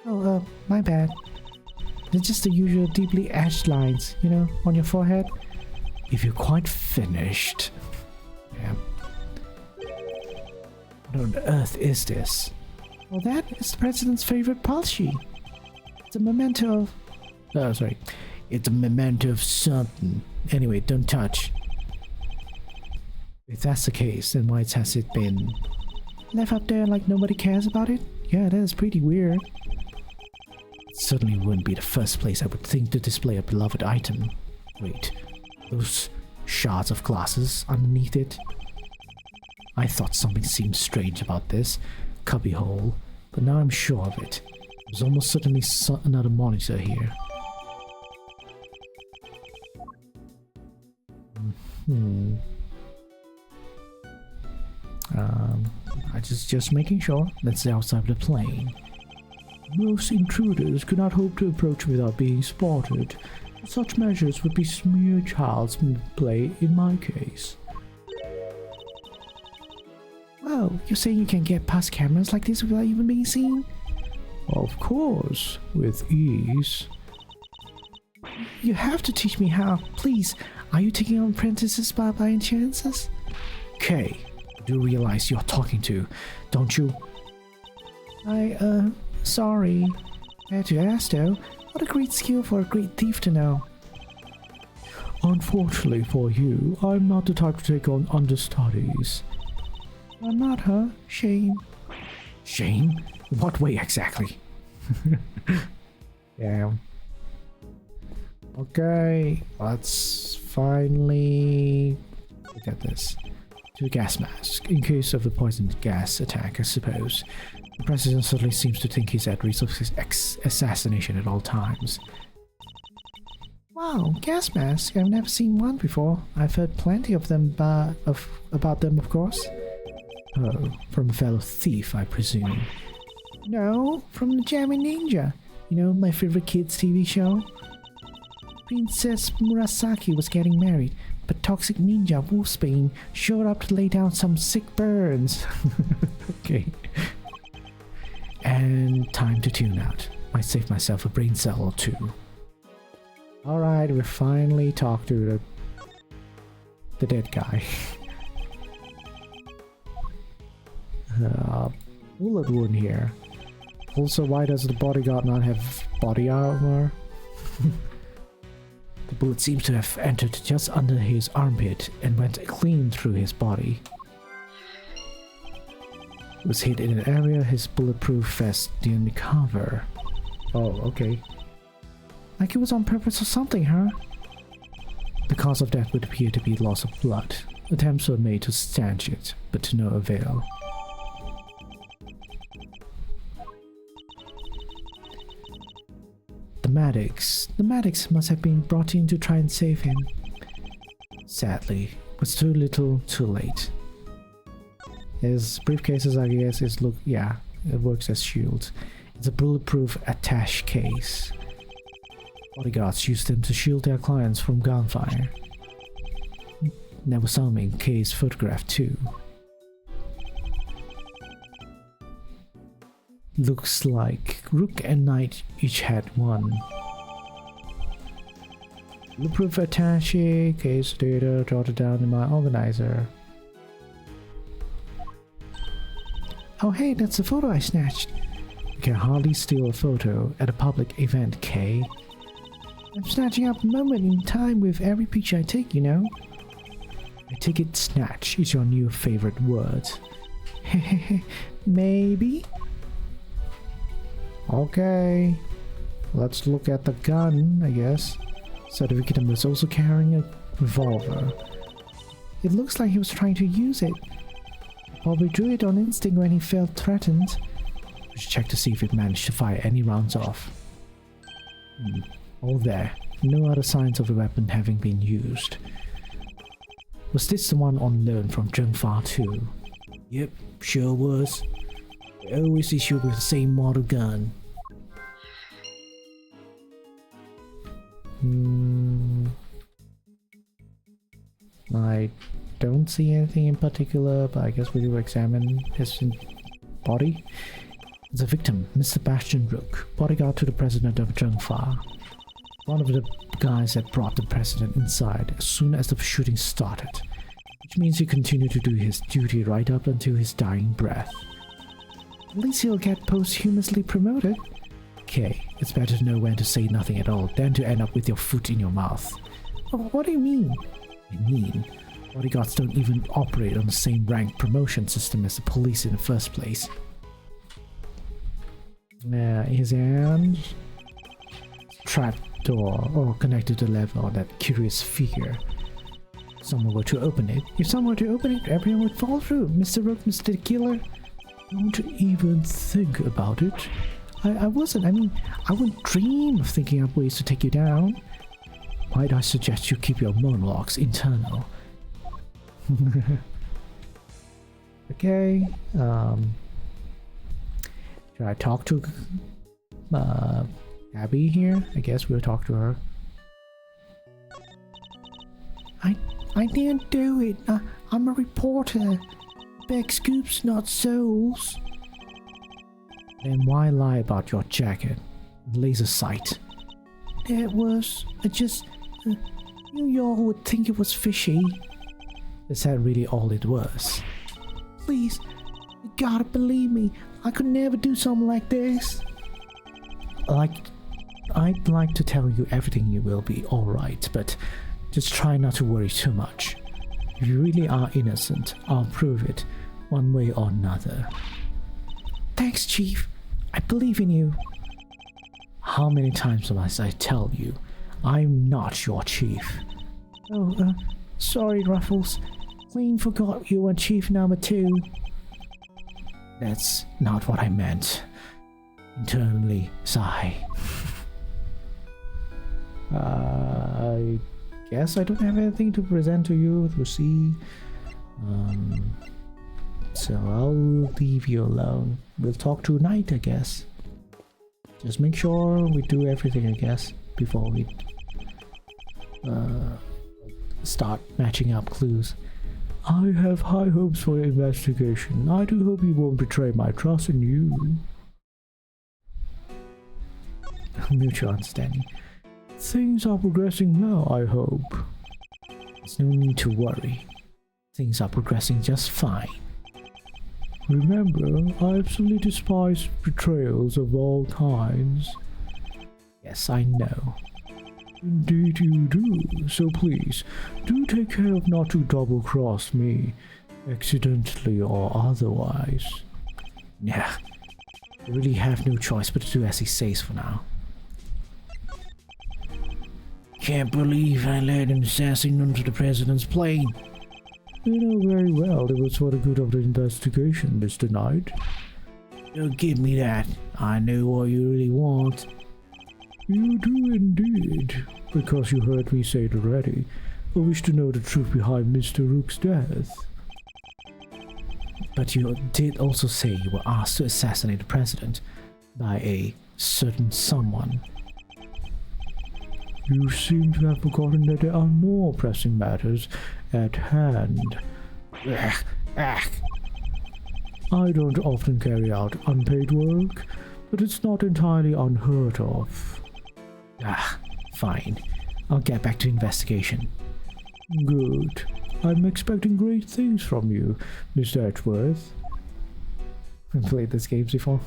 Oh, my bad. They're just the usual deeply etched lines, you know, on your forehead. If you're quite finished. Yeah. What on earth is this? Well, that is the president's favorite Palshi. It's a memento of... Oh, sorry. It's a memento of something. Anyway, don't touch. If that's the case, then why has it been left up there like nobody cares about it? Yeah, that is pretty weird. It certainly wouldn't be the first place I would think to display a beloved item. Wait, those shards of glasses underneath it? I thought something seemed strange about this cubbyhole, but now I'm sure of it. There's almost certainly another monitor here. I just making sure. That's the outside of the plane. Most intruders could not hope to approach without being spotted. Such measures would be mere child's play in my case. Whoa, you're saying you can get past cameras like this without even being seen? Of course, with ease. You have to teach me how, please. Are you taking on apprentices by any chances? Kay, you do realize you're talking to, don't you? Sorry. I had to ask though. What a great skill for a great thief to know. Unfortunately for you, I'm not the type to take on understudies. I'm not, huh? Shame. Shame? What way exactly? Yeah. Okay, let's finally look at this. To the gas mask, in case of a poisoned gas attack, I suppose. The president certainly seems to think he's at risk of assassination at all times. Wow, gas mask! I've never seen one before. I've heard plenty of them, about them, of course. Oh, from a fellow thief, I presume. No, from the Jammy Ninja. You know, my favorite kids' TV show. Princess Murasaki was getting married, but toxic ninja Wolfsbane showed up to lay down some sick burns. Okay. And time to tune out. Might save myself a brain cell or two. Alright, we finally talked to the dead guy. Bullet wound here. Also, why does the bodyguard not have body armor? The bullet seems to have entered just under his armpit and went clean through his body. It was hit in an area his bulletproof vest didn't cover. Oh, okay. Like it was on purpose or something, huh? The cause of death would appear to be loss of blood. Attempts were made to stanch it, but to no avail. The medics must have been brought in to try and save him. Sadly, it was too little, too late. His briefcases, I guess, it works as shields. It's a bulletproof attache case. Bodyguards used them to shield their clients from gunfire. There was some in Kay's photograph too. Looks like Rook and Knight each had one. Bulletproof attache case data jotted down in my organizer. Oh hey, that's the photo I snatched. You can hardly steal a photo at a public event, Kay. I'm snatching up a moment in time with every picture I take, you know. I take it snatch is your new favorite word. Hehehe, maybe? Okay, let's look at the gun, I guess. Certificate was also carrying a revolver. It looks like he was trying to use it. Probably drew it on instinct when he felt threatened. We should check to see if it managed to fire any rounds off. All there. No other signs of the weapon having been used. Was this the one on loan from Zhengfa too? Yep, sure was. They always issue with the same model gun. I don't see anything in particular, but I guess we will examine his body. The victim, Mr. Bastion Rook, bodyguard to the president of Zhengfa. One of the guys that brought the president inside as soon as the shooting started, which means he continued to do his duty right up until his dying breath. At least he'll get posthumously promoted. Okay, it's better to know when to say nothing at all than to end up with your foot in your mouth. Oh, what do you mean? I mean, bodyguards don't even operate on the same rank promotion system as the police in the first place. His hand trap door or connected to the level of that curious figure. If someone were to open it, everyone would fall through. Mr. Rook, Mr. Killer, don't even think about it. I wouldn't dream of thinking up ways to take you down. Might I suggest you keep your monologues internal? Okay, should I talk to Abby here? I guess we'll talk to her. I didn't do it. I'm a reporter. Beg scoops, not souls. Then why lie about your jacket? Laser sight. It was... I just... knew y'all would think it was fishy. Is that really all it was? Please, you gotta believe me. I could never do something like this. I'd like to tell you everything you will be alright, but just try not to worry too much. If you really are innocent, I'll prove it, one way or another. Thanks, Chief. I believe in you. How many times must I tell you? I'm not your chief. Oh, sorry, Ruffles. Clean forgot you were Chief number 2. That's not what I meant. Internally, sigh. I guess I don't have anything to present to you, Lucy. So I'll leave you alone. We'll talk tonight, I guess. Just make sure we do everything, I guess, before we start matching up clues. I have high hopes for your investigation. I do hope you won't betray my trust in you. Mutual understanding. Things are progressing well, I hope. There's no need to worry. Things are progressing just fine. Remember, I absolutely despise betrayals of all kinds. Yes, I know. Indeed you do, so please, do take care of not to double-cross me, accidentally or otherwise. Yeah, I really have no choice but to do as he says for now. Can't believe I let him assassin onto the president's plane. You know very well it was for the good of the investigation, Mr. Knight. Don't give me that. I know what you really want. You do indeed, because you heard me say it already. I wish to know the truth behind Mr. Rook's death. But you did also say you were asked to assassinate the president by a certain someone. You seem to have forgotten that there are more pressing matters at hand. I don't often carry out unpaid work, but it's not entirely unheard of. Fine. I'll get back to investigation. Good. I'm expecting great things from you, Mr. Edgeworth. I've played this game before.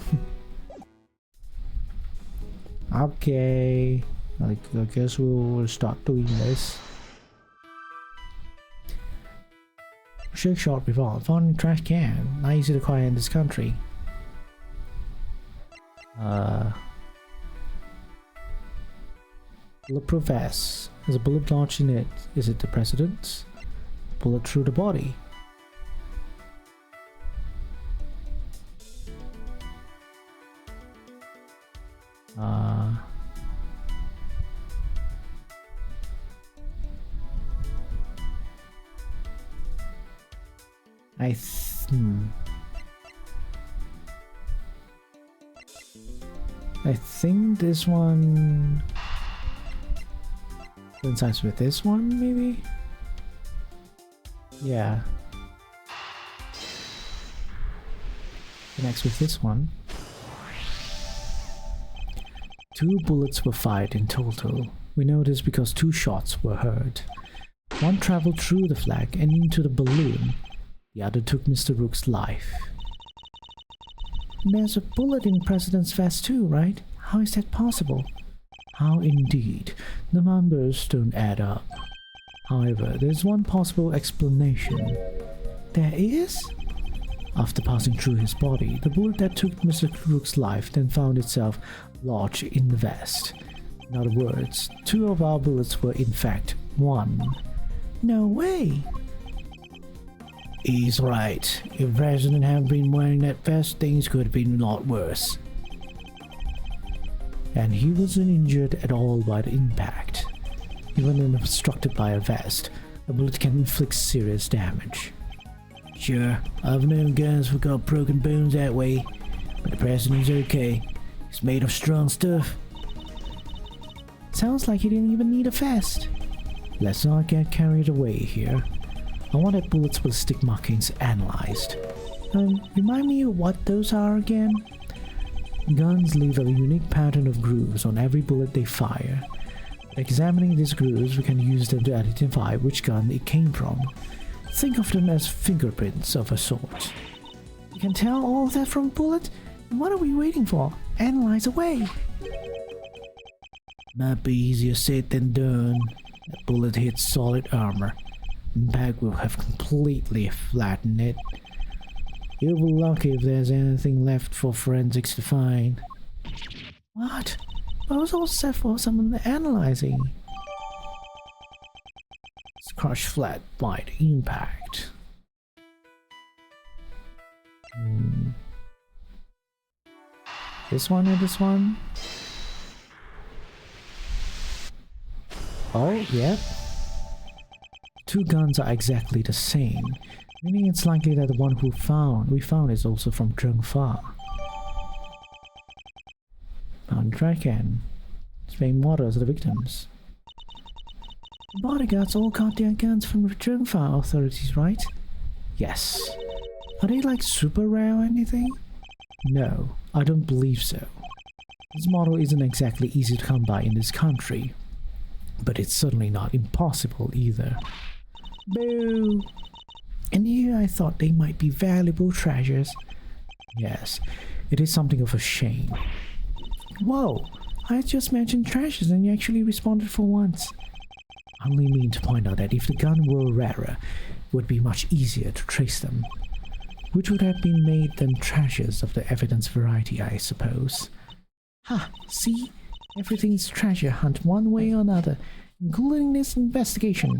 Okay. I guess we'll start doing this. Shake shot revolve. Found in trash can. Not easy to acquire in this country. Bulletproof vest. There's a bullet launched in it. Is it the president's? Bullet through the body. I think this one coincides with this one, maybe? Yeah. next with this one. 2 bullets were fired in total. We know this because 2 shots were heard. One traveled through the flag and into the balloon. The other took Mr. Rook's life. There's a bullet in President's vest too, right? How is that possible? How indeed. The numbers don't add up. However, there's one possible explanation. There is? After passing through his body, the bullet that took Mr. Rook's life then found itself lodged in the vest. In other words, 2 of our bullets were in fact 1. No way! He's right. If President hadn't been wearing that vest, things could have been a lot worse. And he wasn't injured at all by the impact. Even when obstructed by a vest, a bullet can inflict serious damage. Sure, I've known guns who got broken bones that way, but the President's okay. He's made of strong stuff. Sounds like he didn't even need a vest. Let's not get carried away here. I want that bullets with stick markings analyzed. Remind me of what those are again? Guns leave a unique pattern of grooves on every bullet they fire. By examining these grooves, we can use them to identify which gun it came from. Think of them as fingerprints of a sort. You can tell all of that from a bullet? What are we waiting for? Analyze away! Might be easier said than done. That bullet hit solid armor. Impact will have completely flattened it. You'll be lucky if there's anything left for forensics to find. What? I was all set for someone analyzing. It's crushed flat by the impact. This one or this one? Oh, yep. 2 guns are exactly the same, meaning it's likely that the one we found is also from Zhengfa. On Draken, same model as the victims. The bodyguards all got their guns from the Zhengfa authorities, right? Yes. Are they like super rare or anything? No, I don't believe so. This model isn't exactly easy to come by in this country, but it's certainly not impossible either. Boo! And here I thought they might be valuable treasures. Yes, it is something of a shame. Whoa! I just mentioned treasures and you actually responded for once. I only mean to point out that if the gun were rarer, it would be much easier to trace them. Which would have been made them treasures of the evidence variety, I suppose. Ha! See? Everything's treasure hunt one way or another, including this investigation.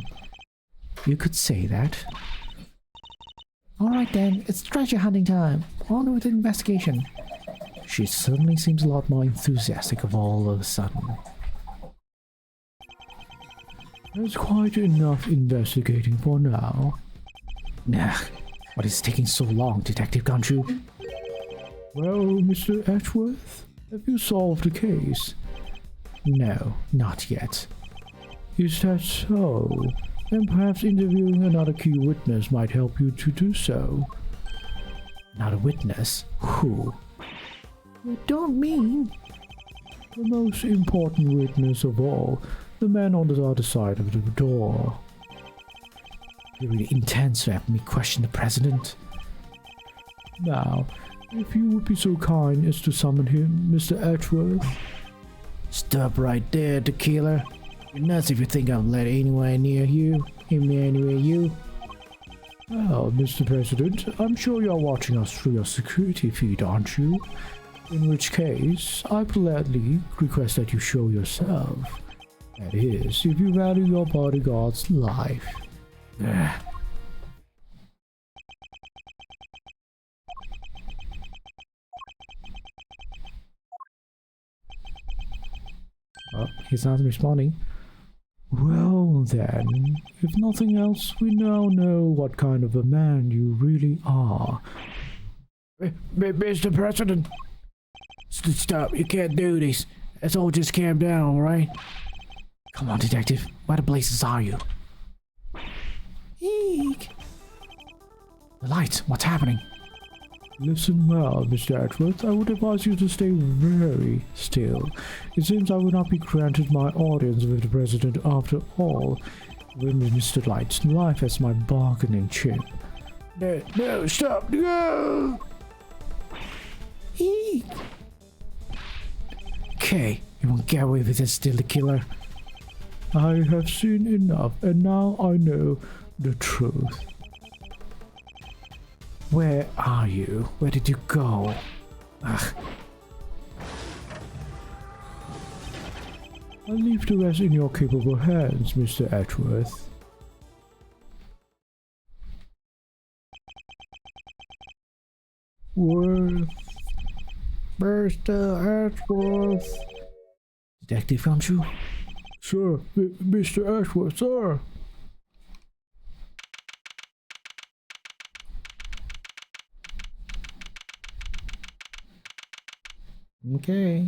You could say that. Alright then, it's treasure hunting time. On with the investigation. She certainly seems a lot more enthusiastic of all of a sudden. There's quite enough investigating for now. Nah, what is taking so long, Detective Ganchu? Well, Mr. Edgeworth, have you solved the case? No, not yet. Is that so? Then perhaps interviewing another key witness might help you to do so. Another witness? Who? You don't mean? The most important witness of all, the man on the other side of the door. You really intend to have me question the president? Now, if you would be so kind as to summon him, Mr. Edgeworth. Stop right there, tequila. You're nuts if you think I'll let anywhere near you. Anywhere near you. Well, Mr. President, I'm sure you're watching us through your security feed, aren't you? In which case, I politely request that you show yourself. That is, if you value your bodyguard's life. Oh, he's not responding. Well then, if nothing else, we now know what kind of a man you really are. Mr. President! Stop, you can't do this. Let's all just calm down, alright? Come on, detective. Where the blazes are you? Eek! The lights, what's happening? Listen well, Mr. Edwards. I would advise you to stay very still. It seems I will not be granted my audience with the President after all, with Mr. Light's life as my bargaining chip. No, stop! No! Eek. Okay, you won't get away with this, still the killer. I have seen enough, and now I know the truth. Where are you? Where did you go? Ugh. I'll leave the rest in your capable hands, Mr. Edgeworth. Worth. Mr. Edgeworth. Detective Gumshoe? Sir, Mr. Edgeworth, sir. Okay.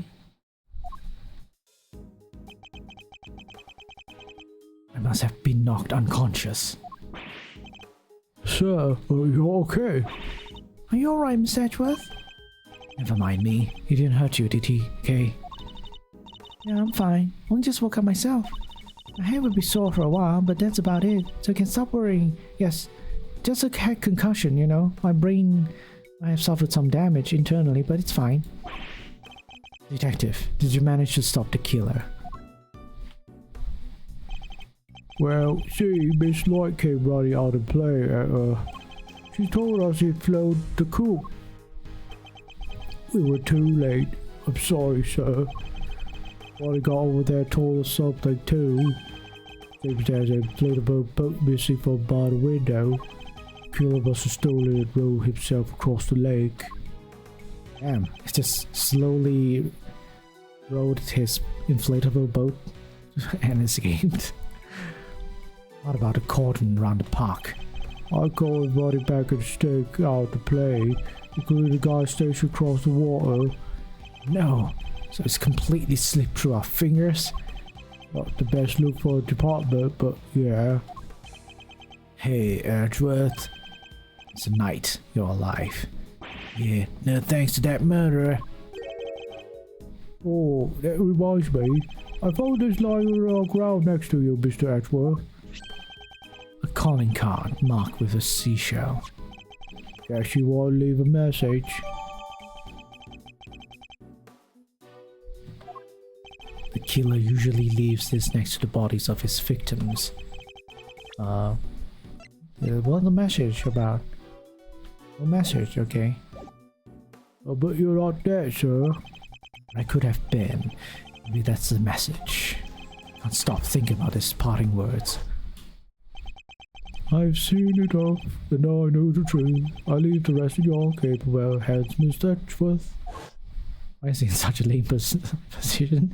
I must have been knocked unconscious. Sir, are you okay? Are you alright, Miss Edgeworth? Never mind me. He didn't hurt you, did he? Okay. Yeah, I'm fine. Only just woke up myself. My head will be sore for a while, but that's about it. So I can stop worrying. Yes, just a head concussion, you know. My brain might have suffered some damage internally, but it's fine. Detective, did you manage to stop the killer? Well, see, Miss Light came running out and play at She told us he'd flown the coop. We were too late. I'm sorry, sir. When I got over there, told us something too. Seems there's a inflatable boat missing from by the window. Killer must have stolen it and rowed himself across the lake. Damn, he just slowly rode his inflatable boat and escaped. What about the cordon around the park? I called everybody back and stake out to play, including the guy stationed across the water. No, so it's completely slipped through our fingers. Not the best look for a department, but yeah. Hey, Edgeworth. It's a night. You're alive. Yeah, no thanks to that murderer. Oh, that reminds me. I found this lying on the ground next to you, Mr. Edgeworth. A calling card marked with a seashell. Guess you want to leave a message. The killer usually leaves this next to the bodies of his victims. What's the message about? A message, okay. Oh, but you're not dead, sir. I could have been. Maybe that's the message. Can't stop thinking about his parting words. I've seen it all, and now I know the truth. I leave the rest in your capable hands, Mr. Edgeworth. Why is he in such a lame position?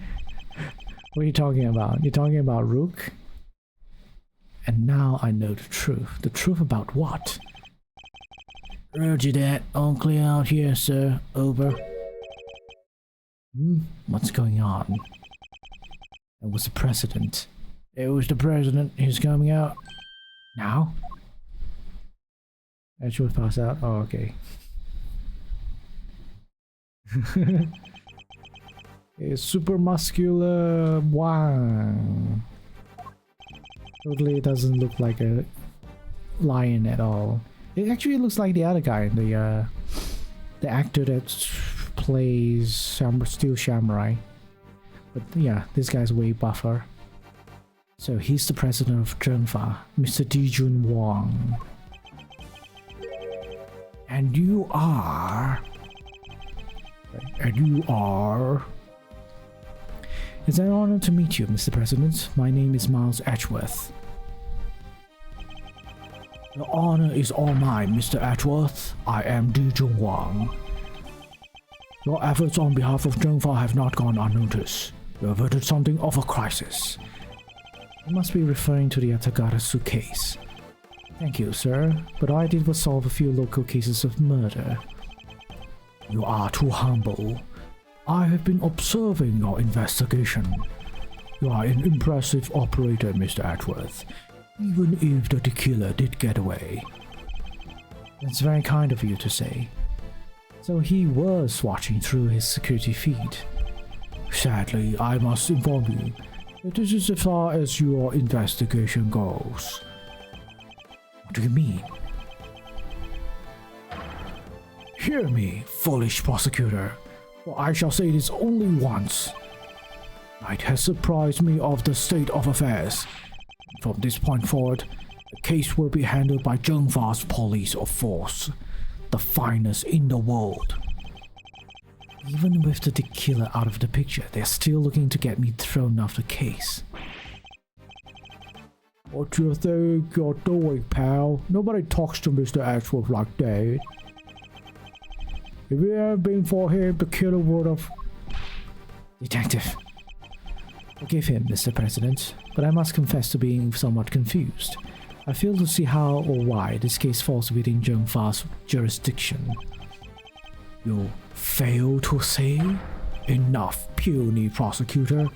What are you talking about? You're talking about Rook? And now I know the truth. The truth about what? Roger that. All clear out here, sir. Over. What's going on? It was the president. It was the president. He's coming out. Now? Edgeworth pass out? Oh, okay. A super muscular Wang. Totally doesn't look like a lion at all. It actually looks like the other guy, the actor that plays Steel Samurai. But yeah, this guy's way buffer. So he's the president of Zhengfa, Mr. Dijun Wang. And you are... It's an honor to meet you, Mr. President. My name is Miles Edgeworth. The honor is all mine, Mr. Edgeworth. I am Dijun Wang. Your efforts on behalf of Zhengfa have not gone unnoticed. You averted something of a crisis. You must be referring to the Atagarasu case. Thank you, sir, but I did resolve a few local cases of murder. You are too humble. I have been observing your investigation. You are an impressive operator, Mr. Edgeworth, even if the killer did get away. That's very kind of you to say. So he was watching through his security feed. Sadly, I must inform you that this is as far as your investigation goes. What do you mean? Hear me, foolish prosecutor, for I shall say this only once. Night has surprised me of the state of affairs. From this point forward, the case will be handled by Zhengfa's police of force, the finest in the world. Even with the killer out of the picture, they're still looking to get me thrown off the case. What do you think you're doing, pal? Nobody talks to Mr. Ashworth like that. If it hadn't been for him, the killer would have... Detective. Forgive him, Mr. President, but I must confess to being somewhat confused. I fail to see how or why this case falls within Zhengfa's jurisdiction. You fail to say? Enough, puny prosecutor.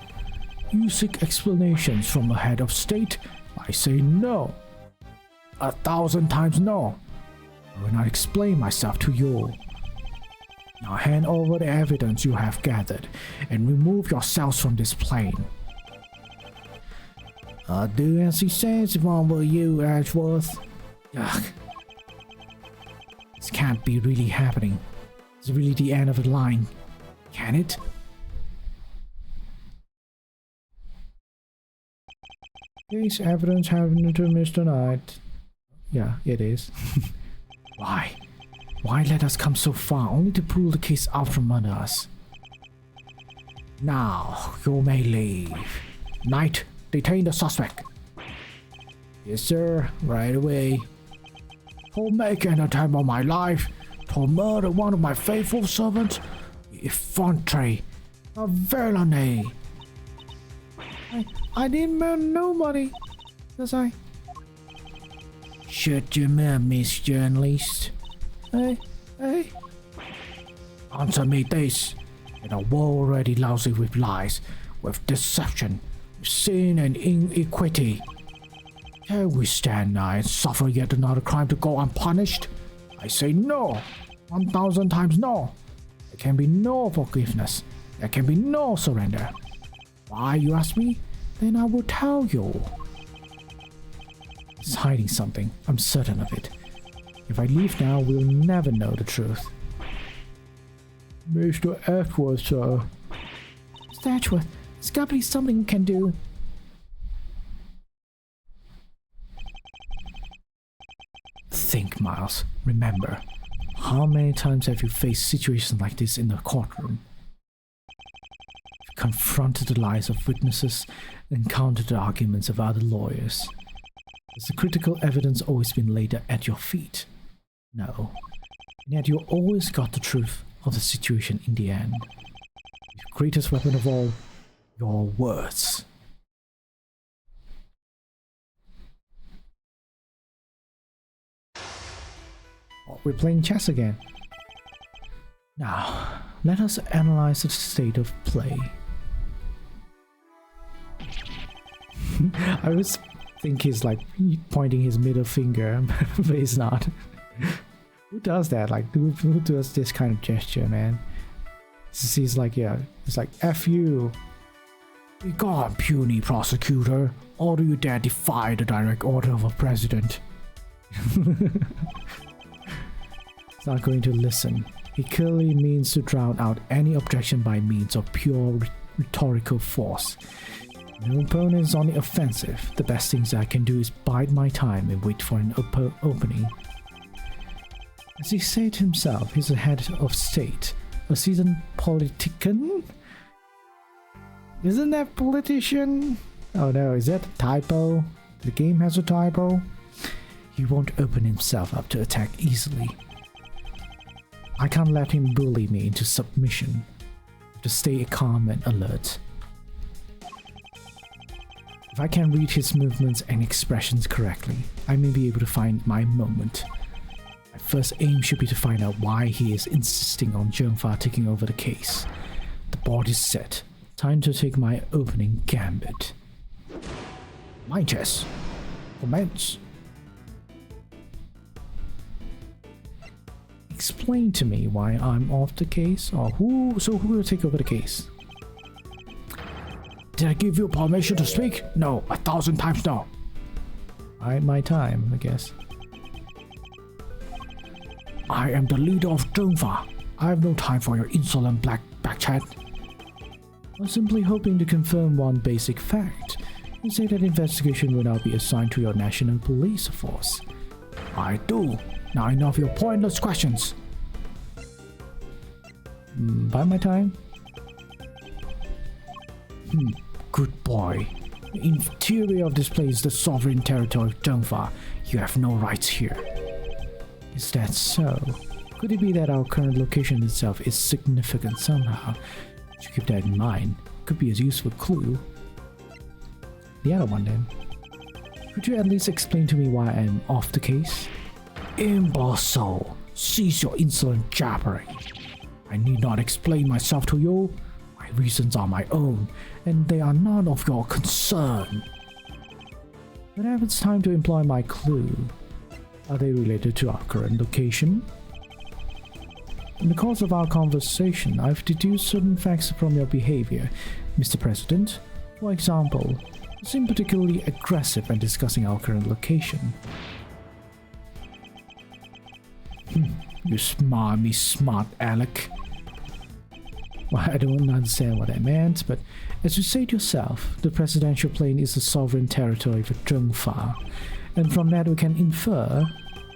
You seek explanations from a head of state? I say no. 1,000 times no. I will not explain myself to you. Now hand over the evidence you have gathered and remove yourselves from this plane. I'll do as he says if I were you, Ashworth. Ugh. This can't be really happening. It's really the end of the line. Can it? Case evidence happened to Mr. Knight. Yeah, it is. Why? Why let us come so far only to pull the case out from under us? Now, you may leave. Knight, detain the suspect. Yes, sir. Right away. To make an attempt on my life, to murder one of my faithful servants, effrontery, a villainy. I didn't murder nobody, does I? Shut your mouth, Miss Journalist. Hey. Answer me this. In a world already lousy with lies, with deception, with sin and inequity, can we stand now and suffer yet another crime to go unpunished? I say no. 1,000 times no. There can be no forgiveness. There can be no surrender. Why, you ask me? Then I will tell you. He's hiding something. I'm certain of it. If I leave now, we'll never know the truth. Mr. Ashworth, sir. Mr. Ashworth, there's gotta be something we can do. Think, Miles. Remember, how many times have you faced situations like this in the courtroom? You've confronted the lies of witnesses, encountered the arguments of other lawyers. Has the critical evidence always been laid at your feet? No. And yet you always got the truth of the situation in the end. Your greatest weapon of all, your words. Oh, we're playing chess again. Now, let us analyze the state of play. I was think he's like pointing his middle finger, but he's not. Who does that? Like, who does this kind of gesture, man? He's like, yeah, it's like, F you. Be gone, puny prosecutor, or do you dare defy the direct order of a president? He's not going to listen. He clearly means to drown out any objection by means of pure rhetorical force. No opponent is on the offensive. The best things I can do is bide my time and wait for an opening. As he said himself, he's a head of state, a seasoned politician. Isn't that politician? Oh no, is that a typo? The game has a typo? He won't open himself up to attack easily. I can't let him bully me into submission. To stay calm and alert. If I can read his movements and expressions correctly, I may be able to find my moment. My first aim should be to find out why he is insisting on Zhengfa taking over the case. The board is set. Time to take my opening gambit. My chess. Commence. explain to me why I'm off the case? Or who will take over the case? Did I give you permission to speak? No, 1,000 times no. My time, I guess. I am the leader of Zhengfa. I have no time for your insolent black backchat. I was simply hoping to confirm one basic fact. You say that investigation will now be assigned to your national police force. I do. Now enough of your pointless questions. By my time? Good boy. The interior of this place is the sovereign territory of Zhengfa. You have no rights here. Is that so? Could it be that our current location itself is significant somehow? To keep that in mind, could be a useful clue. The other one then. Could you at least explain to me why I'm off the case? Imbecile! Cease your insolent jabbering. I need not explain myself to you. My reasons are my own, and they are none of your concern. Whenever it's time to employ my clue, are they related to our current location? In the course of our conversation, I've deduced certain facts from your behavior, Mr. President. For example, you seem particularly aggressive when discussing our current location. You smarmy smart aleck. Well, I don't understand what I meant, but as you said yourself, the presidential plane is the sovereign territory of Zhengfa, and from that we can infer.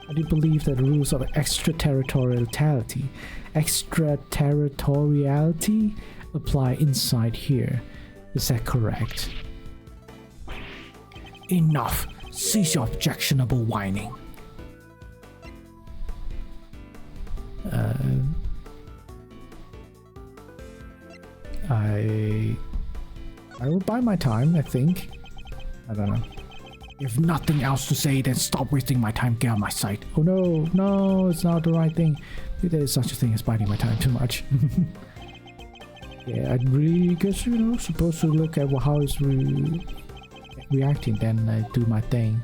I do believe that the rules of extraterritoriality apply inside here. Is that correct? Enough! Cease your objectionable whining. I will buy my time, I think. I don't know. If nothing else to say, then stop wasting my time, get out of my sight. Oh no, it's not the right thing. There is such a thing as biding my time too much. Yeah, I really guess, supposed to look at how it's reacting, then I do my thing.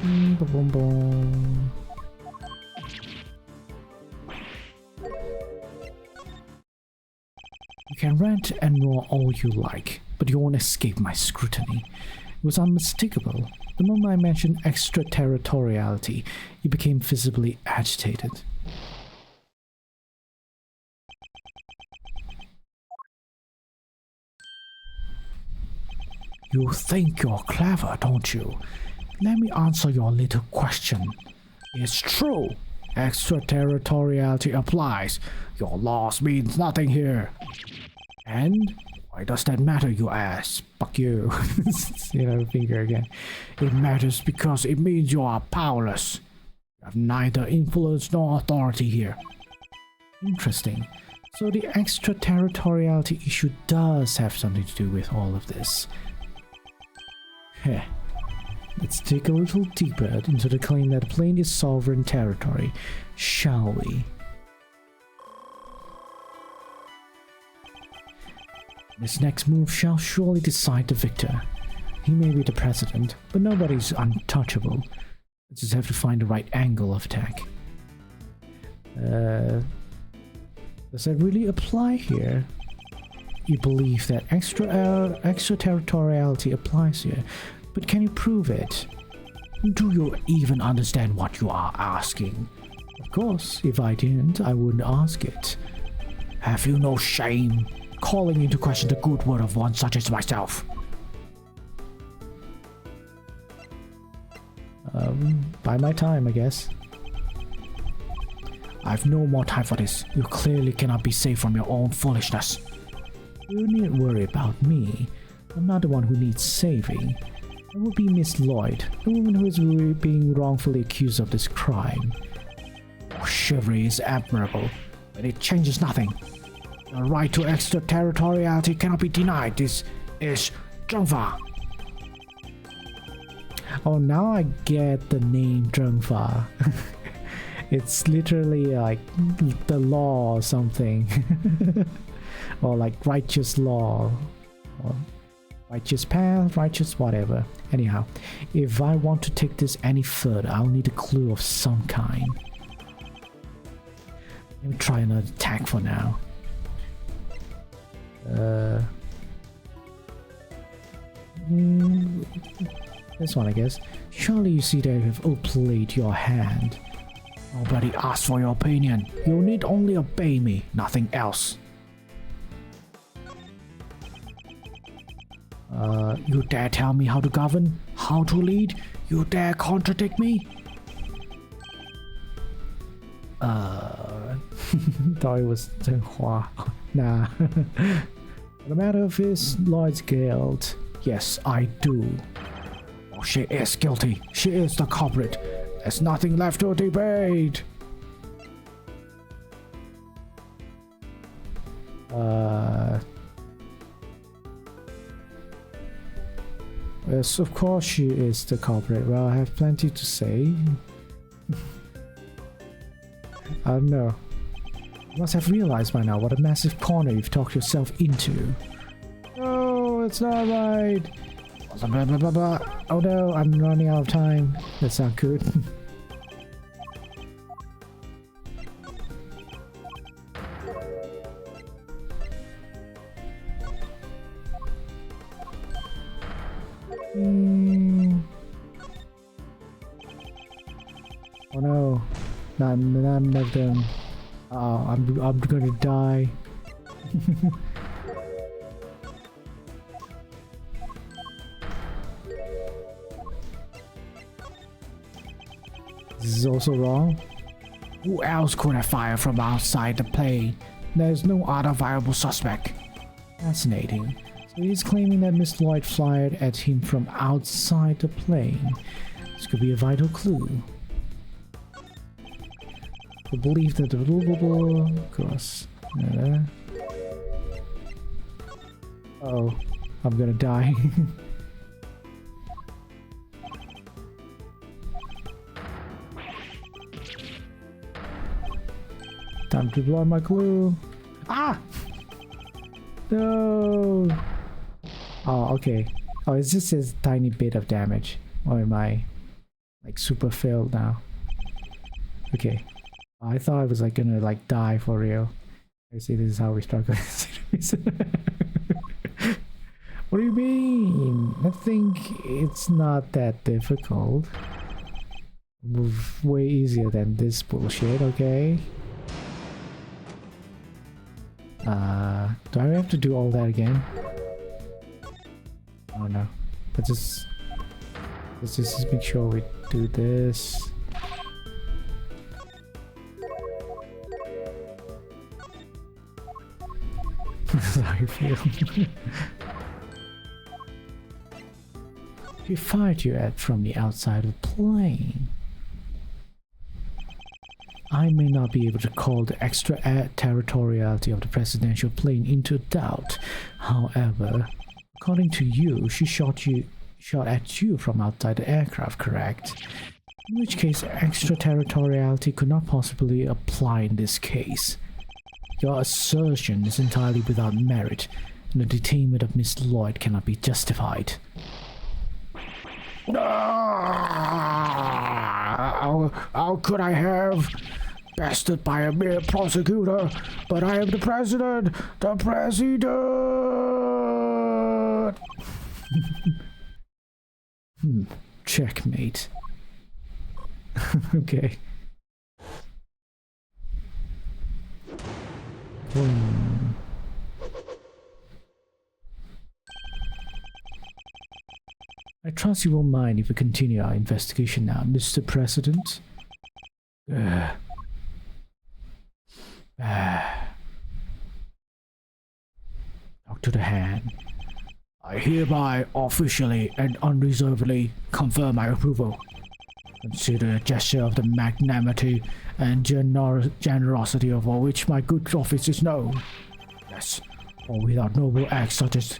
Boom, boom. You can rant and roar all you like, but you won't escape my scrutiny. It was unmistakable. The moment I mentioned extraterritoriality, you became visibly agitated. You think you're clever, don't you? Let me answer your little question. It's true. Extraterritoriality applies. Your loss means nothing here. And why does that matter, you ask? Fuck you. Finger again. It matters because it means you are powerless. You have neither influence nor authority here. Interesting. So the extraterritoriality issue does have something to do with all of this. Heh. Let's dig a little deeper into the claim that the plane is sovereign territory, shall we? This next move shall surely decide the victor. He may be the president, but nobody's untouchable. We just have to find the right angle of attack. Does that really apply here? You believe that extraterritoriality applies here, but can you prove it? Do you even understand what you are asking? Of course, if I didn't, I wouldn't ask it. Have you no shame? Calling into question the good word of one such as myself. By my time, I guess. I've no more time for this. You clearly cannot be saved from your own foolishness. You needn't worry about me. I'm not the one who needs saving. It would be Miss Lloyd, the woman who is being wrongfully accused of this crime. Your chivalry is admirable, but it changes nothing. The right to extraterritoriality cannot be denied. This is Zhengfa. Oh, now I get the name Zhengfa. It's literally like the law or something. Or like righteous law. Or Righteous path, righteous whatever. Anyhow, if I want to take this any further, I'll need a clue of some kind. Let me try another attack for now. This one, I guess. Surely you see that you have outplayed your hand. Nobody asked for your opinion. You need only obey me, nothing else. You dare tell me how to govern? How to lead? You dare contradict me? Thought it was Zhenhua. Nah. The matter of his Lloyd's guilt. Yes, I do. Oh, she is guilty. She is the culprit. There's nothing left to debate. Yes, of course she is the culprit. Well, I have plenty to say. I don't know. You must have realized by now what a massive corner you've talked yourself into. No, it's not right. Blah, blah, blah, blah. Oh no, I'm running out of time. That's not good. Oh no, none of them. Oh, I'm gonna die. This is also wrong. Who else could have fired from outside the plane? There's no other viable suspect. Fascinating. So he's claiming that Miss Lloyd fired at him from outside the plane. This could be a vital clue. I believe that the of course. Oh, I'm gonna die. Time to blow my clue. Ah! No! Oh, okay. Oh, it's just a tiny bit of damage. Or am I like super failed now? Okay. I thought I was like gonna like die for real. I see, this is how we struggle. What do you mean? I think it's not that difficult. Way easier than this bullshit, okay? Do I have to do all that again? Oh no. Let's just make sure we do this. Sorry, Phil. He fired you at from the outside of the plane. I may not be able to call the extraterritoriality of the presidential plane into doubt. However, according to you, she shot at you from outside the aircraft, correct? In which case, extraterritoriality could not possibly apply in this case. Your assertion is entirely without merit, and the detainment of Miss Lloyd cannot be justified. How could I have? Bested by a mere prosecutor, but I am the president! The president! Checkmate. Okay. I trust you won't mind if we continue our investigation now, Mr. President. Talk to the hand. I hereby, officially and unreservedly confirm my approval. Consider a gesture of the magnanimity and generosity of all which my good office is known. Yes, for without noble acts such as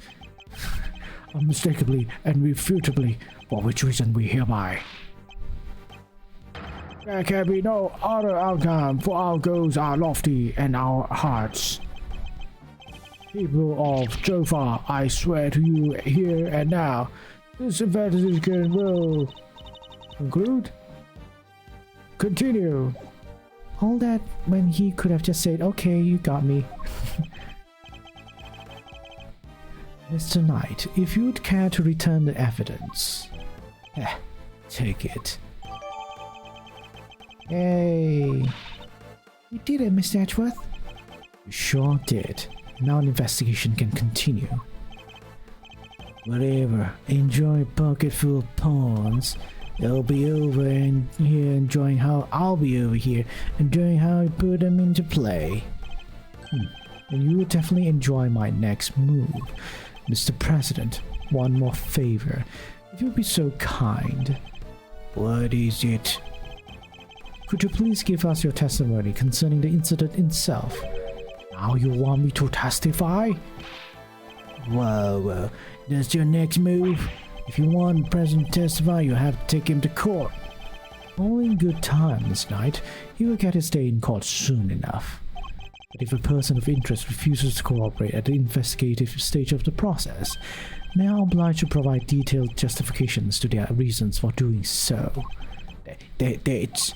unmistakably and refutably, for which reason we hereby. There can be no other outcome, for our goals are lofty and our hearts. People of Jofar, I swear to you here and now, this investigation will conclude. Continue. All that when he could have just said, okay, you got me. Mr. Knight, if you'd care to return the evidence. Take it. Hey. You did it, Mr. Edgeworth. You sure did. Now an investigation can continue. Whatever. Enjoy a bucket full of pawns. They'll be over in here enjoying how I'll be over here enjoying how I put them into play. And you will definitely enjoy my next move. Mr. President, one more favor. If you'll be so kind. What is it? Could you please give us your testimony concerning the incident itself? Now you want me to testify? Whoa, that's your next move? If you want the president to testify, you have to take him to court. All in good time, Miss Knight. He will get his day in court soon enough. But if a person of interest refuses to cooperate at the investigative stage of the process, they are obliged to provide detailed justifications to their reasons for doing so. It's...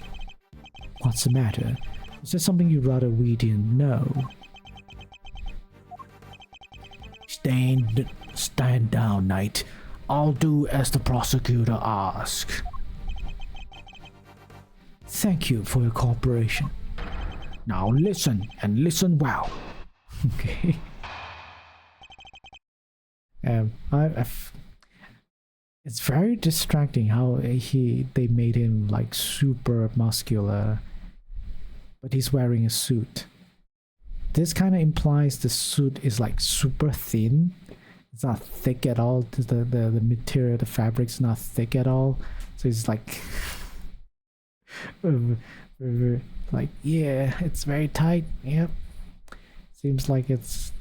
What's the matter? Is there something you'd rather we didn't know? Stand down, Knight. I'll do as the prosecutor asks. Thank you for your cooperation. Now listen, and listen well. Okay. It's very distracting how they made him like super muscular, but he's wearing a suit. This kind of implies the suit is like super thin. It's not thick at all. The material, the fabric's not thick at all. So it's like, like, yeah, it's very tight. Yep. Seems like it's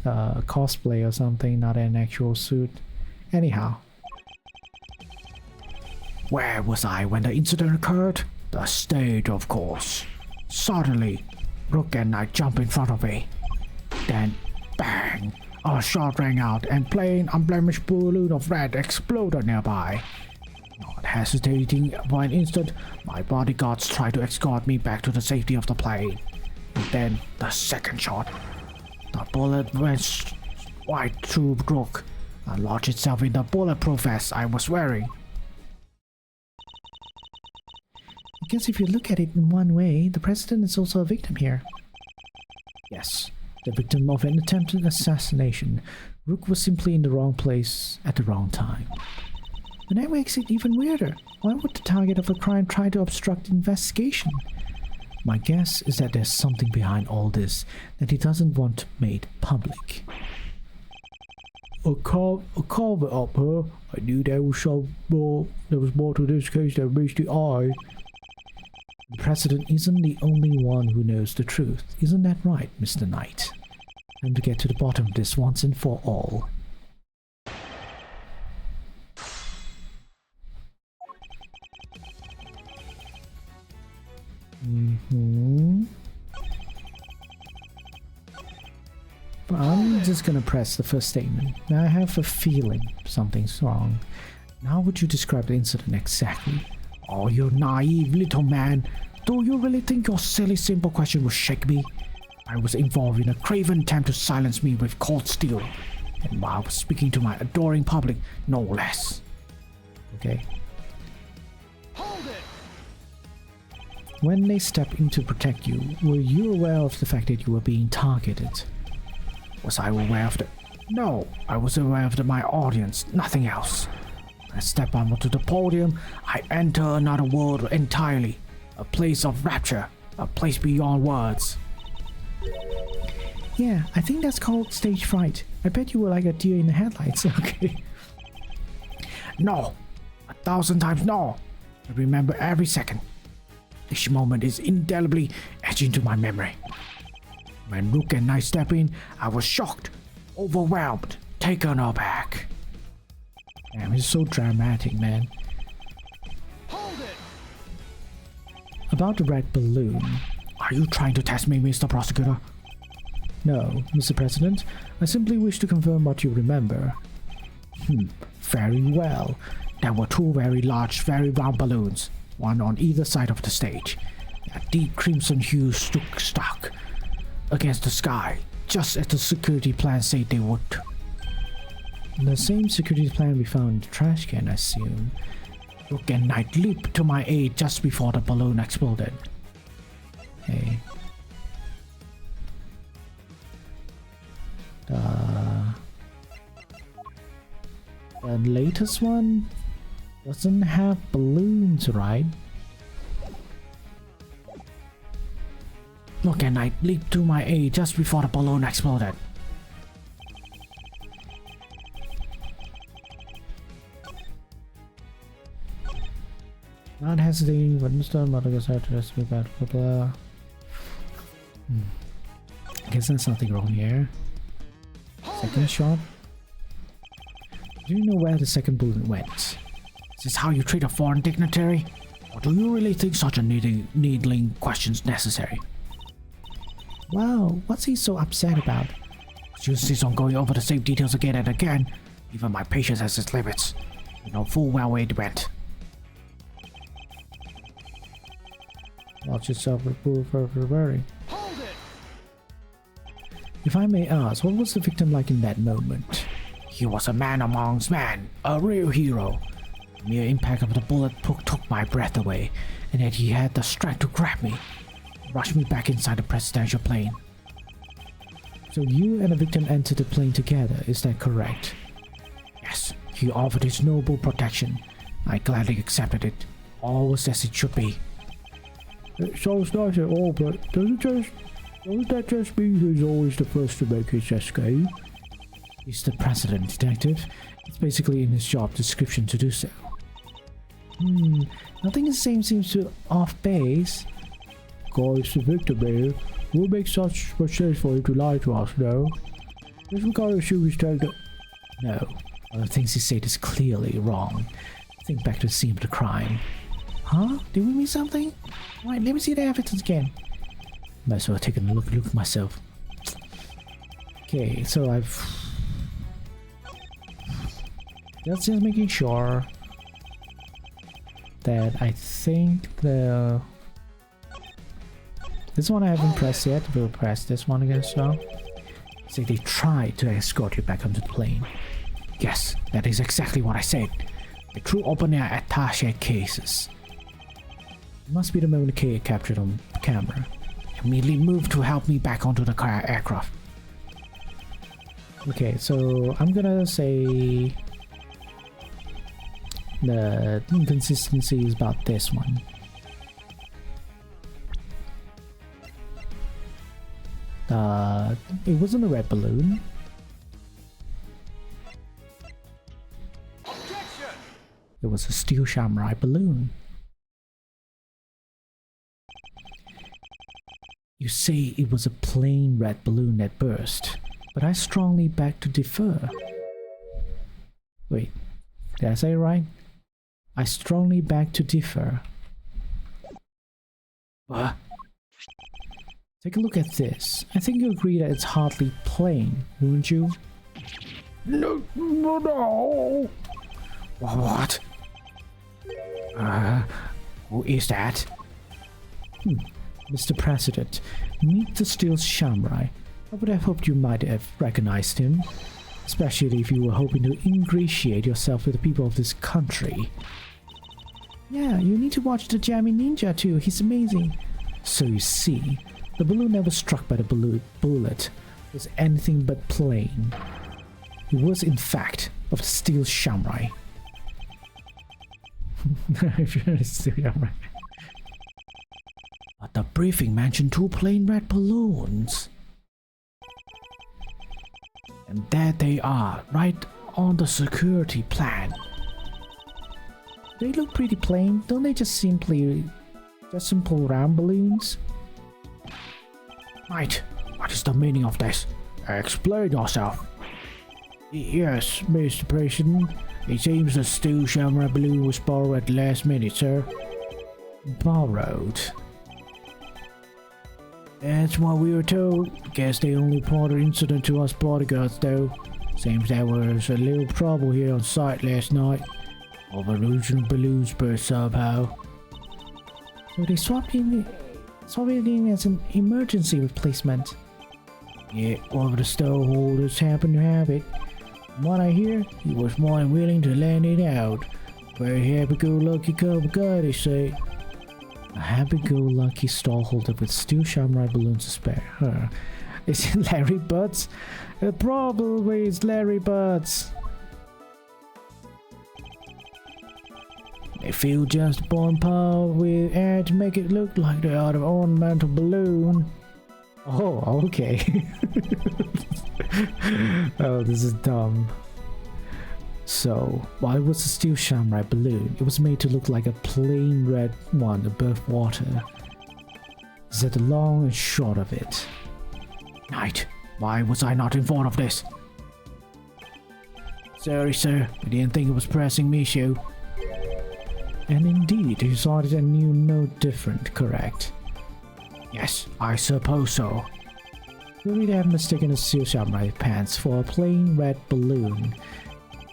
cosplay or something, not an actual suit. Anyhow. Where was I when the incident occurred? The stage, of course. Suddenly, Rook and I jump in front of me. Then, bang! A shot rang out and plain unblemished balloon of red exploded nearby. Not hesitating for an instant, my bodyguards tried to escort me back to the safety of the plane. And then the second shot. The bullet went right through Rook and lodged itself in the bulletproof vest I was wearing. I guess if you look at it in one way, the president is also a victim here. Yes. The victim of an attempted assassination. Rook was simply in the wrong place at the wrong time. But that makes it even weirder. Why would the target of a crime try to obstruct the investigation? My guess is that there's something behind all this that he doesn't want made public. A cover up, huh? I knew there was more to this case than meets the eye. The president isn't the only one who knows the truth. Isn't that right, Mr. Knight? Time to get to the bottom of this once and for all. I'm just gonna press the first statement. Now I have a feeling something's wrong. How would you describe the incident exactly? Oh, you naive little man. Do you really think your silly simple question will shake me? I was involved in a craven attempt to silence me with cold steel. And while I was speaking to my adoring public, no less. Okay. Hold it! When they stepped in to protect you, were you aware of the fact that you were being targeted? Was I aware of the... No, I was aware of my audience, nothing else. I step onto the podium, I enter another world entirely. A place of rapture, a place beyond words. Yeah, I think that's called stage fright. I bet you were like a deer in the headlights, okay? No, 1,000 times no. I remember every second. This moment is indelibly etched into my memory. When Rook and I step in, I was shocked, overwhelmed, taken aback. Damn, it's so dramatic, man. Hold it! About the red balloon. Are you trying to test me, Mr. Prosecutor? No, Mr. President. I simply wish to confirm what you remember. Very well. There were two very large, very round balloons, one on either side of the stage. A deep crimson hue stuck against the sky, just as the security plan said they would. The same security plan we found in the trash can, I assume. Look, and I leaped to my aid just before the balloon exploded. Hey. The latest one doesn't have balloons, right? Look, and I leaped to my aid just before the balloon exploded. Not hesitating, but Mr. Mother's had to rest me bad, blah blah. I guess there's something wrong here. Second shot. Do you know where the second bullet went? Is this how you treat a foreign dignitary? Or do you really think such a needling question's necessary? Wow, what's he so upset about? You insist on going over the same details again and again. Even my patience has its limits. You know full well where it went. Watch yourself report for worry. If I may ask, what was the victim like in that moment? He was a man amongst men, a real hero. The mere impact of the bullet took my breath away, and yet he had the strength to grab me, rush me back inside the presidential plane. So you and the victim entered the plane together, is that correct? Yes, he offered his noble protection. I gladly accepted it. All was as it should be. It sounds nice at all, but doesn't that just mean he's always the first to make his escape? He's the president, detective. It's basically in his job description to do so. Nothing the same seems to off base. Guys, the victim here. We'll make such much sense for him to lie to us, no? Just we gotta assume he's taking it. No, all the things he said is clearly wrong. Think back to the scene of the crime. Huh? Did we miss something? Alright, let me see the evidence again. Might as well take a look myself. Okay, so I've... just making sure that I think the... this one I haven't pressed yet. We'll press this one again as well. Say they tried to escort you back onto the plane. Yes, that is exactly what I said. The true open-air attaché cases. It must be the moment K captured on camera. Immediately moved to help me back onto the car aircraft. Okay, so I'm gonna say the inconsistency is about this one. It wasn't a red balloon. Objection! It was a steel samurai balloon. You say it was a plain red balloon that burst, but I strongly beg to differ. Wait, did I say it right? I strongly beg to differ. What? Take a look at this. I think you agree that it's hardly plain, wouldn't you? No. What? Who is that? Mr. President, meet the Steel Samurai. I would have hoped you might have recognized him, especially if you were hoping to ingratiate yourself with the people of this country. Yeah, you need to watch the Jammy Ninja too, he's amazing. So you see, the balloon never struck by the bullet was anything but plain. It was in fact of the Steel Samurai. Steel Samurai. But the briefing mentioned two plain red balloons. And there they are, right on the security plan. They look pretty plain, don't they just simple round balloons? Right, what is the meaning of this? Explain yourself. Yes, Mr. President. It seems the Steel Samurai balloon was borrowed at the last minute, sir. Borrowed? That's what we were told. Guess they only reported incident to us bodyguards though. Seems there was a little trouble here on site last night. Over original balloons burst somehow. So they swapped it in as an emergency replacement. Yeah, one of the stove holders happened to have it. From what I hear, he was more than willing to lend it out. Very happy-go-lucky couple guy, they say. A happy-go-lucky stallholder with steel shamrock balloons to spare. Huh. Is it Larry Butts? It probably is Larry Butts. They feel just upon par with air to make it look like they're out of ornamental balloon. Oh, okay. Oh, this is dumb. So, while it was a steel shamrock balloon, it was made to look like a plain red one above water. Is that the long and short of it? Knight, why was I not informed of this? Sorry, sir. I didn't think it was pressing issue. And indeed, you saw it and knew no different, correct? Yes, I suppose so. You really have mistaken a steel shamrock pants for a plain red balloon.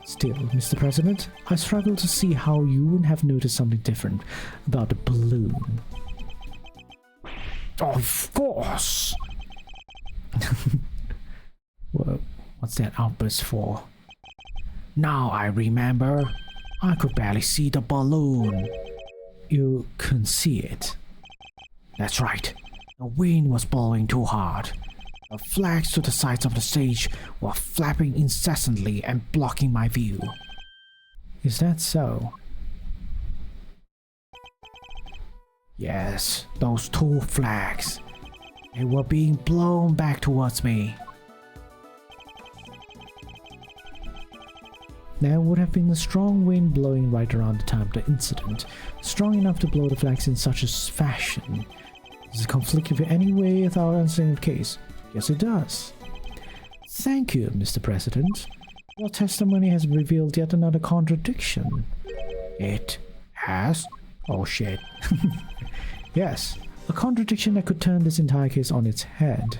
Still, Mr. President, I struggle to see how you wouldn't have noticed something different about the balloon. Of course! Well, what's that outburst for? Now I remember. I could barely see the balloon. You couldn't see it? That's right. The wind was blowing too hard. The flags to the sides of the stage were flapping incessantly and blocking my view. Is that so? Yes, those two flags. They were being blown back towards me. There would have been a strong wind blowing right around the time of the incident, strong enough to blow the flags in such a fashion. Does it conflict with any way with our understanding of the case? Yes, it does. Thank you, Mr. President. Your testimony has revealed yet another contradiction. It has? Oh shit. Yes, a contradiction that could turn this entire case on its head.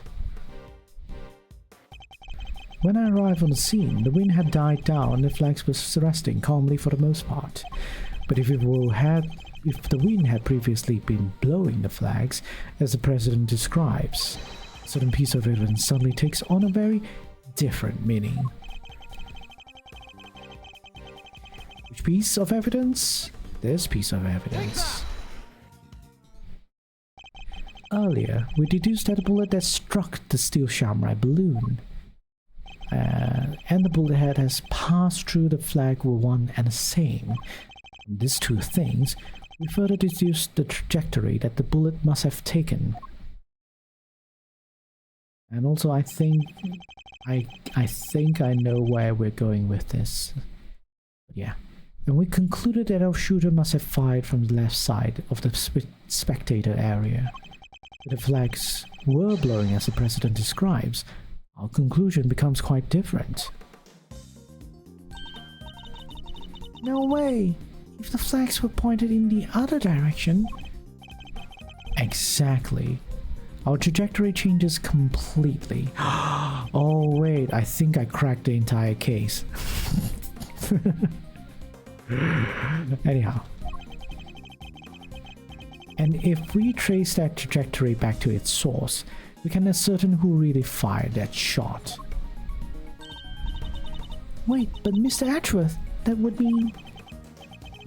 When I arrived on the scene, the wind had died down and the flags were resting calmly for the most part. But if the wind had previously been blowing the flags, as the President describes, a certain piece of evidence suddenly takes on a very different meaning. Which piece of evidence? This piece of evidence. Earlier, we deduced that the bullet that struck the steel shamrock balloon and the bullet head has passed through the flag were one and the same. From these two things, we further deduced the trajectory that the bullet must have taken. And also, I think I know where we're going with this. Yeah. And we concluded that our shooter must have fired from the left side of the spectator area. But the flags were blowing as the President describes. Our conclusion becomes quite different. No way! If the flags were pointed in the other direction... Exactly. Our trajectory changes completely. Oh wait, I think I cracked the entire case. Anyhow. And if we trace that trajectory back to its source, we can ascertain who really fired that shot. Wait, but Mr. Ashworth, that would mean...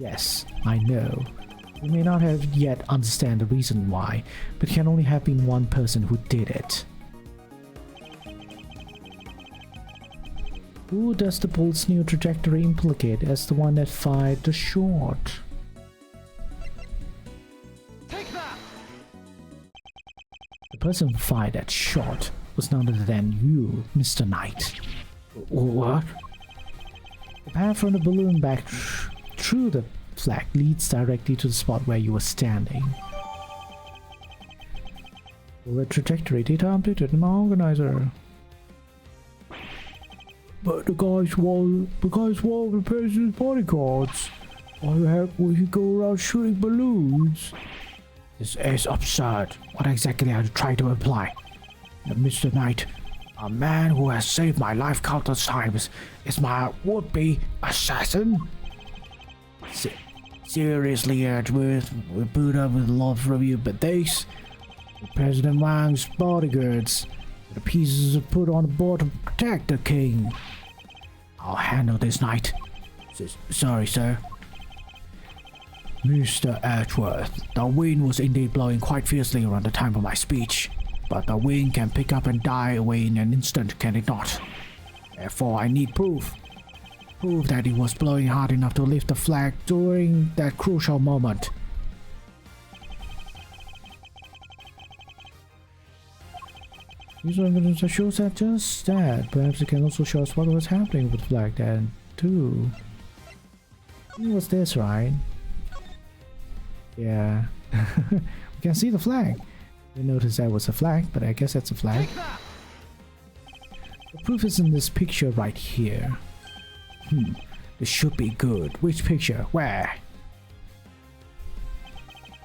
Yes, I know. We may not have yet understand the reason why, but it can only have been one person who did it. Who does the bullet's new trajectory implicate as the one that fired the shot? Take that! The person who fired that shot was none other than you, Mr. Knight. What? The path from the balloon back through the flag leads directly to the spot where you were standing. The trajectory data updated an organizer. But the guys were the president's bodyguards. Why the heck would he go around shooting balloons? This is absurd. What exactly are you trying to imply? Mr. Knight, a man who has saved my life countless times is my would-be assassin? Seriously, Edgeworth, we put up with a lot from you, but these, President Wang's bodyguards, the pieces are put on board to protect the king. I'll handle this, Knight. Sorry, sir. Mr. Edgeworth, the wind was indeed blowing quite fiercely around the time of my speech, but the wind can pick up and die away in an instant, can it not? Therefore, I need proof. Proof that it was blowing hard enough to lift the flag during that crucial moment. These evidence that shows that just that. Perhaps it can also show us what was happening with the flag then, too. It was this, right? Yeah. We can see the flag. We noticed that was a flag, but I guess that's a flag. The proof is in this picture right here. This should be good. Which picture? Where?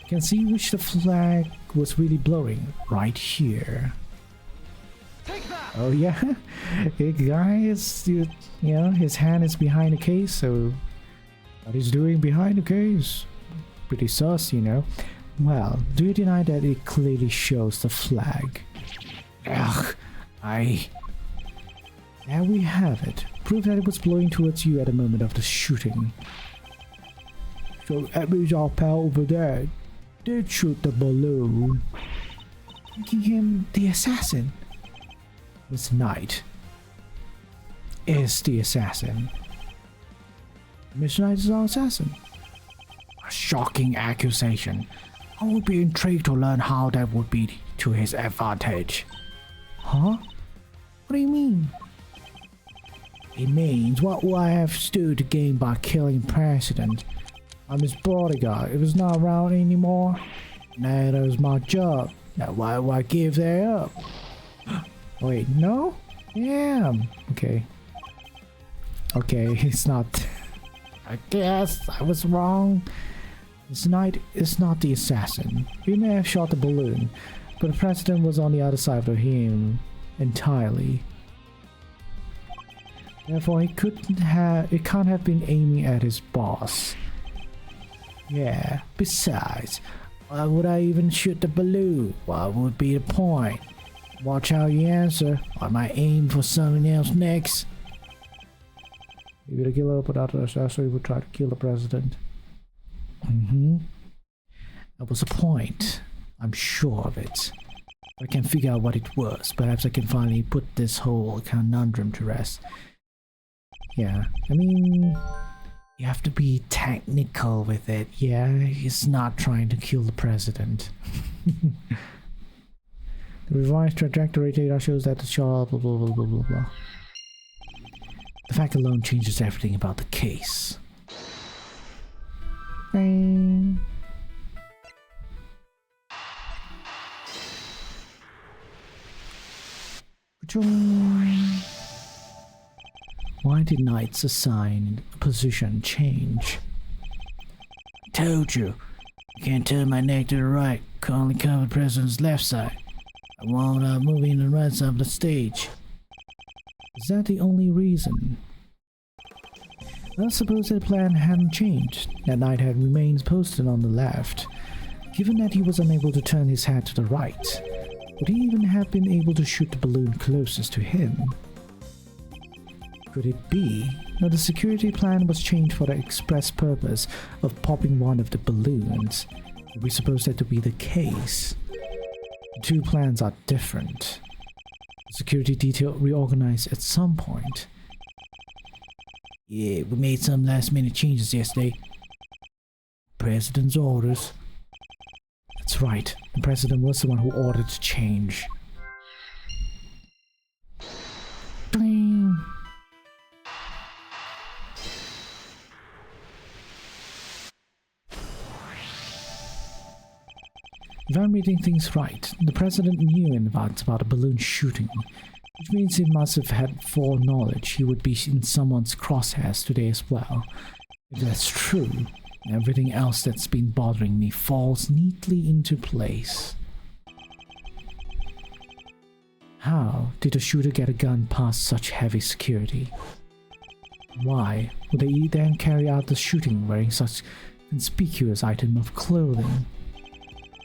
You can see which the flag was really blowing. Right here. Oh yeah? The guy is, you know, his hand is behind the case, so what he's doing behind the case? Pretty sus, you know. Well, do you deny that it clearly shows the flag? Ugh, There we have it. Proof that it was blowing towards you at the moment of the shooting. So that means our pal over there did shoot the balloon. Making him the assassin. This Knight is the assassin. Mr. Knight is our assassin. A shocking accusation. I would be intrigued to learn how that would be to his advantage. Huh? What do you mean? It means, what will I have stood to gain by killing President? I'm his bodyguard. If he's not around anymore, that is my job. Now why would I give that up? Wait, no? Yeah. Okay. Okay, it's not. I guess I was wrong. This Knight is not the assassin. He may have shot the balloon, but the president was on the other side of him entirely. Therefore, it can't have been aiming at his boss. Yeah, besides, why would I even shoot the balloon? What would be the point? Watch how you answer. I might aim for something else next. If the killer put out an assassin, he would try to kill the president. That was a point. I'm sure of it. I can figure out what it was. Perhaps I can finally put this whole conundrum to rest. Yeah, I mean, you have to be technical with it. Yeah, he's not trying to kill the president. The revised trajectory data shows that the shot blah blah blah blah blah blah. The fact alone changes everything about the case. Bang. Why did Knight's assigned position change? I told you. I can't turn my neck to the right. Can only cover the president's left side. I won't moving to the right side of the stage. Is that the only reason? Well, suppose that plan hadn't changed. That Knight had remained posted on the left. Given that he was unable to turn his head to the right, would he even have been able to shoot the balloon closest to him? Could it be that the security plan was changed for the express purpose of popping one of the balloons? If we suppose that to be the case, the two plans are different. The security detail reorganized at some point. Yeah, we made some last minute changes yesterday. President's orders. That's right. The president was the one who ordered the change. Ding. If I'm reading things right, the president knew in advance about a balloon shooting, which means he must have had foreknowledge he would be in someone's crosshairs today as well. If that's true, Everything else that's been bothering me falls neatly into place. How did a shooter get a gun past such heavy security? Why would they then carry out the shooting wearing such conspicuous item of clothing?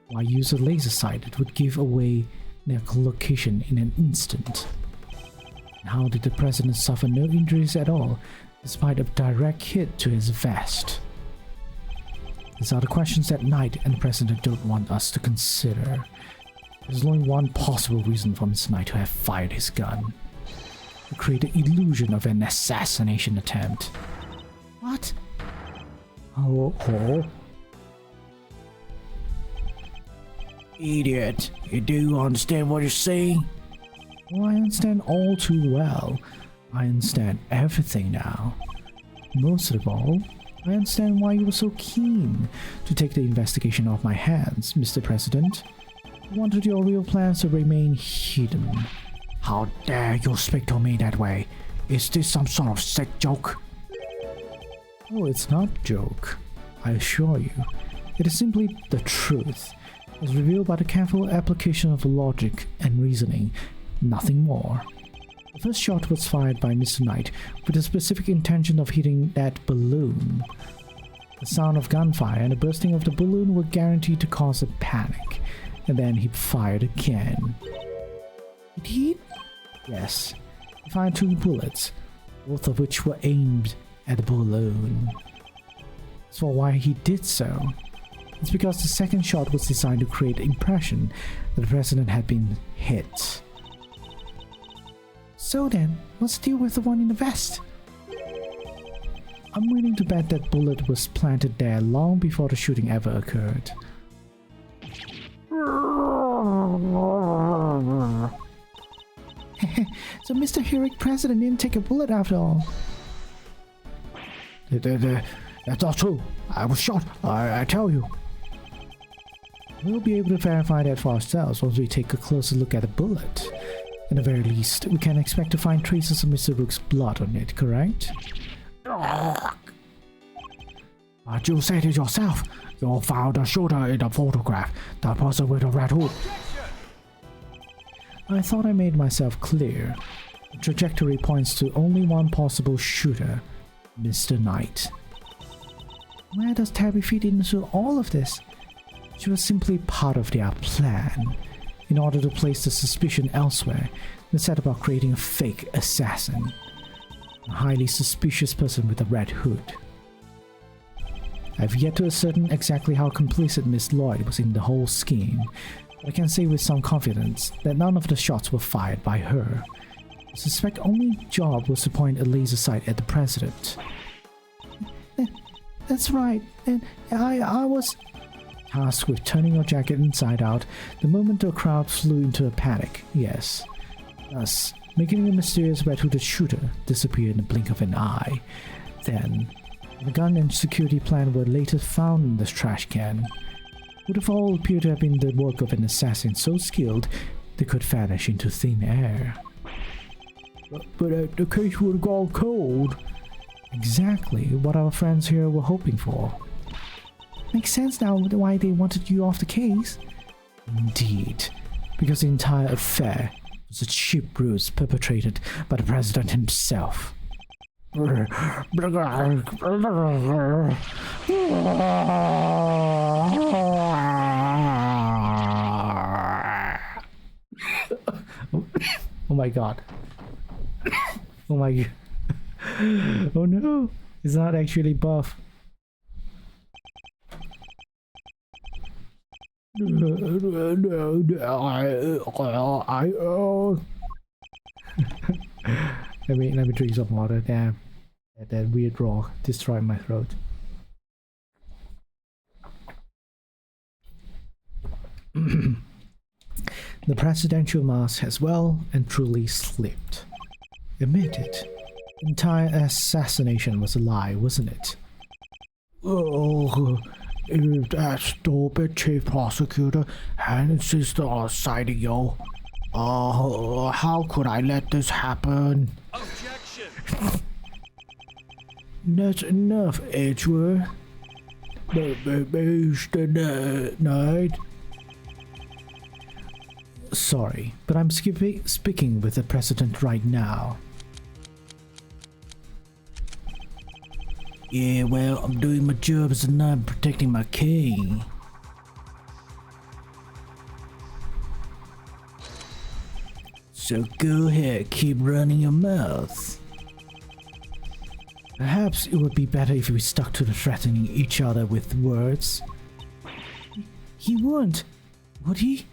Why use a laser sight that would give away their location in an instant? And how did the president suffer no injuries at all, despite a direct hit to his vest? These are the questions that Knight and the president don't want us to consider. There's only one possible reason for Mr. Knight to have fired his gun: to create the illusion of an assassination attempt. What? Oh. Idiot, you do understand what you're saying? Oh, I understand all too well. I understand everything now. Most of all, I understand why you were so keen to take the investigation off my hands, Mr. President. You wanted your real plans to remain hidden. How dare you speak to me that way? Is this some sort of sick joke? Oh, it's not a joke, I assure you. It is simply the truth, as revealed by the careful application of logic and reasoning, nothing more. The first shot was fired by Mr. Knight with the specific intention of hitting that balloon. The sound of gunfire and the bursting of the balloon were guaranteed to cause a panic, and then he fired again. Did he? Yes. He fired 2 bullets, both of which were aimed at the balloon. As for why he did so, it's because the second shot was designed to create the impression that the president had been hit. So then, what's the deal with the one in the vest? I'm willing to bet that bullet was planted there long before the shooting ever occurred. So Mr. Heroic President didn't take a bullet after all. That's not true. I was shot, I tell you. We'll be able to verify that for ourselves once we take a closer look at the bullet. At the very least, we can expect to find traces of Mr. Rook's blood on it, correct? But you said it yourself. You found the shooter in the photograph, the person with the red hood. I thought I made myself clear. The trajectory points to only one possible shooter, Mr. Knight. Where does Tabby fit into all of this? She was simply part of their plan, in order to place the suspicion elsewhere. They set about creating a fake assassin, a highly suspicious person with a red hood. I've yet to ascertain exactly how complicit Miss Lloyd was in the whole scheme, but I can say with some confidence that none of the shots were fired by her. The suspect's only job was to point a laser sight at the president. That's right, and I was tasked with turning your jacket inside out the moment the crowd flew into a panic, yes. Thus, making the mysterious red-hooded shooter disappear in the blink of an eye. Then, the gun and security plan were later found in this trash can. Would have all appeared to have been the work of an assassin so skilled they could vanish into thin air. But the case would have gone cold. Exactly what our friends here were hoping for. Makes sense now why they wanted you off the case. Indeed, because the entire affair was a cheap ruse perpetrated by the president himself. Oh my god. Oh my god. Oh no, it's not actually buff. Let me drink some water. Damn, that weird rock destroyed my throat. The presidential mask has well and truly slipped. Admit it. The entire assassination was a lie, wasn't it? Oh, if that stupid chief prosecutor had insisted on citing you, how could I let this happen? Objection! That's enough, Edgeworth. Mr. Knight. Sorry, but I'm speaking with the president right now. Yeah, well, I'm doing my job as a knight, protecting my king. So go ahead, keep running your mouth. Perhaps it would be better if we stuck to the threatening each other with words. He wouldn't, would he?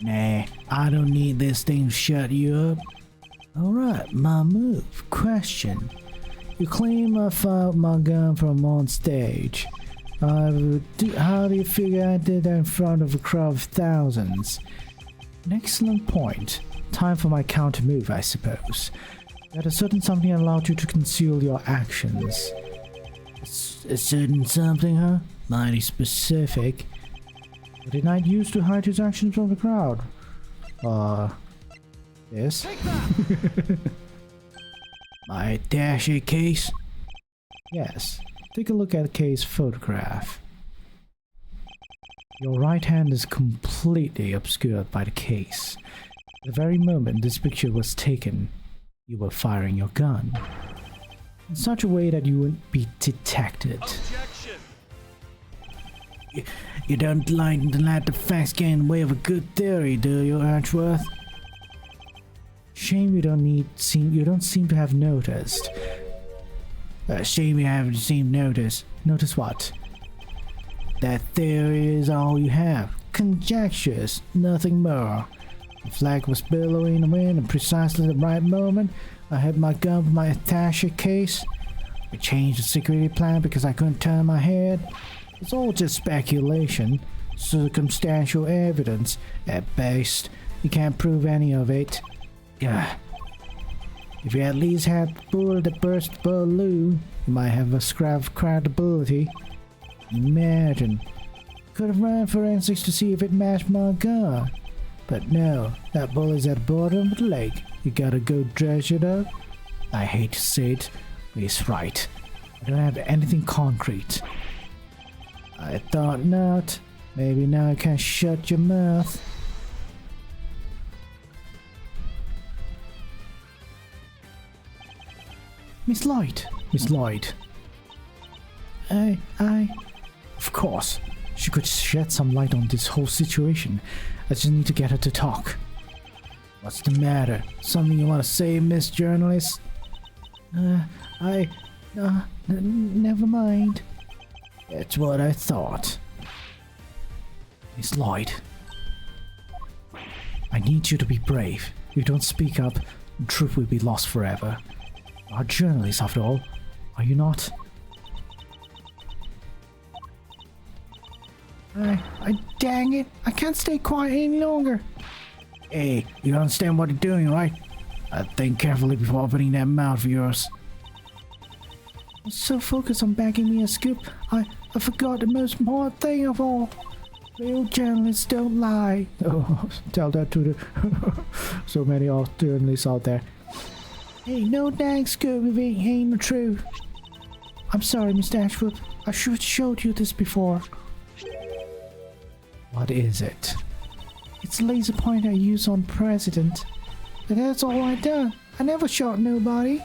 Nah, I don't need this thing to shut you up. Alright, my move. Question. You claim I fired my gun from on stage. How do you figure I did that in front of a crowd of thousands? An excellent point. Time for my counter move, I suppose. That a certain something allowed you to conceal your actions. A certain something, huh? Mighty specific. What did Knight use to hide his actions from the crowd? Yes. My attaché case? Yes. Take a look at the case photograph. Your right hand is completely obscured by the case. The very moment this picture was taken, you were firing your gun in such a way that you wouldn't be detected. Objection. You don't like to let the facts get in the way of a good theory, do you, Archworth? Shame you don't seem to have noticed. Shame you haven't seemed notice. Notice what? That theory is all you have. Conjectures, nothing more. The flag was billowing in the wind at precisely the right moment. I had my gun with my attaché case. I changed the security plan because I couldn't turn my head. It's all just speculation, circumstantial evidence at best. You can't prove any of it. Yeah. If you at least had the bullet that burst the balloon, you might have a scrap of credibility. Imagine. Could have run forensics to see if it matched my gun. But no, that bullet's at the bottom of the lake. You gotta go dredge it up. I hate to say it, but he's right. I don't have anything concrete. I thought not. Maybe now I can shut your mouth. Miss Lloyd. Miss Lloyd. Of course. She could shed some light on this whole situation. I just need to get her to talk. What's the matter? Something you want to say, Miss Journalist? Never mind. That's what I thought. Miss Lloyd. I need you to be brave. If you don't speak up, the truth will be lost forever. You are journalists after all, are you not? Dang it, I can't stay quiet any longer. Hey, you understand what you're doing, right? Think carefully before opening that mouth of yours. I'm so focused on bagging me a scoop, I forgot the most important thing of all. Real journalists don't lie. Oh, tell that to the so many journalists out there. Hey, no dang scoop if it ain't the truth. I'm sorry, Mr. Ashford. I should have showed you this before. What is it? It's a laser pointer I use on President. But that's all I done. I never shot nobody.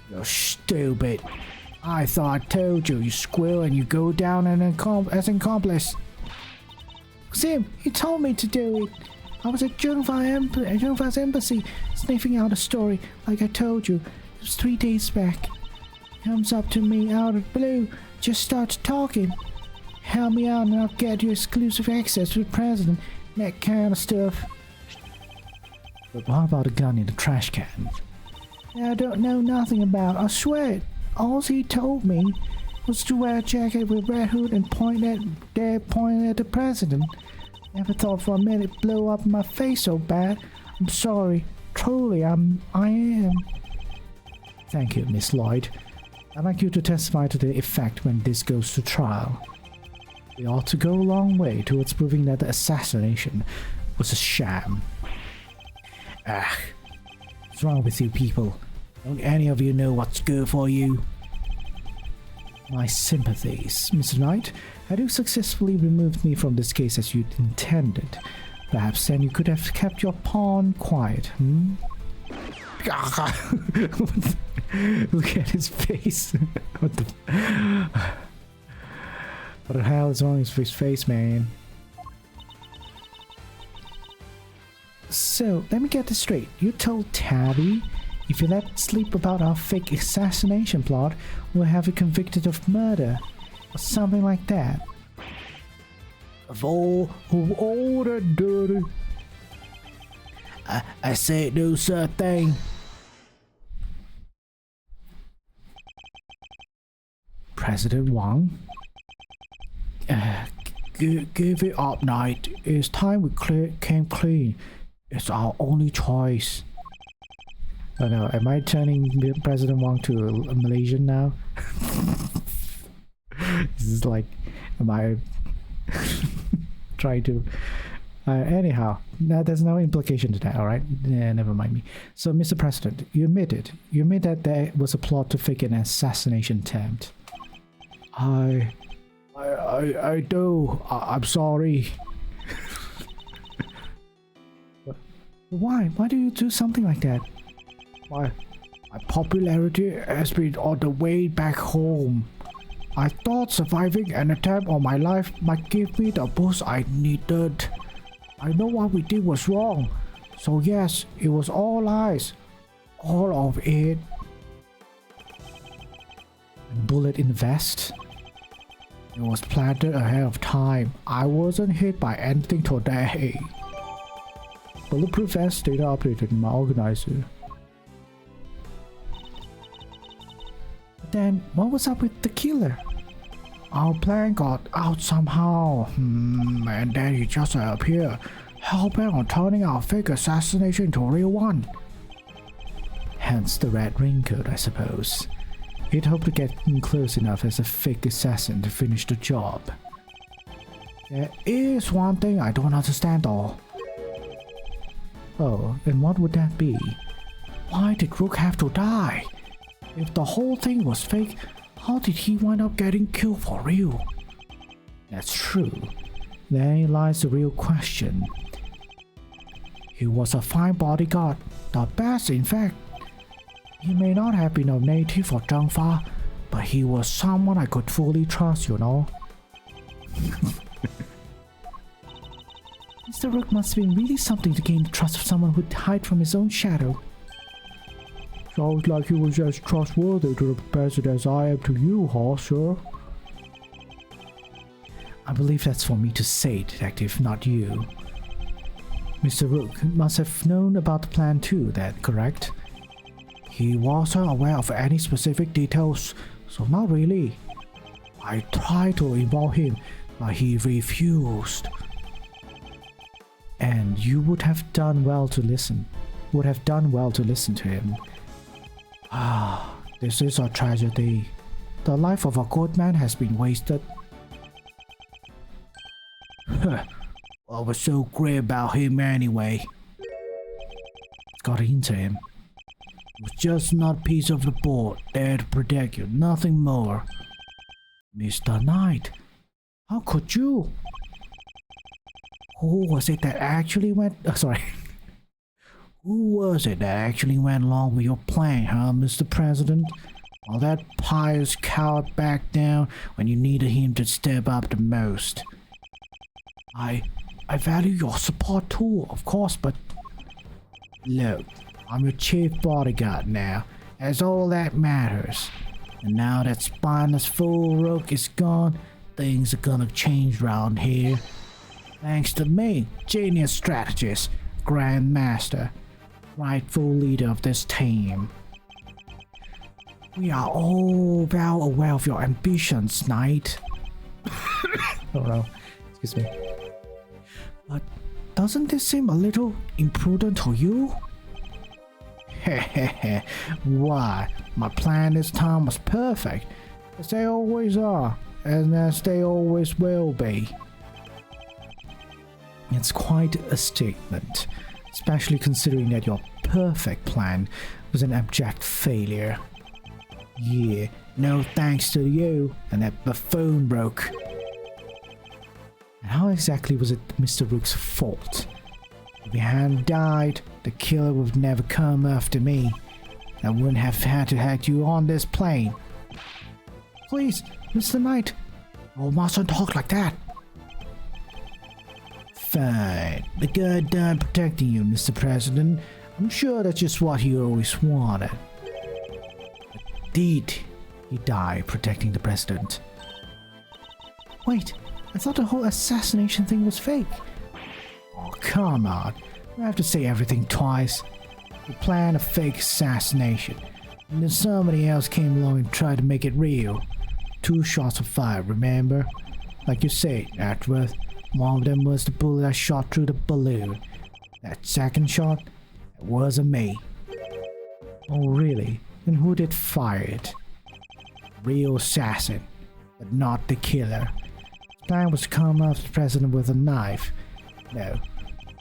You're stupid. I thought I told you, you squeal, and you go down as an accomplice. Sim, you told me to do it. I was at Jonova's embassy, sniffing out a story, like I told you. It was 3 days back. He comes up to me out of the blue, just starts talking. Help me out and I'll get you exclusive access to the president, that kind of stuff. But what about a gun in the trash can? I don't know nothing about it, I swear it. All he told me was to wear a jacket with red hood and point at the president. Never thought for a minute it'd blow up in my face so bad. I'm sorry. Truly, I am. Thank you, Miss Lloyd. I'd like you to testify to the effect when this goes to trial. We ought to go a long way towards proving that the assassination was a sham. What's wrong with you people? Don't any of you know what's good for you? My sympathies. Mr. Knight, had you successfully removed me from this case as you intended, perhaps then you could have kept your pawn quiet, hmm? Look at his face. What the hell is wrong with his face, man? So, let me get this straight. You told Tabby if you let slip about our fake assassination plot, we'll have you convicted of murder. Or something like that. Of all that dirty. I said no such thing. President Wang? Give it up, Knight. It's time we came clean. It's our only choice. Oh no, am I turning President Wang to a Malaysian now? This is like, am I trying to... anyhow, there's no implication to that, alright? Yeah, never mind me. So, Mr. President, you admit that there was a plot to fake an assassination attempt. I do. I'm sorry. Why? Why do you do something like that? My popularity has been on the way back home. I thought surviving an attempt on my life might give me the boost I needed. I know what we did was wrong. So yes, it was all lies. All of it. Bullet in the vest? It was planted ahead of time. I wasn't hit by anything today. Bulletproof vest data updated in my organizer. But then, what was up with the killer? Our plan got out somehow, and then he just appeared, helping on turning our fake assassination into a real one. Hence the red raincoat, I suppose. He'd hoped to get in close enough as a fake assassin to finish the job. There is one thing I don't understand though. Oh, and what would that be? Why did Rook have to die? If the whole thing was fake, how did he wind up getting killed for real? That's true. Therein lies the real question. He was a fine bodyguard, the best in fact. He may not have been a native of Zhengfa, but he was someone I could fully trust, you know. Mr. Rook must have been really something to gain the trust of someone who'd hide from his own shadow. Sounds like he was as trustworthy to the president as I am to you, huh, sir? I believe that's for me to say, Detective, not you. Mr. Rook must have known about the plan too, that correct? He wasn't aware of any specific details, so not really. I tried to involve him, but he refused. And you would have done well to listen. To him. Ah, this is a tragedy. The life of a good man has been wasted. What was so great about him anyway? Got into him. It was just another piece of the board there to protect you, nothing more. Mr. Knight, how could you? Who was it that actually went... Who was it that actually went along with your plan, huh, Mr. President? While that pious coward backed down when you needed him to step up the most. I value your support too, of course, but... Look, I'm your chief bodyguard now. That's all that matters. And now that spineless fool Rook is gone, things are gonna change round here. Thanks to me, genius strategist, grandmaster, rightful leader of this team. We are all well aware of your ambitions, Knight. Oh no, excuse me. But doesn't this seem a little imprudent to you? Hehehe, why? My plan this time was perfect, as they always are, and as they always will be. It's quite a statement, especially considering that your perfect plan was an abject failure. Yeah, No thanks to you, and that buffoon broke. And how exactly was it Mr. Rook's fault? If he hadn't died, the killer would have never come after me. I wouldn't have had to hack you on this plane. Please, Mr. Knight. Oh, mustn't talk like that. Fine. The guy died protecting you, Mr. President. I'm sure that's just what he always wanted. Indeed, he died protecting the president. Wait, I thought the whole assassination thing was fake. Oh, come on. I have to say everything twice. We planned a fake assassination, and then somebody else came along and tried to make it real. 2 shots of fire, remember? Like you said, Atworth, one of them was the bullet I shot through the balloon. That second shot, it wasn't me. Oh, really? Then who did fire it? Real assassin, but not the killer. His plan was to come after the president with a knife. No,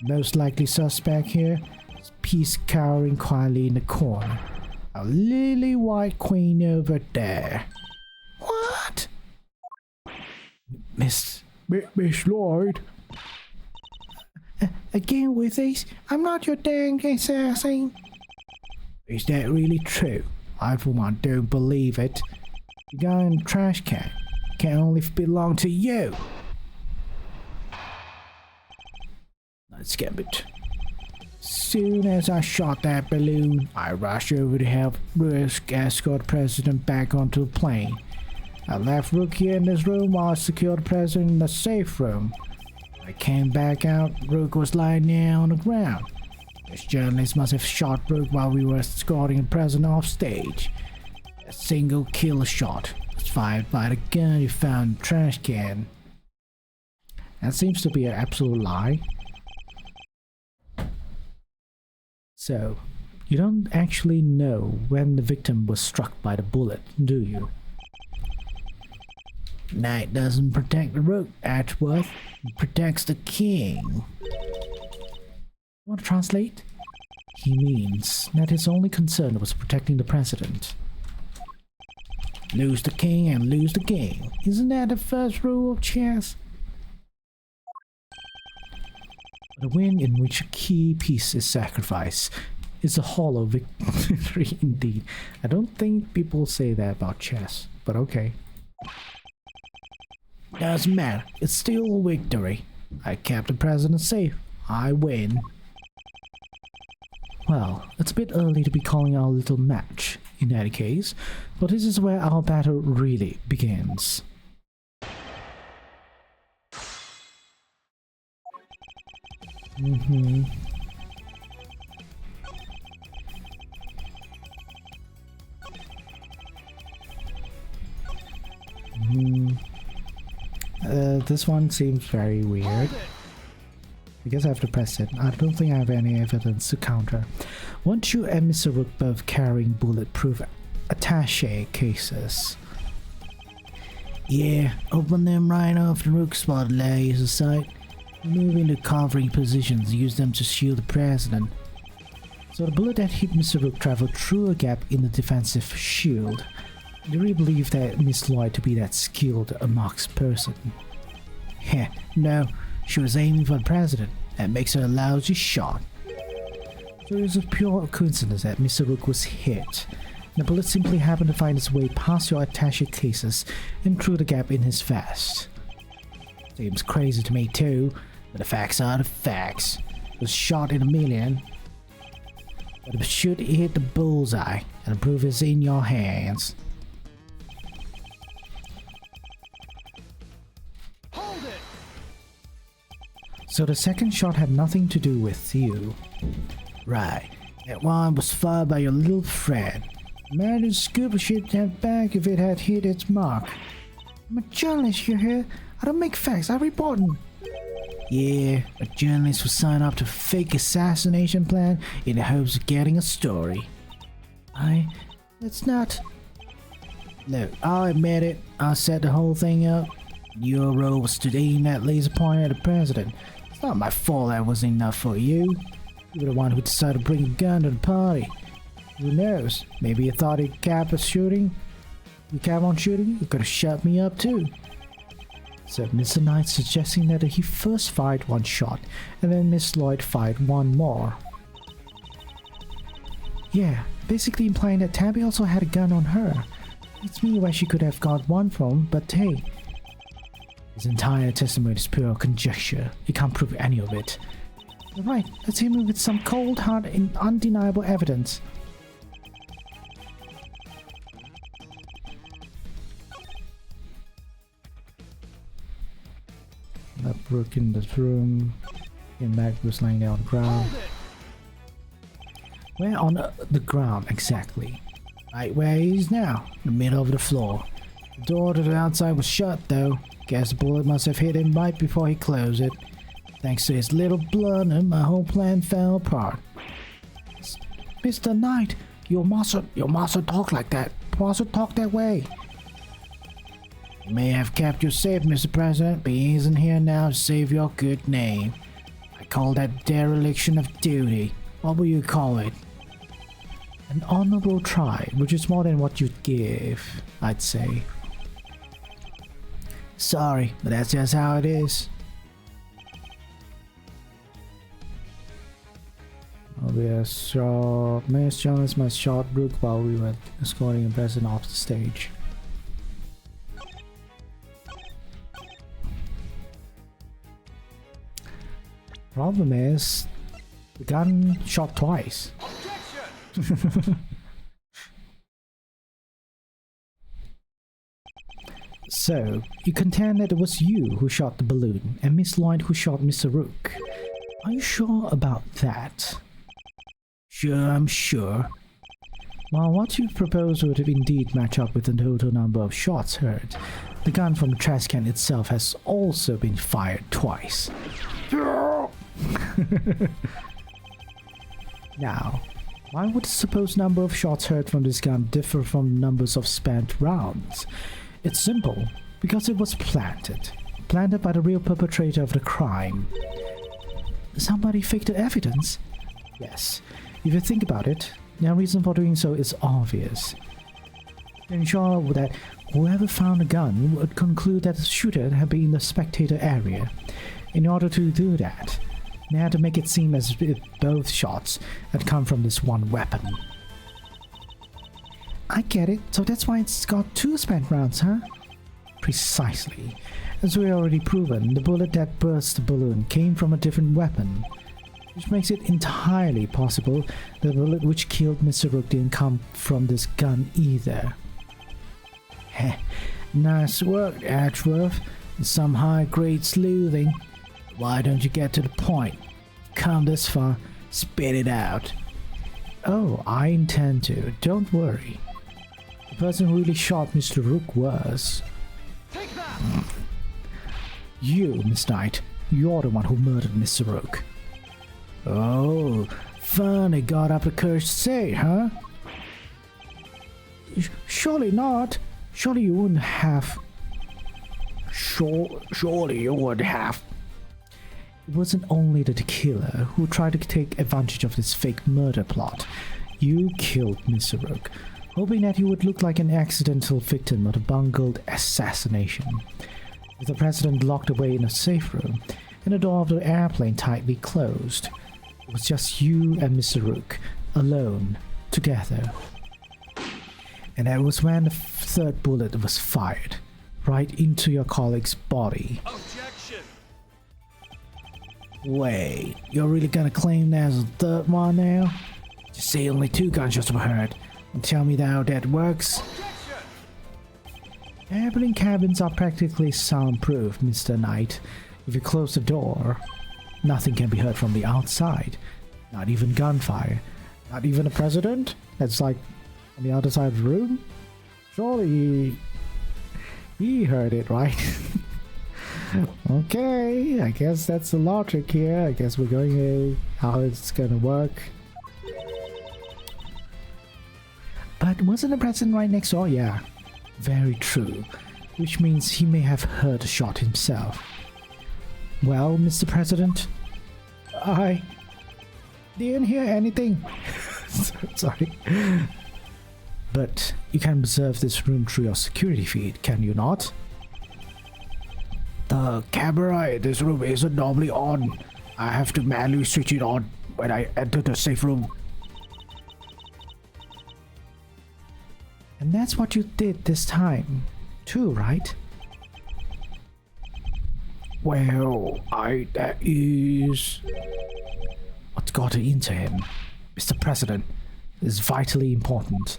most likely suspect here is Peace cowering quietly in the corner. A lily white queen over there. What? Miss Lloyd? Again with this? I'm not your dang assassin. Is that really true? I for one don't believe it. The guy in the trash can only belong to you. Let's get it. Soon as I shot that balloon, I rushed over to help Rook escort the president back onto the plane. I left Rook here in this room while I secured the president in the safe room. When I came back out, Rook was lying there on the ground. This journalist must have shot Rook while we were escorting the president off stage. A single kill shot was fired by the gun he found in the trash can. That seems to be an absolute lie. So, you don't actually know when the victim was struck by the bullet, do you? Knight doesn't protect the Rook, Atworth. He protects the king. Want to translate? He means that his only concern was protecting the president. Lose the king and lose the game. Isn't that the first rule of chess? But a win in which a key piece is sacrificed is a hollow victory indeed. I don't think people say that about chess, but okay. Doesn't matter. It's still a victory. I kept the president safe. I win. Well, it's a bit early to be calling our little match, in any case, but this is where our battle really begins. This one seems very weird. I guess I have to press it. I don't think I have any evidence to counter. Weren't you and Mr. Rook both carrying bulletproof attaché cases? Yeah, open them right off the Rook spot laser sight. Move into covering positions, use them to shield the president. So the bullet that hit Mr. Rook traveled through a gap in the defensive shield. Do you really believe that Miss Lloyd to be that skilled a marks person? Heh, no. She was aiming for the president. That makes her a lousy shot. So it was a pure coincidence that Mr. Rook was hit. The bullet simply happened to find its way past your attaché cases and through the gap in his vest. Seems crazy to me too, but the facts are the facts. It was shot in a million. But it should hit the bullseye, and the proof is in your hands. So the second shot had nothing to do with you. Right. That one was fired by your little friend. Imagine the scuba ship that back if it had hit its mark. I'm a journalist, you hear? I don't make facts, I report them. Yeah, a journalist will sign up to a fake assassination plan in the hopes of getting a story. That's not... Look, I'll admit it. I set the whole thing up. Your role was to aim that laser pointer at the president. It's not my fault that wasn't enough for you. You were the one who decided to bring a gun to the party. Who knows? Maybe you thought he'd cap a shooting? You kept on shooting, you could have shut me up too. Said Mr. Knight, suggesting that he first fired one shot and then Miss Lloyd fired one more. Yeah, basically implying that Tabby also had a gun on her. It's me where she could have got one from, but hey. His entire testimony is pure conjecture. He can't prove any of it. You're right, let's hit him with some cold, hard, and undeniable evidence. That broke in this room. And Mac was lying there on the ground. Where on the ground exactly? Right where he is now, in the middle of the floor. The door to the outside was shut though. Guess the bullet must have hit him right before he closed it. Thanks to his little blunder, my whole plan fell apart. Mr. Knight, your master talk like that. Master talk that way. You may have kept you safe, Mr. President, but he isn't here now to save your good name. I call that dereliction of duty. What will you call it? An honorable try, which is more than what you'd give, I'd say. Sorry, but that's just how it is. We are shot. Miss Jonas must shot Brooke while we were escorting the president off the stage. Problem is, the gun shot twice. So, you contend that it was you who shot the balloon and Miss Lloyd who shot Mr. Rook. Are you sure about that? Sure, I'm sure. Well, what you propose would indeed match up with the total number of shots heard. The gun from the trash can itself has also been fired twice. Now, why would the supposed number of shots heard from this gun differ from numbers of spent rounds? It's simple, because it was planted by the real perpetrator of the crime. Somebody faked the evidence? Yes, if you think about it, their reason for doing so is obvious. To ensure that whoever found the gun would conclude that the shooter had been in the spectator area. In order to do that, they had to make it seem as if both shots had come from this one weapon. I get it, so that's why it's got 2 spent rounds, huh? Precisely. As we already proven, the bullet that burst the balloon came from a different weapon, which makes it entirely possible the bullet which killed Mr. Rook didn't come from this gun either. Heh, nice work, Ashworth. Some high-grade sleuthing. Why don't you get to the point? Come this far, spit it out. Oh, I intend to, don't worry. The person who really shot Mr. Rook was... Take that! You, Miss Knight. You're the one who murdered Mr. Rook. Oh, finally got up the courage to say, huh? Surely not. Surely you wouldn't have... Surely you would have... It wasn't only the killer who tried to take advantage of this fake murder plot. You killed Mr. Rook, hoping that he would look like an accidental victim of a bungled assassination. With the president locked away in a safe room and the door of the airplane tightly closed, it was just you and Mr. Rook, alone, together. And that was when the third bullet was fired, right into your colleague's body. Objection! Wait, you're really gonna claim there's a third one now? Just say only 2 gunshots were heard, and tell me how that works. Objection! Airplane cabins are practically soundproof, Mr. Knight. If you close the door, nothing can be heard from the outside. Not even gunfire. Not even the president? That's like on the other side of the room? Surely he heard it, right? Okay, I guess that's the logic here. I guess we're going to how it's gonna work. But wasn't the president right next door? Yeah, very true. Which means he may have heard the shot himself. Well, Mr. President, I didn't hear anything. Sorry. But you can observe this room through your security feed, can you not? The camera in this room isn't normally on. I have to manually switch it on when I enter the safe room. And that's what you did this time, too, right? Well, that is... What's got into him, Mr. President, is vitally important.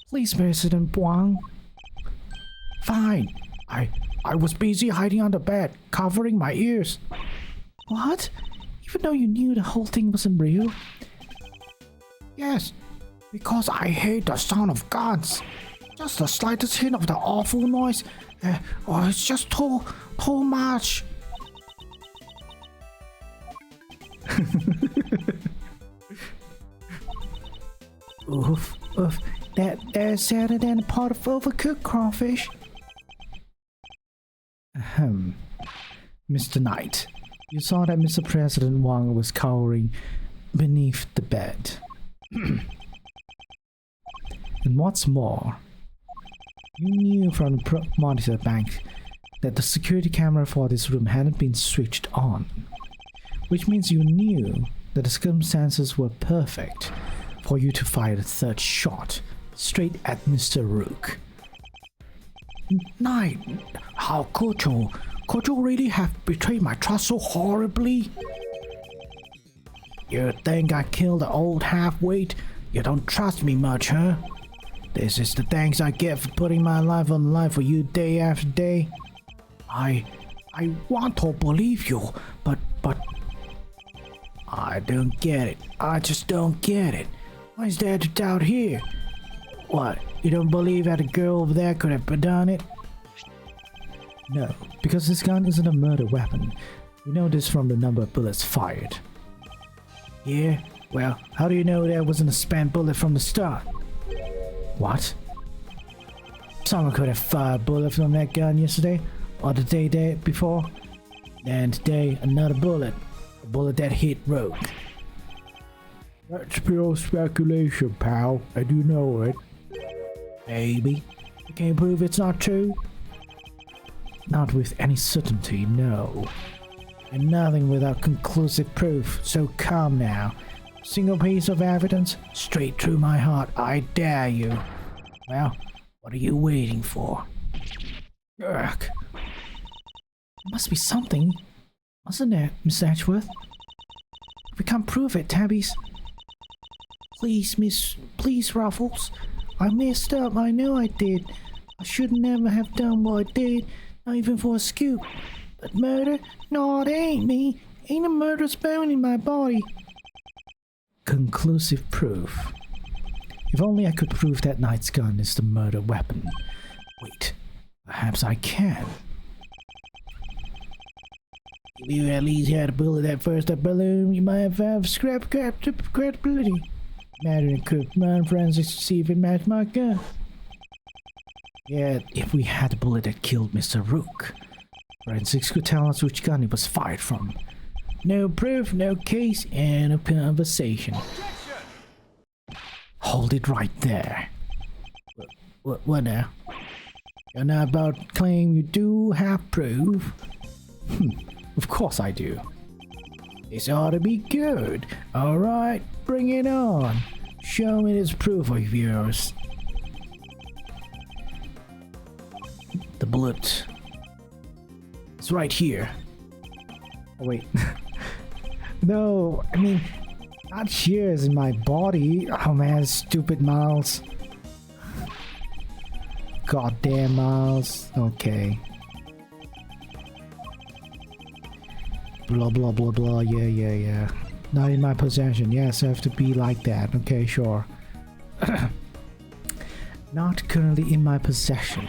Please, President Wang. Fine. I was busy hiding under bed, covering my ears. What? Even though you knew the whole thing wasn't real? Yes, because I hate the sound of guns. Just the slightest hint of the awful noise, it's just too much. Oof, that's sadder than a pot of overcooked crawfish. Ahem. Mr. Knight, you saw that Mr. President Wang was cowering beneath the bed. And what's more, you knew from the monitor bank that the security camera for this room hadn't been switched on, which means you knew that the circumstances were perfect for you to fire the third shot straight at Mr. Rook. Knight, how could you? Could you really have betrayed my trust so horribly? You think I killed the old half-wit? You don't trust me much, huh? This is the thanks I get for putting my life on the line for you day after day. I want to believe you, but I don't get it. I just don't get it. What is there to doubt here? What, you don't believe that a girl over there could have done it? No, because this gun isn't a murder weapon. We know this from the number of bullets fired. Yeah? Well, how do you know there wasn't a spent bullet from the start? What? Someone could have fired a bullet from that gun yesterday, or the day before. Then today, another bullet. A bullet that hit Rogue. That's pure speculation, pal, and you know it. Maybe. You can't prove it's not true? Not with any certainty, no. And nothing without conclusive proof, so calm now. Single piece of evidence, straight through my heart, I dare you. Well, what are you waiting for? Ugh. There must be something, mustn't there, Miss Edgeworth? If we can't prove it, Tabbies. Please, Ruffles. I messed up, I know I did. I should never have done what I did, not even for a scoop. But murder? No, it ain't me. Ain't a murderous bone in my body. Conclusive proof. If only I could prove that Knight's gun is the murder weapon. Wait, perhaps I can. If you at least had a bullet that burst a balloon, you might have scrap credibility. Matter could run forensics to see if it matched my gun. Yeah, if we had a bullet that killed Mr. Rook, forensics could tell us which gun it was fired from. No proof, no case, and a conversation. Hold it right there. What now? You're not about to claim you do have proof? Of course I do. This ought to be good. Alright, bring it on. Show me this proof of yours. The bullet. It's right here. Oh wait. No, I mean, not here, it's in my body. Oh man, stupid Miles. Goddamn Miles. Okay. Blah blah blah blah. Yeah. Not in my possession. Yes, I have to be like that. Okay, sure. Not currently in my possession.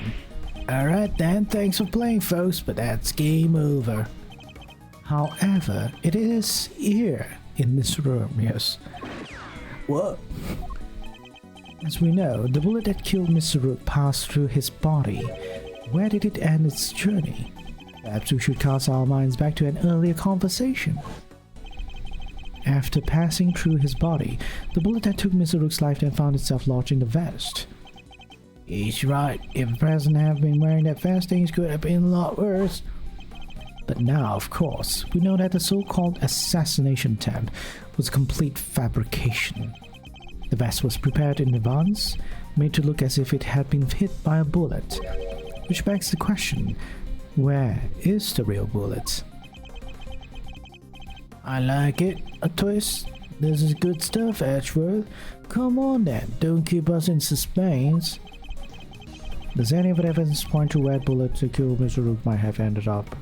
Alright then, thanks for playing, folks, but that's game over. However, it is here in this room, yes. What? As we know, the bullet that killed Mr. Rook passed through his body. Where did it end its journey? Perhaps we should cast our minds back to an earlier conversation. After passing through his body, the bullet that took Mr. Rook's life then found itself lodged in the vest. He's right. If the president had been wearing that vest, things could have been a lot worse. But now, of course, we know that the so-called assassination attempt was a complete fabrication. The vest was prepared in advance, made to look as if it had been hit by a bullet. Which begs the question, where is the real bullet? I like it. A twist. This is good stuff, Ashworth. Come on then, don't keep us in suspense. Does any of the evidence point to where bullet to kill Mr. Rook might have ended up?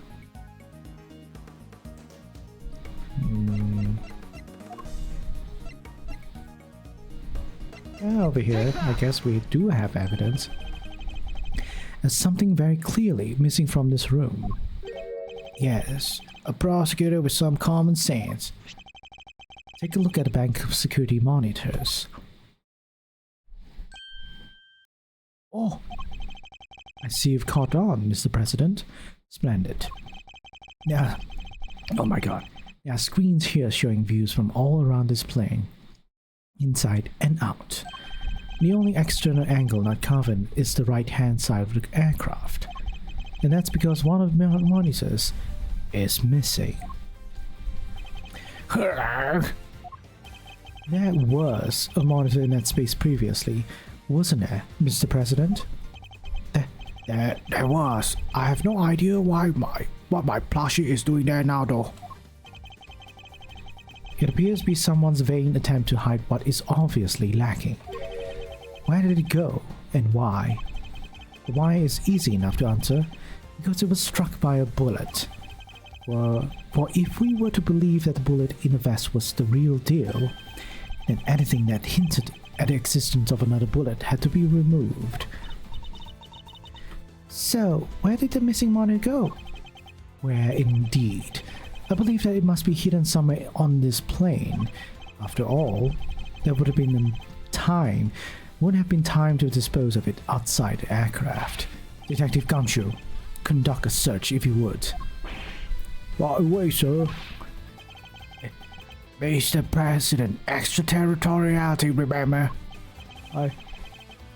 Yeah, over here, I guess we do have evidence. There's something very clearly missing from this room. Yes, a prosecutor with some common sense. Take a look at the bank security monitors. Oh, I see you've caught on, Mr. President. Splendid. Yeah. Oh my god. There are screens here showing views from all around this plane, inside and out. The only external angle not covered is the right-hand side of the aircraft, and that's because one of the monitors is missing. There was a monitor in that space previously, wasn't there, Mr. President? There was. I have no idea what my plushie is doing there now though. It appears to be someone's vain attempt to hide what is obviously lacking. Where did it go, and why? The why is easy enough to answer, because it was struck by a bullet. Well, for if we were to believe that the bullet in the vest was the real deal, then anything that hinted at the existence of another bullet had to be removed. So, where did the missing monitor go? Where indeed? I believe that it must be hidden somewhere on this plane. After all, there would have been time to dispose of it outside the aircraft. Detective Gumshoe, conduct a search if you would. Right away, sir. Mr. President, extraterritoriality, remember?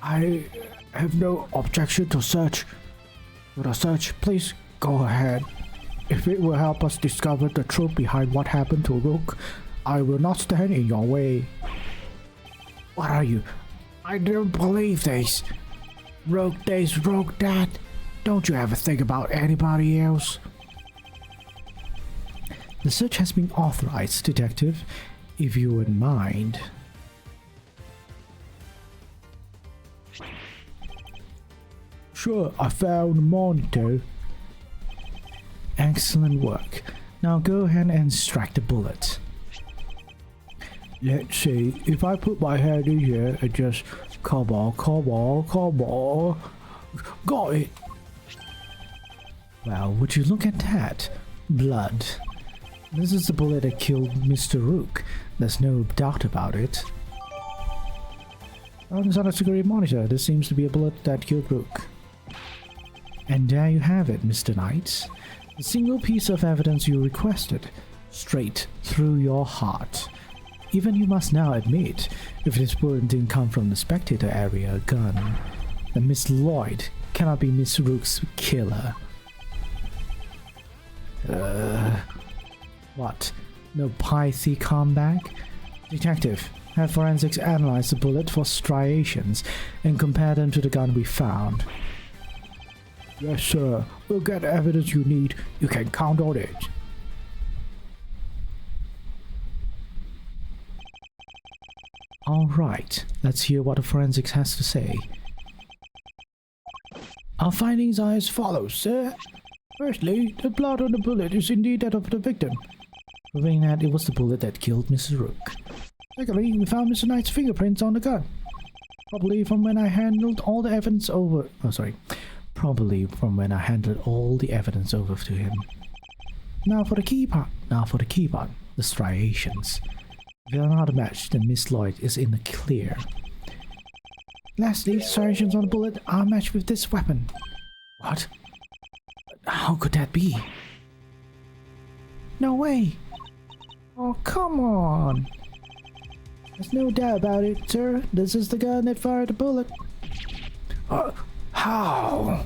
I have no objection to search. With a search, please go ahead. If it will help us discover the truth behind what happened to Rook, I will not stand in your way. What are you? I don't believe this. Rook this, Rook that. Don't you ever think about anybody else? The search has been authorized, Detective, if you wouldn't mind. Sure, I found the monitor. Excellent work. Now go ahead and strike the bullet. Let's see, if I put my hand in here and just come on. Got it. Well, would you look at that? Blood. This is the bullet that killed Mr. Rook. There's no doubt about it. On the security monitor, this seems to be a bullet that killed Rook. And there you have it, Mr. Knight. The single piece of evidence you requested, straight through your heart. Even you must now admit, if this bullet didn't come from the spectator area gun, then Miss Lloyd cannot be Miss Rook's killer. What? No Pythie comeback? Detective, have forensics analyze the bullet for striations and compare them to the gun we found. Yes, sir. We'll get the evidence you need. You can count on it. Alright, let's hear what the forensics has to say. Our findings are as follows, sir. Firstly, the blood on the bullet is indeed that of the victim, proving that it was the bullet that killed Mrs. Rook. Secondly, we found Mr. Knight's fingerprints on the gun. Probably from when I handed all the evidence over to him. Now for the key part, the striations. If they are not a match, then Miss Lloyd is in the clear. Lastly, striations on the bullet are matched with this weapon. What? How could that be? No way. Oh, come on. There's no doubt about it, sir. This is the gun that fired the bullet. How?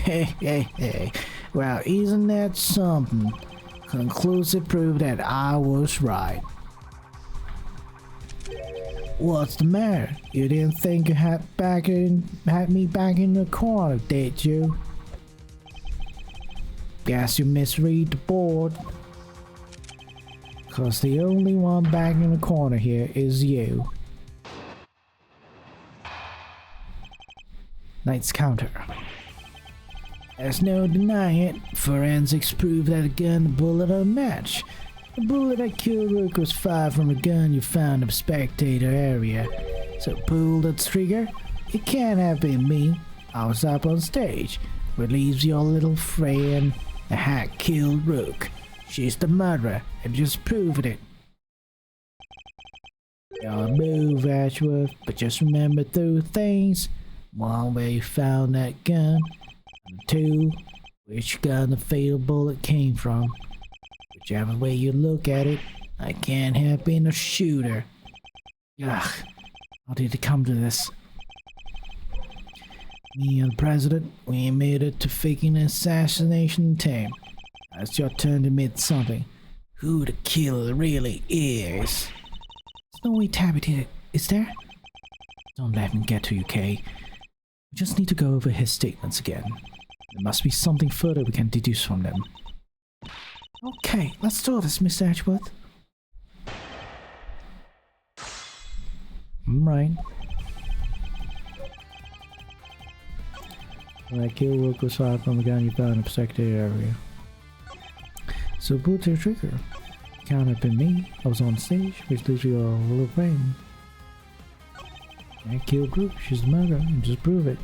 Hey. Well, isn't that something? Conclusive proof that I was right. What's the matter? You didn't think you had me back in the corner, did you? Guess you misread the board. Cause the only one back in the corner here is you. Knight's counter. There's no denying it. Forensics prove that the gun and the bullet are a match. The bullet that killed Rook was fired from a gun you found in the spectator area. So pull the trigger. It can't have been me. I was up on stage. Relieves your little friend. The hack killed Rook. She's the murderer and just proved it. Your move, Ashworth, but just remember two things. One, where you found that gun. And two, which gun the fatal bullet came from. Whichever way you look at it, I can't have been a shooter. Ugh, how did it come to this? Me and the president, we admitted to faking an assassination attempt. Now it's your turn to admit something. Who the killer really is. There's no way Tabby did it, is there? Don't let him get to you, Kay. We just need to go over his statements again. There must be something further we can deduce from them. Okay, let's do this, Mr. Edgeworth. Right. That kill Rook was fired from a gun you found in a protected area. So pull the trigger. Can't have been me. I was on stage, which leaves your little friend. I killed Rook. She's the murderer. And just prove it.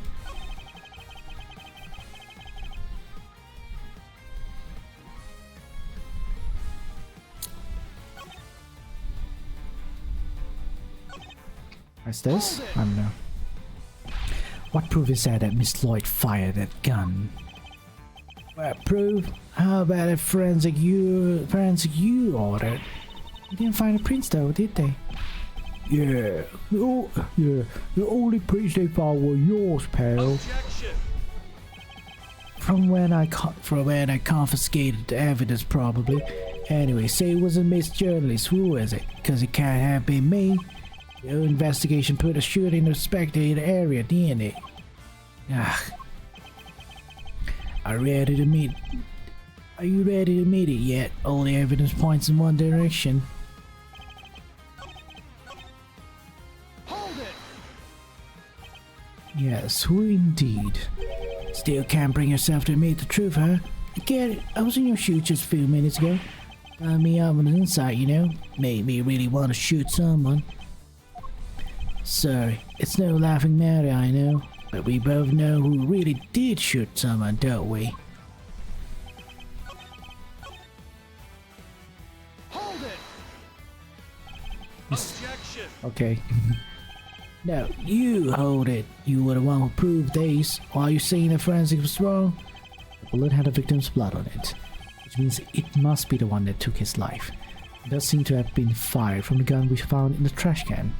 What's this? I don't know. What proof is that Miss Lloyd fired that gun? What proof? How about a forensic you ordered? You didn't find a prints though, did they? Yeah. The only prints they found were yours, pal. Objection. From when I confiscated the evidence, probably. Anyway, say it was a Miss Journalist. Who is it? Cause it can't have been me. Your investigation put a shooting in the spectator area, didn't it? Ugh. Are you ready to meet it yet? All the evidence points in one direction. Hold it. Yes, who indeed? Still can't bring yourself to admit the truth, huh? I get it. I was in your shoes just a few minutes ago. Me up on the inside, you know? Made me really want to shoot someone. Sorry, it's no laughing matter, I know. But we both know who really did shoot someone, don't we? Hold it. Objection. Okay. No, you hold it. You were the one who proved this. Are you saying the forensic was wrong? The bullet had the victim's blood on it, which means it must be the one that took his life. It does seem to have been fired from the gun we found in the trash can.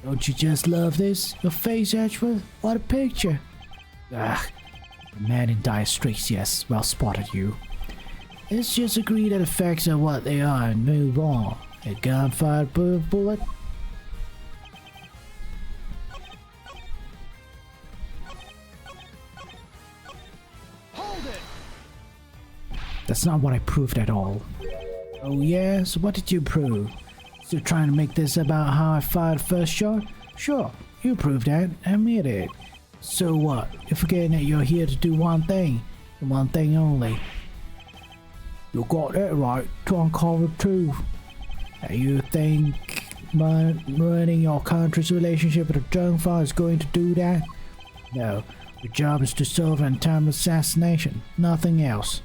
Don't you just love this? Your face, Edgeworth? What a picture! Ugh. The man in dire straits, yes. Well spotted, you. Let's just agree that the facts are what they are and move on. A gun fired bullet? Hold it. That's not what I proved at all. Oh yeah? So what did you prove? Still trying to make this about how I fired the first shot? Sure, you proved that. Admit it. So what? You're forgetting that you're here to do one thing. And one thing only. You got that right. To uncover the truth. Now you think ruining your country's relationship with a drone fire is going to do that? No. Your job is to solve an attempted assassination. Nothing else.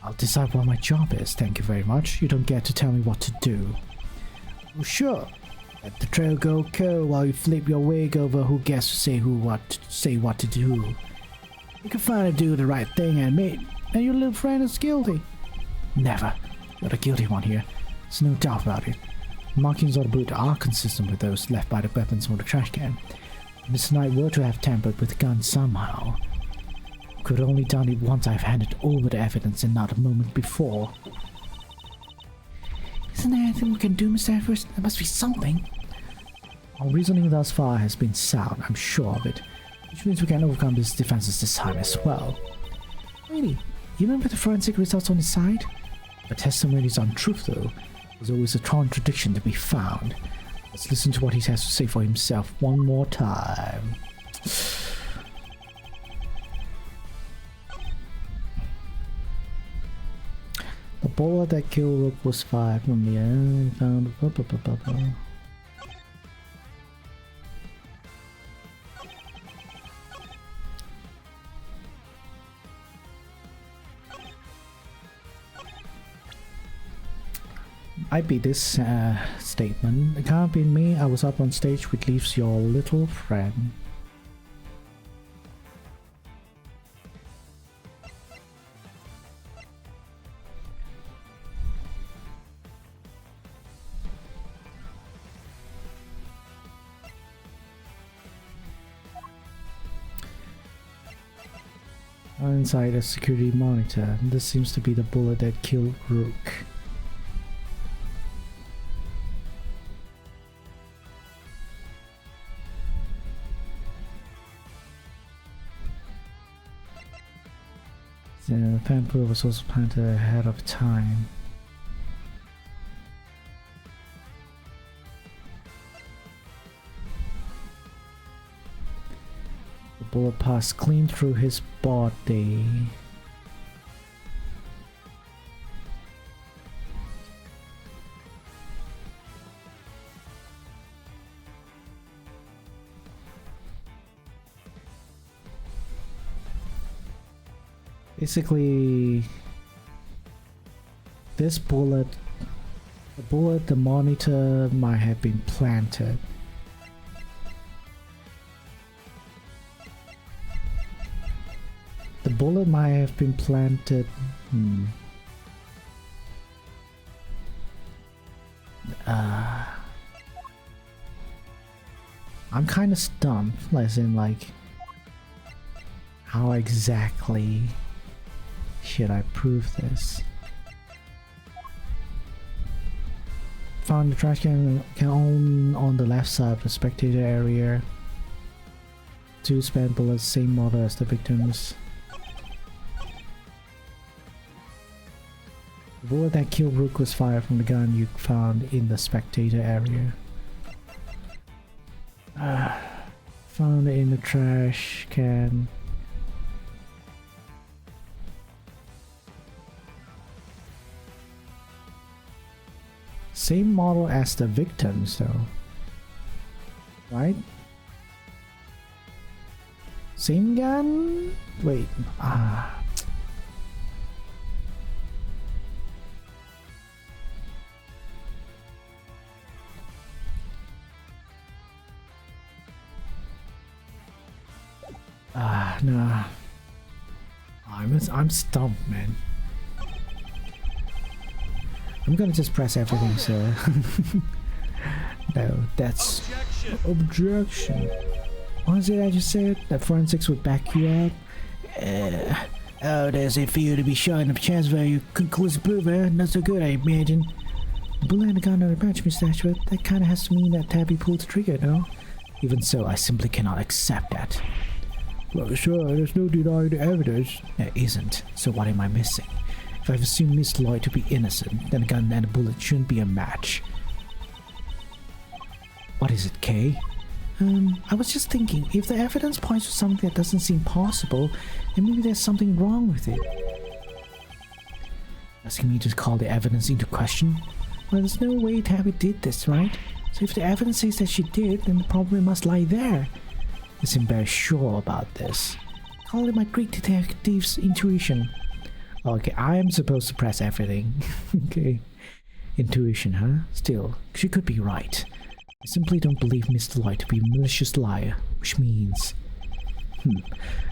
I'll decide what my job is, thank you very much. You don't get to tell me what to do. Well, sure. Let the trail go cold while you flip your wig over who gets to say what to do. You can finally do the right thing and admit that your little friend is guilty. Never. You're the guilty one here. There's no doubt about it. The markings on the boot are consistent with those left by the weapons on the trash can. If Mr. Knight were to have tampered with the gun somehow, could have only done it once I've handed over the evidence and not a moment before. Isn't there anything we can do, Mr. Everest? There must be something. Our reasoning thus far has been sound, I'm sure of it. Which means we can overcome these defenses this time as well. Really? Even with the forensic results on his side? If a testimony is untruthful, there's always a contradiction to be found. Let's listen to what he has to say for himself one more time. The bullet that killed Rook was fired from the end. Found. I beat this statement. It can't be me. I was up on stage with Leaf's your little friend. Inside a security monitor. This seems to be the bullet that killed Rook. The pamphlet was also planted ahead of time. The bullet passed clean through his body. Basically, this bullet, the monitor might have been planted. The bullet might have been planted. I'm kind of stumped, as in like, how exactly should I prove this? Found the trash can on the left side of the spectator area. 2 spent bullets, same model as the victims. The bullet that killed Rook was fired from the gun you found in the spectator area. Found it in the trash can. Same model as the victims though, right? Same gun? Wait, no. I'm stumped, man. I'm gonna just press everything, sir. No, that's objection. What is it I just said? That forensics would back you up? Oh, there's it for you to be showing up chance value conclusive proof, eh? Not so good, I imagine. Bullet and a gun on a bench, Mr. Ashworth. That kinda has to mean that Tabby pulled the trigger, no? Even so, I simply cannot accept that. Well, sir, there's no denying the evidence. There isn't, so what am I missing? If I've assumed Miss Lloyd to be innocent, then a gun and a bullet shouldn't be a match. What is it, Kay? I was just thinking, if the evidence points to something that doesn't seem possible, then maybe there's something wrong with it. Asking me to call the evidence into question? Well, there's no way Tabby did this, right? So if the evidence says that she did, then the problem must lie there. I seem very sure about this. Call it my Greek detective's intuition. Okay, I am supposed to press everything. Okay. Intuition, huh? Still, she could be right. I simply don't believe Mr. Lloyd to be a malicious liar, which means...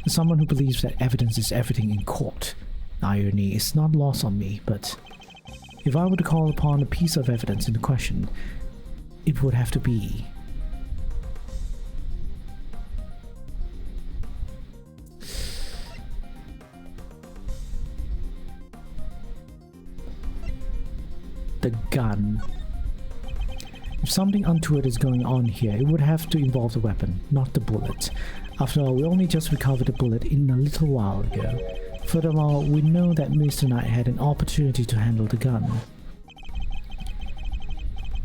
As someone who believes that evidence is everything in court, irony is not lost on me, but If I were to call upon a piece of evidence in question, it would have to be the gun. If something untoward is going on here, it would have to involve the weapon, not the bullet. After all, we only just recovered the bullet in a little while ago. Furthermore, we know that Mr. Knight had an opportunity to handle the gun.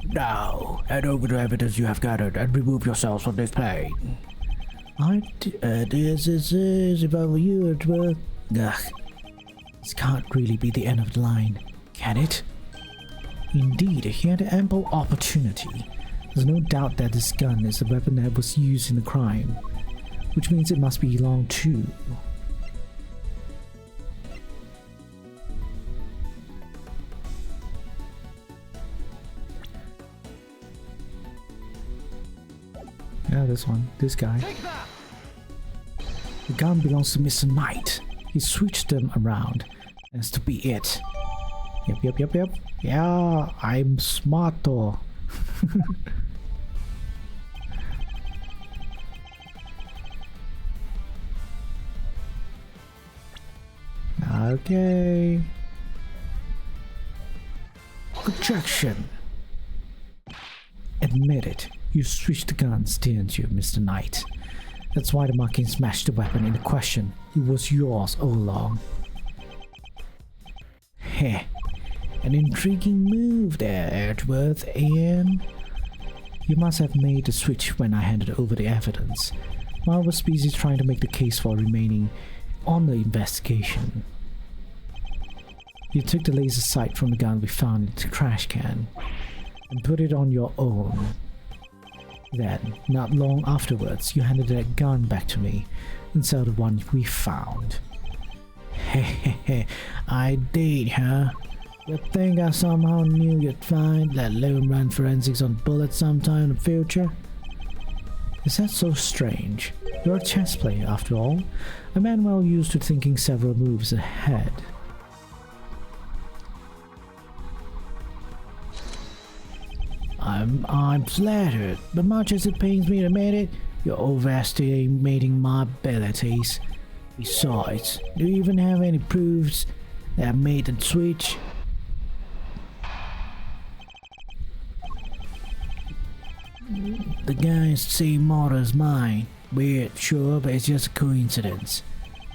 Now, head over to evidence you have gathered and remove yourselves from this plane. This is if I were you, Edward. Ugh. This can't really be the end of the line, can it? Indeed, he had ample opportunity. There's no doubt that this gun is the weapon that was used in the crime, which means it must be long too. Yeah, this one. This guy. Take that! The gun belongs to Mr. Knight. He switched them around. That's to be it. Yep. Yeah, I'm smart though. Okay. Objection. Admit it. You switched the guns, didn't you, Mr. Knight? That's why the Marking smashed the weapon in question. It was yours all along. Heh. An intriguing move there, Edgeworth, and you must have made the switch when I handed over the evidence. I was busy trying to make the case for remaining on the investigation. You took the laser sight from the gun we found in the trash can and put it on your own. Then, not long afterwards, you handed that gun back to me instead of the one we found. Hehehe, I did, huh? You think I somehow knew you'd find, let alone run forensics on bullets sometime in the future? Is that so strange? You're a chess player, after all. A man well used to thinking several moves ahead. I'm flattered, but much as it pains me to admit it, you're overestimating my abilities. Besides, do you even have any proofs that I made the switch? The guy's same model as mine. Weird, sure, but it's just a coincidence.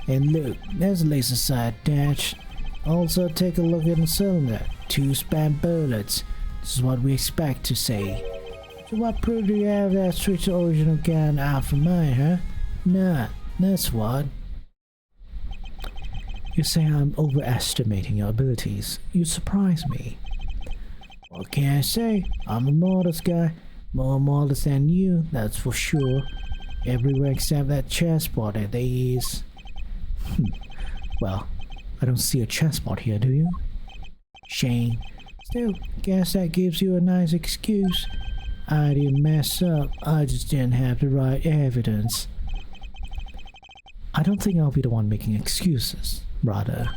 And look, there's a laser sight attached. Also, take a look at the cylinder. 2 spam bullets. This is what we expect to say. So what proof do you have that switched the original gun out from mine, huh? Nah, that's what. You say I'm overestimating your abilities. You surprise me. What can I say? I'm a modest guy. More modest than you, that's for sure. Everywhere except that chessboard there is. Well, I don't see a chessboard here, do you? Shame. Still, guess that gives you a nice excuse. I didn't mess up, I just didn't have the right evidence. I don't think I'll be the one making excuses. Rather,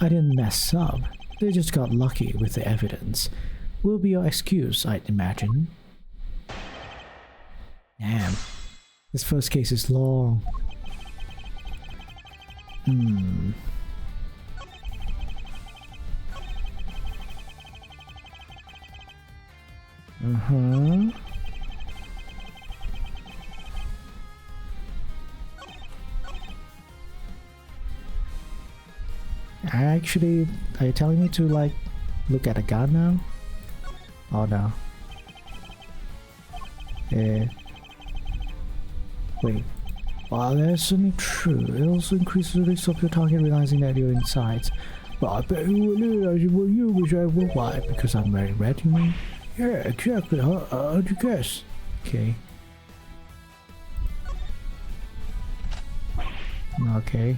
I didn't mess up. They just got lucky with the evidence. Will be your excuse, I'd imagine. Damn. This first case is long. Actually, are you telling me to like look at a gun now? Oh no. Wait. While that's certainly true, it also increases the risk of your target realizing that you're inside. But I bet you will realize it was you, which I will. Why? Because I'm wearing red, you mean? Yeah, exactly. How'd you guess? Okay. Okay.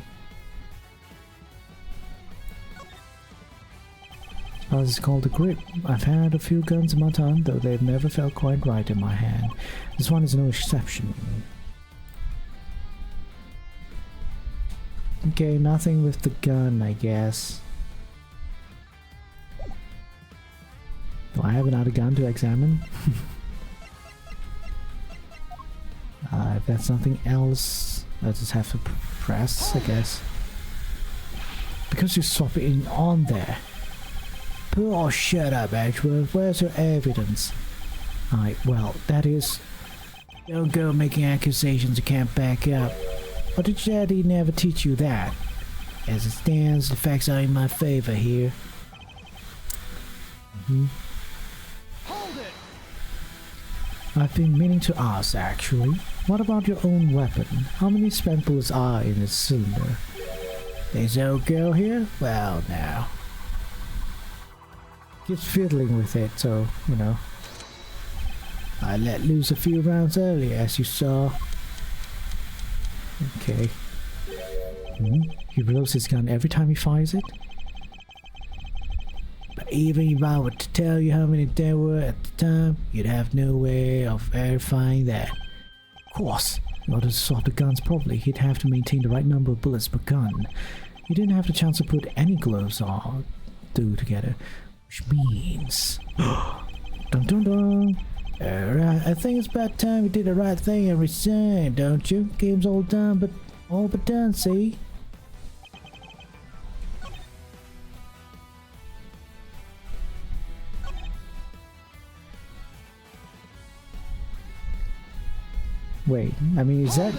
Oh, this is called a grip. I've had a few guns in my time, though they've never felt quite right in my hand. This one is no exception. Okay, nothing with the gun, I guess. have another gun to examine. If that's nothing else, I just have to press, I guess. Because you swap it in on there. Oh, shut up, Edgeworth. Where's your evidence? Alright, well, that is... Don't go making accusations you can't back up. Or did Daddy never teach you that? As it stands, the facts are in my favor here. Hold it! I've been meaning to ask, actually. What about your own weapon? How many spent bullets are in this cylinder? This old girl here? Well, now. Keeps fiddling with it, so, you know. I let loose a few rounds earlier, as you saw. Okay. He reloads his gun every time he fires it? But even if I were to tell you how many there were at the time, you'd have no way of verifying that. Of course, in order to swap the guns properly, he'd have to maintain the right number of bullets per gun. He didn't have the chance to put any gloves on together, which means... dun dun dun! Alright, I think it's about time we did the right thing every time, don't you? Game's all done, but all but done, see? Wait, I mean, is that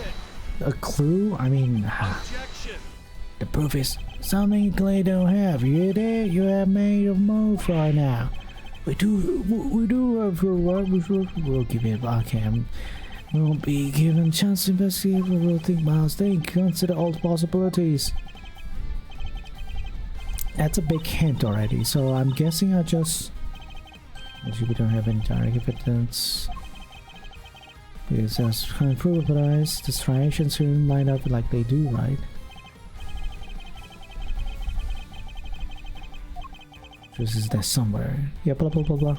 a clue? I mean, Objection! the proof is something Clay don't have. You did? You have made a move right now. We do have to work. We'll give it back. We'll be given a chance to investigate. We'll think Miles. Think. Consider all the possibilities. That's a big hint already. So I'm guessing I just. Actually, we don't have any direct evidence. Because as kind of proof, but the striations shouldn't line up like they do, right? This is there somewhere. Yeah, blah blah blah blah.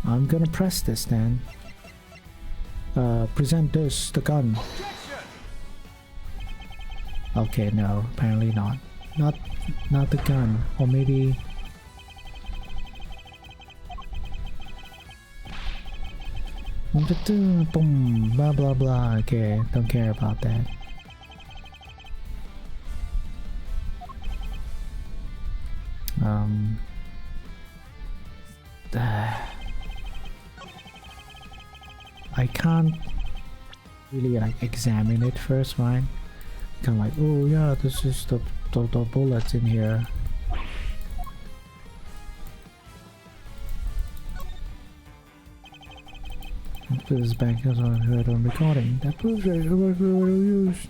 I'm gonna press this then. Present this, the gun. Okay, no, apparently not. Not the gun, or maybe. Boom, blah blah blah. Okay, don't care about that. I can't really like examine it first, right? Kind of like, oh yeah, this is the bullets in here. Let's put this back as I heard on recording. That proves that it was used.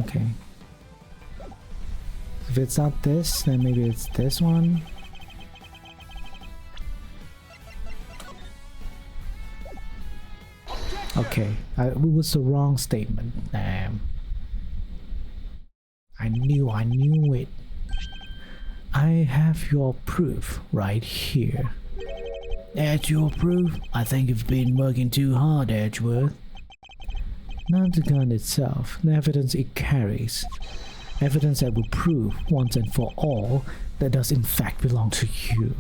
Okay. If it's not this, then maybe it's this one. Okay, it was the wrong statement. I knew it. I have your proof right here. That's your proof? I think you've been working too hard, Edgeworth. Not the gun itself, the evidence it carries. Evidence that will prove once and for all that does in fact belong to you.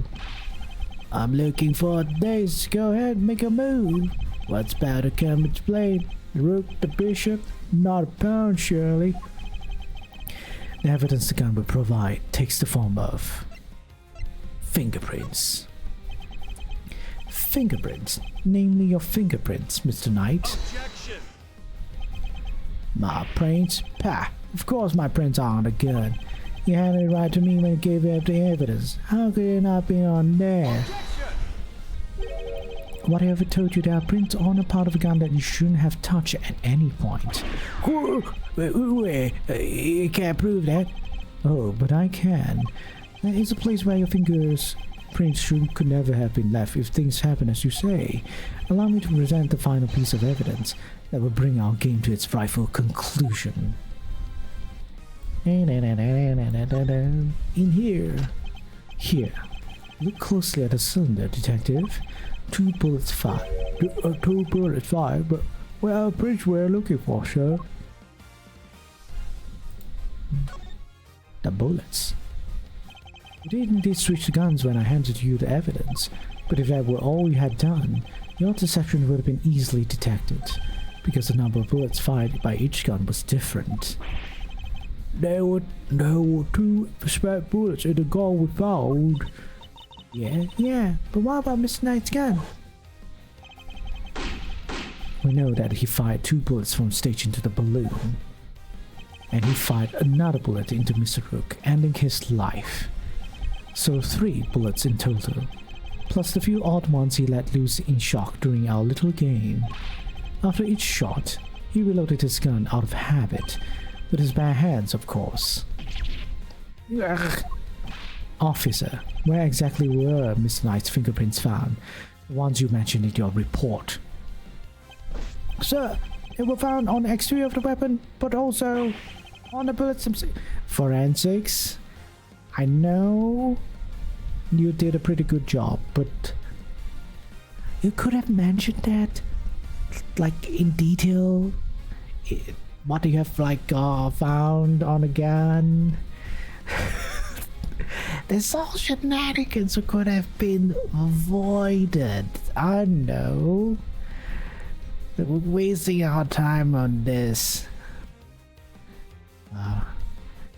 I'm looking for days. Go ahead, make a move. What's about to come into play? The rook, the bishop, not a pound, surely. The evidence the gun will provide takes the form of fingerprints. Fingerprints, namely your fingerprints, Mr. Knight. Objection! My prints? Pah! Of course my prints are on the gun. You handed it right to me when you gave up the evidence. How could it not be on there? Whatever told you there are prints on a part of a gun that you shouldn't have touched at any point? You can't prove that. Oh, but I can. There is a place where your fingers prints could never have been left if things happen as you say. Allow me to present the final piece of evidence that will bring our game to its rightful conclusion. In here. Look closely at the cylinder, detective. 2 bullets fired. 2 bullets fired, but well, bridge we're looking for, sir. The bullets. You did indeed switch the guns when I handed you the evidence, but if that were all you had done, your deception would have been easily detected, because the number of bullets fired by each gun was different. There were 2 spare bullets in the gun we found. Yeah, but what about Mr. Knight's gun? We know that he fired 2 bullets from stage into the balloon, and he fired another bullet into Mr. Rook, ending his life. So 3 bullets in total, plus the few odd ones he let loose in shock during our little game. After each shot, he reloaded his gun out of habit, with his bare hands, of course. Ugh. Officer, where exactly were Mr. Knight's fingerprints found? The ones you mentioned in your report. Sir, they were found on the exterior of the weapon, but also on the bullets themselves. Forensics? I know you did a pretty good job, but you could have mentioned that, like, in detail. What you have, like, found on a gun. There's all shenanigans that could have been avoided. I know. We're wasting our time on this.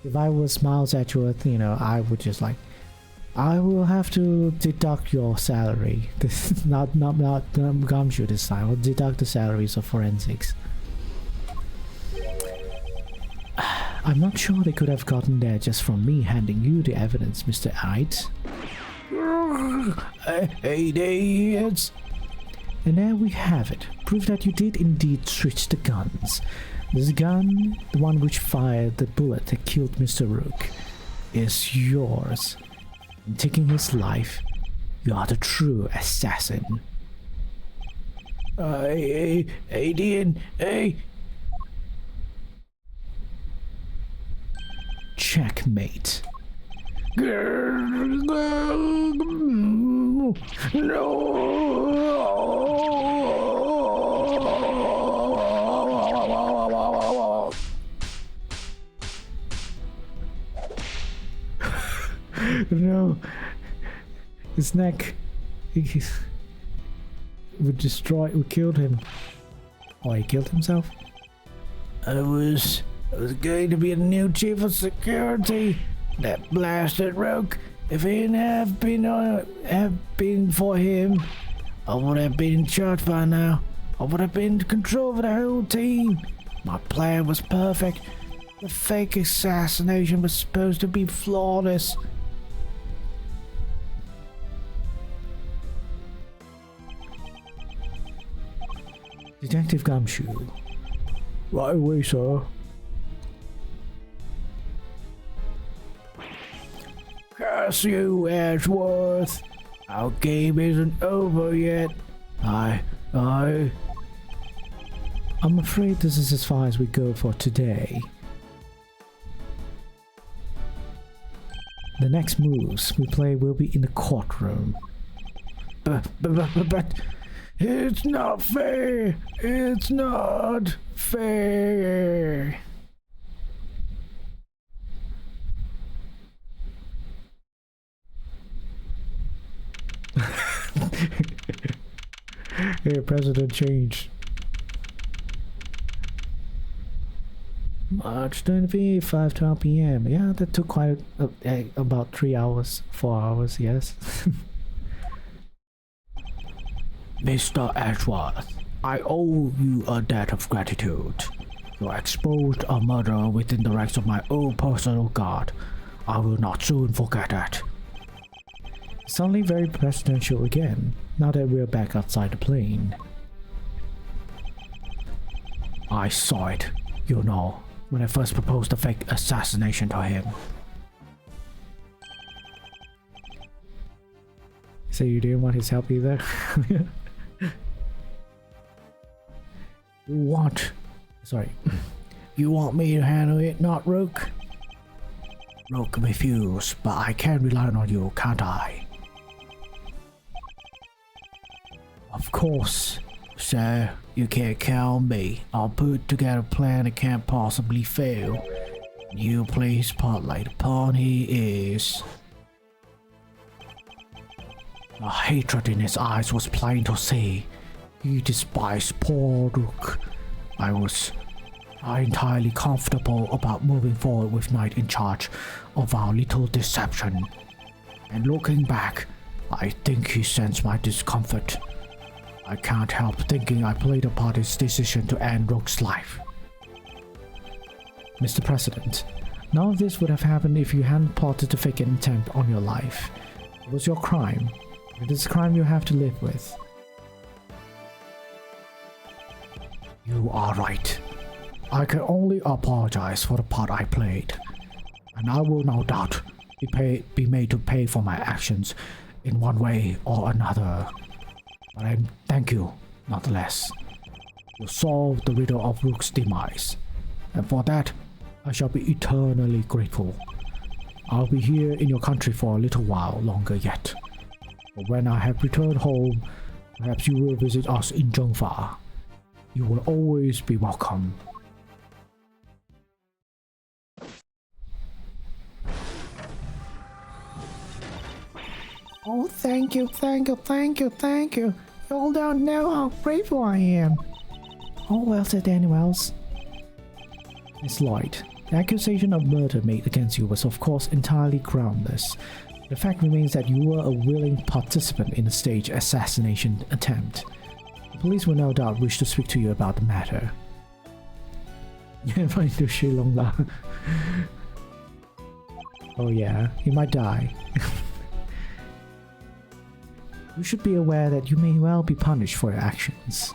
If I was Miles Edgeworth, you know, I would just like, I will have to deduct your salary. This is not Gumshoe this time. I'll deduct the salaries of forensics. I'm not sure they could have gotten there just from me handing you the evidence, Mr. Knight. Hey, idiots! And there we have it. Proof that you did indeed switch the guns. This gun, the one which fired the bullet that killed Mr. Rook, is yours. In taking his life, you are the true assassin. Hey, Dean, hey! Checkmate. No! No, his neck. We killed him. Oh, he killed himself? I was going to be a new chief of security. That blasted Rook. If it had been for him, I would have been in charge by now. I would have been in control of the whole team. My plan was perfect. The fake assassination was supposed to be flawless. Detective Gumshoe. Right away, sir. Curse you, Edgeworth. Our game isn't over yet. I'm afraid this is as far as we go for today. The next moves we play will be in the courtroom. But it's not fair. It's not fair. Hey, president changed. March 25th, 5:12 p.m. Yeah, that took quite about 3 hours, 4 hours, yes. Mr. Edgeworth, I owe you a debt of gratitude. You exposed a murder within the ranks of my own personal guard. I will not soon forget that. Suddenly very presidential again, now that we're back outside the plane. I saw it, you know, when I first proposed the fake assassination to him. So you didn't want his help either? You want me to handle it, not Rook? Rook refused, but I can rely on you, can't I? Of course, sir. You can't count on me. I'll put together a plan that can't possibly fail. You play his part like the pawn he is. The hatred in his eyes was plain to see. He despised poor Rook. I was entirely comfortable about moving forward with Knight in charge of our little deception. And looking back, I think he sensed my discomfort. I can't help thinking I played a part in his decision to end Rook's life. Mr. President, none of this would have happened if you hadn't plotted to fake an attempt on your life. It was your crime. It is a crime you have to live with. You are right. I can only apologize for the part I played, and I will no doubt be made to pay for my actions in one way or another. But I thank you, nonetheless. You solved the riddle of Rook's demise, and for that, I shall be eternally grateful. I'll be here in your country for a little while longer yet. But when I have returned home, perhaps you will visit us in Zhengfa. You will always be welcome. Oh, thank you, thank you, thank you, thank you. You all don't know how grateful I am. Oh, well said, Daniels. Miss Lloyd, the accusation of murder made against you was of course entirely groundless. The fact remains that you were a willing participant in a staged assassination attempt. The police will no doubt wish to speak to you about the matter. Oh yeah, he might die. You should be aware that you may well be punished for your actions.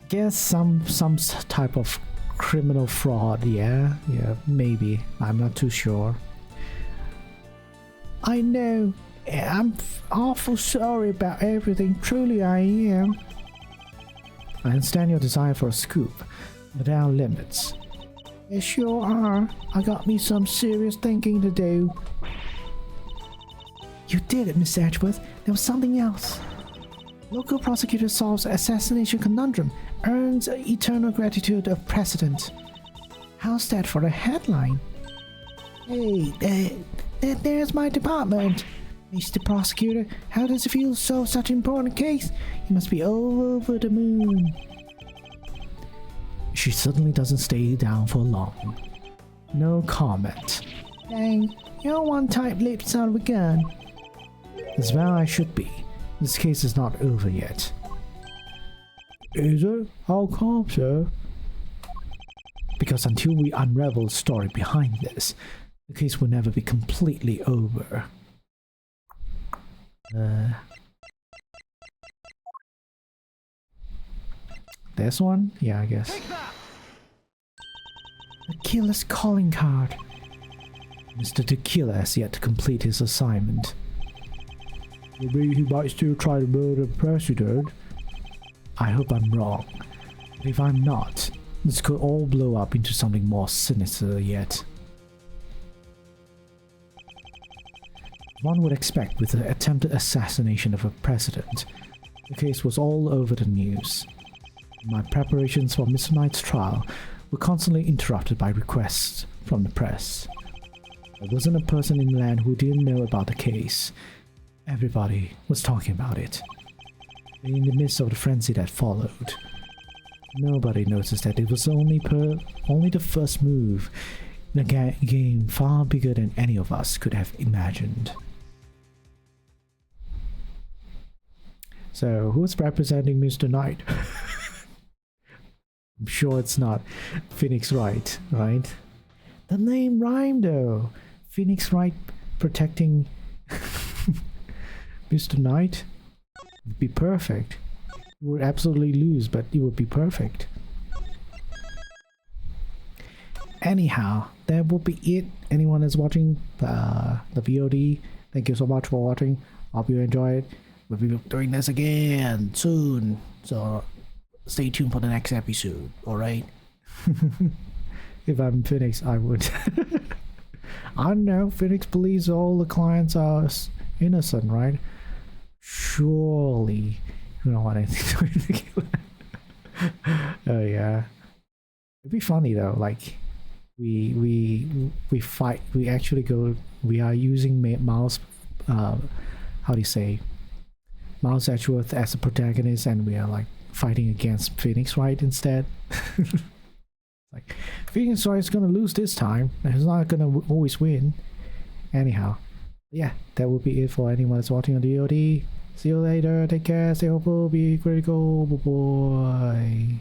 Guess some type of criminal fraud, yeah, maybe. I'm not too sure. I know. I'm awful sorry about everything. Truly, I am. I understand your desire for a scoop, but there are limits. There sure are. I got me some serious thinking to do. You did it, Miss Edgeworth. There was something else. Local prosecutor solves assassination conundrum, earns eternal gratitude of precedent. How's that for a headline? Hey, there's my department. Mr. Prosecutor, how does it feel to solve such an important case? You must be all over the moon. She suddenly doesn't stay down for long. No comment. Dang, you're one tight-lipped son of a gun. As well I should be. This case is not over yet. Is it? How come, sir? Because until we unravel the story behind this, the case will never be completely over. This one? Yeah, I guess. The killer's calling card. Mr. Tequila has yet to complete his assignment. Maybe he might still try to murder the president. I hope I'm wrong. But if I'm not, this could all blow up into something more sinister yet. One would expect with the attempted assassination of a president, the case was all over the news. My preparations for Mr. Knight's trial were constantly interrupted by requests from the press. There wasn't a person in the land who didn't know about the case. Everybody was talking about it. In the midst of the frenzy that followed, nobody noticed that it was only the first move in a game far bigger than any of us could have imagined. So, who's representing Mr. Knight? I'm sure it's not Phoenix Wright, right? The name rhymed though. Phoenix Wright protecting Mr. Knight would be perfect. You would absolutely lose, but it would be perfect. Anyhow, that will be it. Anyone that's watching the VOD, thank you so much for watching. Hope you enjoy it. We'll be doing this again soon, so stay tuned for the next episode, alright? If I'm Phoenix, I would. I don't know, Phoenix believes all the clients are innocent, right? Surely you don't want anything to kill. Oh yeah. It'd be funny though, like we fight, we actually go, we are using mouse, how do you say, Mouse Edgeworth as a protagonist, and we are like fighting against Phoenix Wright instead. Like, Phoenix Wright's gonna lose this time, he's not gonna always win. Anyhow, yeah, that would be it for anyone that's watching on DOD. See you later, take care, stay hopeful, be critical, bye bye.